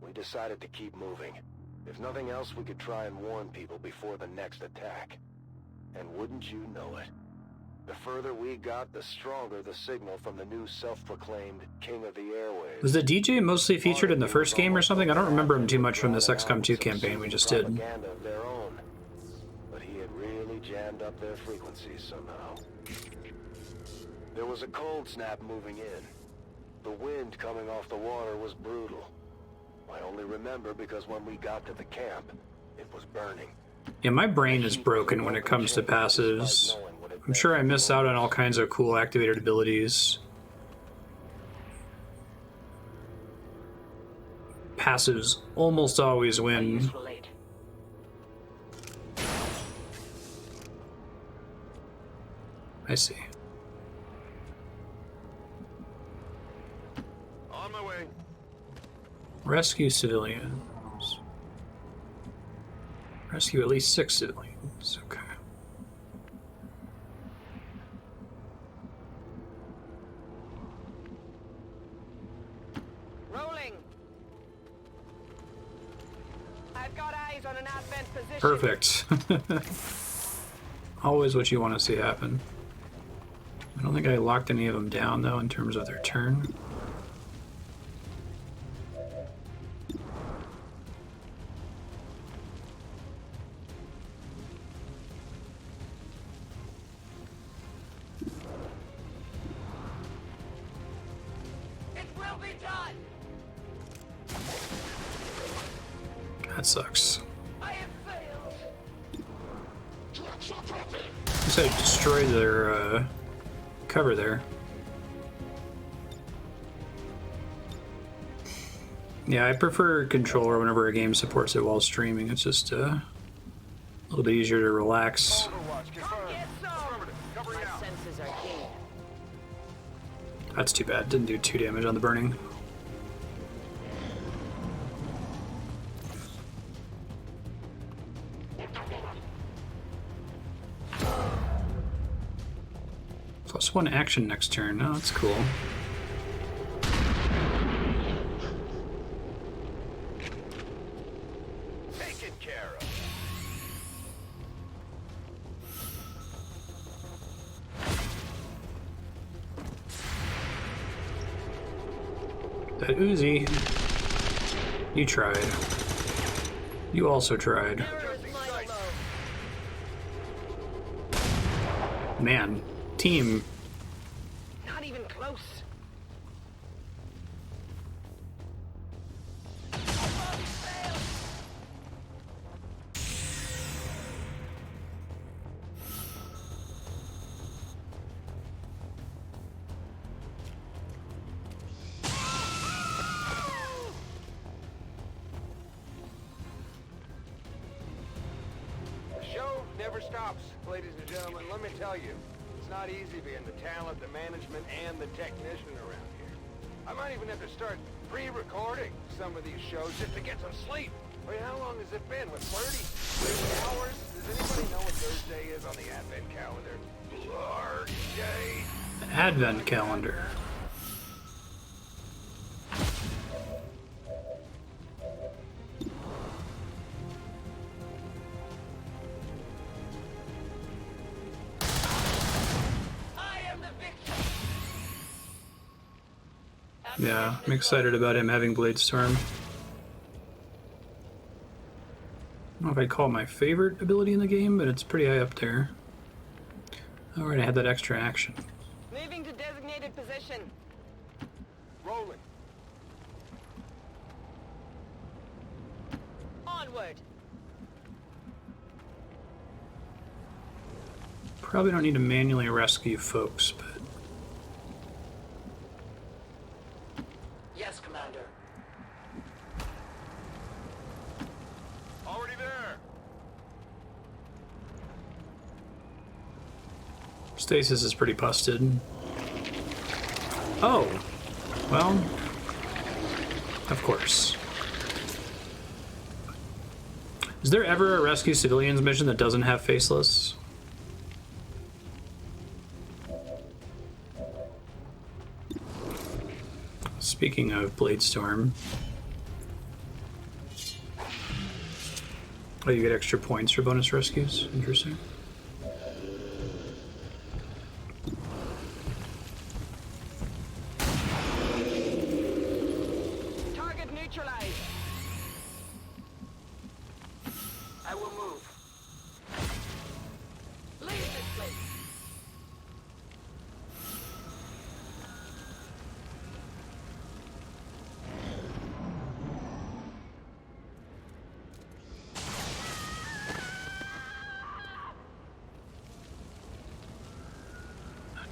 We decided to keep moving. If nothing else, we could try and warn people before the next attack. And wouldn't you know it? The further we got, the stronger the signal from the new self-proclaimed King of the Airwaves. Was the DJ mostly featured in the first game or something? I don't remember him too much from this XCOM 2 campaign we just did. Propaganda of their own. But he had really jammed up their frequencies somehow. There was a cold snap moving in. The wind coming off the water was brutal. I only remember because when we got to the camp, it was burning. Yeah, my brain is broken when it comes to passives. I'm sure I miss out on all kinds of cool activated abilities. Passives almost always win. Useful aid. I see. On my way. Rescue civilians. Rescue at least 6 civilians. Okay. Rolling. I've got eyes on an Advent position. Perfect. Always what you want to see happen. I don't think I locked any of them down, though, in terms of their turn. It will be done. That sucks. I have failed. Guess I destroyed their cover there. Yeah, I prefer controller whenever a game supports it while streaming. It's just a little bit easier to relax. Overwatch confirmed. Get some. Affirmative. Covering My out. senses are keen. That's too bad. Didn't do 2 damage on the burning. +1 action next turn. Oh, that's cool. Taken care of. That Uzi. You tried. You also tried. Mirror is mine alone. Man. Team. Not even close. The show never stops, ladies and gentlemen. Let me tell you, it's not easy being the talent, the management, and the technician around here. I might even have to start pre-recording some of these shows just to get some sleep. I mean, how long has it been? What, 30 hours? Does anybody know what Thursday is on the Advent calendar? Thursday. Advent calendar. Yeah, I'm excited about him having Blade Storm. I don't know if I'd call it my favorite ability in the game, but it's pretty high up there. Alright, I had that extra action. Moving to designated position. Rolling. Onward. Probably don't need to manually rescue folks, but Stasis is pretty busted. Oh, well, of course. Is there ever a rescue civilians mission that doesn't have faceless? Speaking of Bladestorm. Oh, you get extra points for bonus rescues? Interesting. Target neutralized. I will move. Leave this place.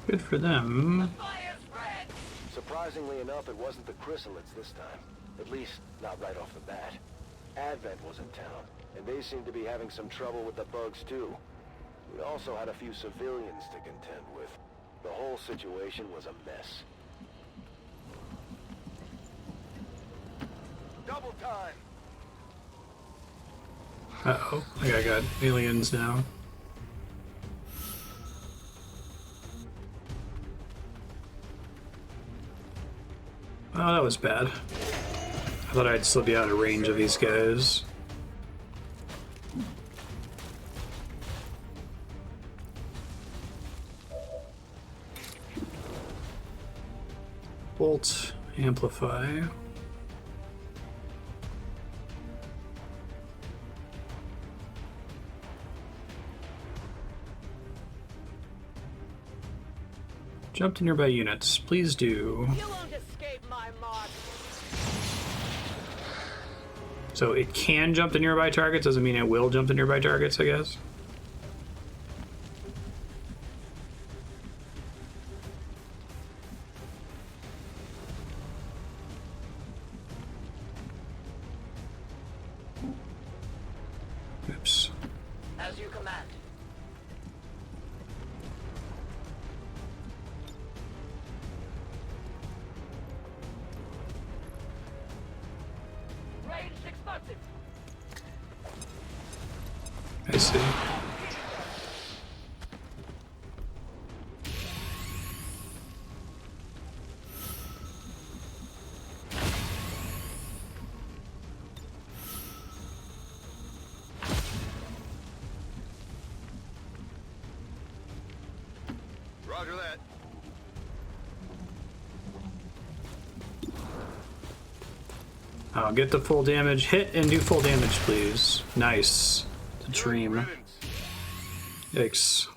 Good for them. Surprisingly enough, it wasn't the chrysalids this time. At least, not right off the bat. Advent was in town, and they seemed to be having some trouble with the bugs too. We also had a few civilians to contend with. The whole situation was a mess. Double time! Uh-oh, I got aliens now. Oh, that was bad. I thought I'd still be out of range of these guys. Bolt, amplify. Jump to nearby units, please do. You won't escape my mark. So it can jump to nearby targets, doesn't mean it will jump to nearby targets, I guess. Oops. As you command. Range explosive. I see. Roger that. I'll get the full damage. Hit and do full damage, please. Nice. It's a dream. Ribbons. Yikes.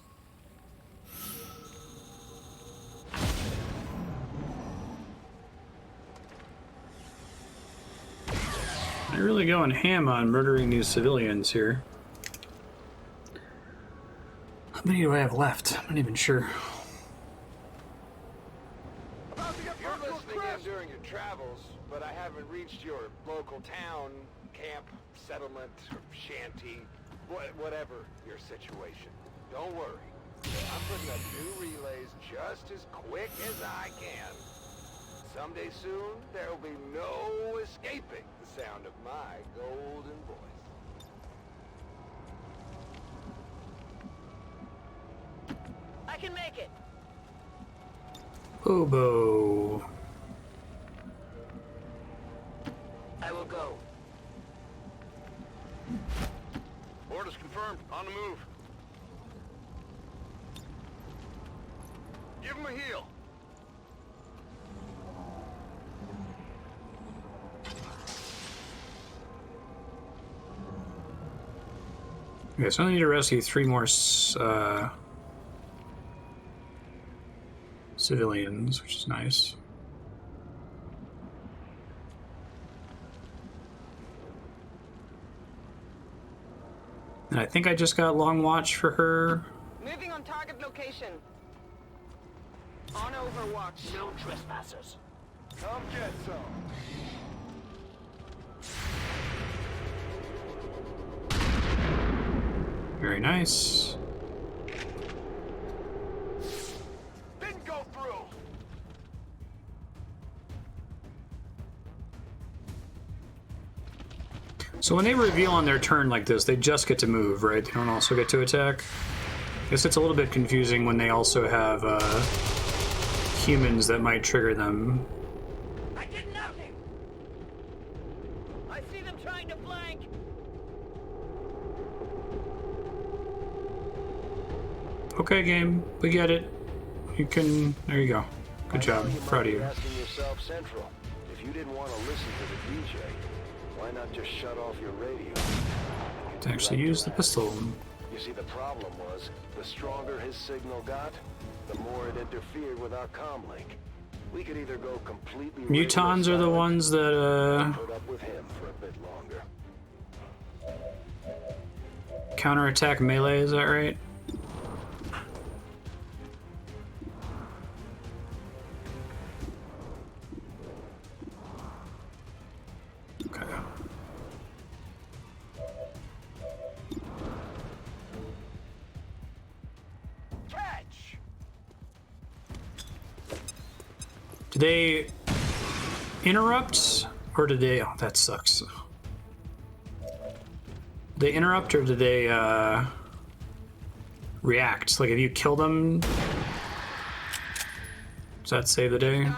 They're really going ham on murdering these civilians here. How many do I have left? I'm not even sure. You're listening in during your travels, but I haven't reached your local town, camp, settlement, or shanty, whatever your situation. Don't worry. I'm putting up new relays just as quick as I can. Someday soon, there'll be no escaping the sound of my golden voice. I can make it. Bobo. I will go. Orders confirmed. On the move. Give him a heal. Okay, so I need to rescue 3 more civilians, which is nice. And I think I just got long watch for her. Moving on target location. On overwatch. No trespassers. Come get some. Very nice. So when they reveal on their turn like this, they just get to move, right? They don't also get to attack? I guess it's a little bit confusing when they also have humans that might trigger them. I did nothing! I see them trying to flank! Okay, game. We get it. You can... There you go. Good job. Proud of you. Asking yourself, Central, if you didn't want to listen to the DJ, why not just shut off your radio? To actually use the pistol. You see, the problem was, the stronger his signal got, the more it interfered with our comm link. We could either go completely... Mutons are the ones that, put up with him for a bit longer. counterattack melee, is that right? Okay. Catch! Do they interrupt, or do they... Oh, that sucks. Do they interrupt, or do they, react? Like, if you kill them, does that save the day?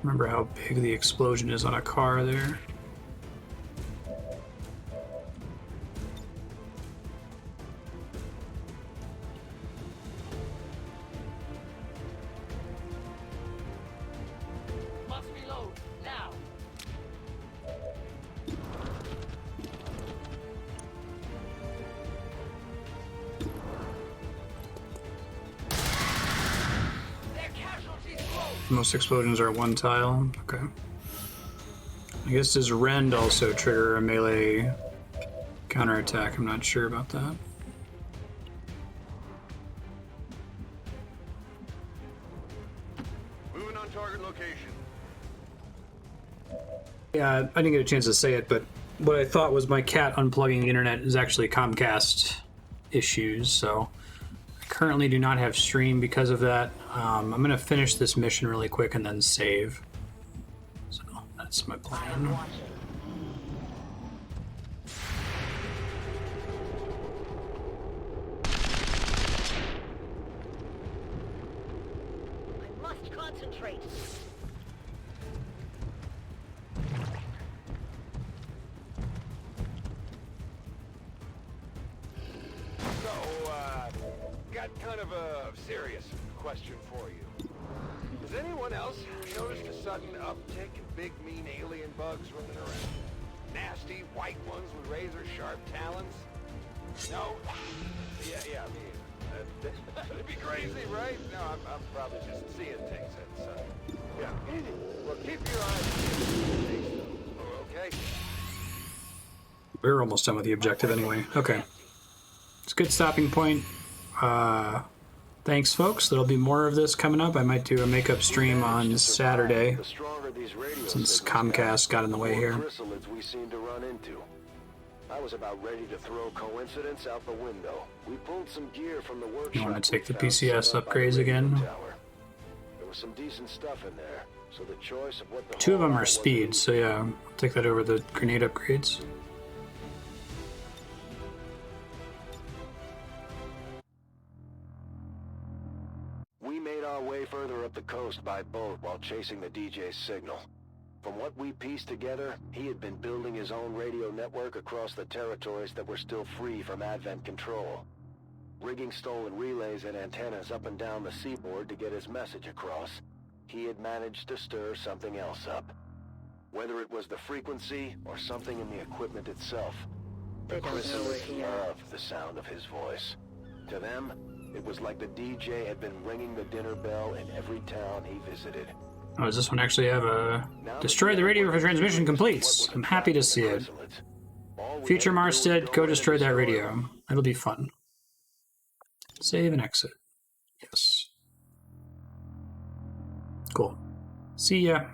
Remember how big the explosion is on a car there. Must reload, now! Their casualties low! Most explosions are one tile. Okay. I guess does Rend also trigger a melee counterattack? I'm not sure about that. Moving on target location. Yeah, I didn't get a chance to say it, but what I thought was my cat unplugging the internet is actually Comcast issues, so I currently do not have stream because of that. I'm going to finish this mission really quick and then save. So that's my plan. I must concentrate. So, got kind of a serious question for you. Has anyone else noticed a sudden uptick in big, mean alien bugs running around? Nasty, white ones with razor-sharp talons? No? Yeah, I mean, that'd be crazy, right? No, I'm probably just seeing things. It's, yeah. Well, keep your eyes peeled, okay? We're almost done with the objective anyway. Okay. It's a good stopping point. Thanks, folks. There'll be more of this coming up. I might do a makeup stream on Saturday, The stronger these radio since signals Comcast got in the way more here. chrysalids we seem to run into. I was about ready to throw coincidence out the window. We pulled some gear from the workshop. You want to take the we found PCS set up by the upgrades radio again? tower. There was some decent stuff in there, so the choice of what the Two of them whole are lot was speed, so yeah, I'll take that over the grenade upgrades. We made our way further up the coast by boat while chasing the DJ's signal. From what we pieced together, he had been building his own radio network across the territories that were still free from Advent control. Rigging stolen relays and antennas up and down the seaboard to get his message across, he had managed to stir something else up. Whether it was the frequency or something in the equipment itself, the chrysalids loved the sound of his voice. To them, it was like the DJ had been ringing the dinner bell in every town he visited. Oh, does this one actually have a... Destroy the radio for transmission completes. I'm happy to see it. Future Marstead, go destroy that radio. It'll be fun. Save and exit. Yes. Cool. See ya.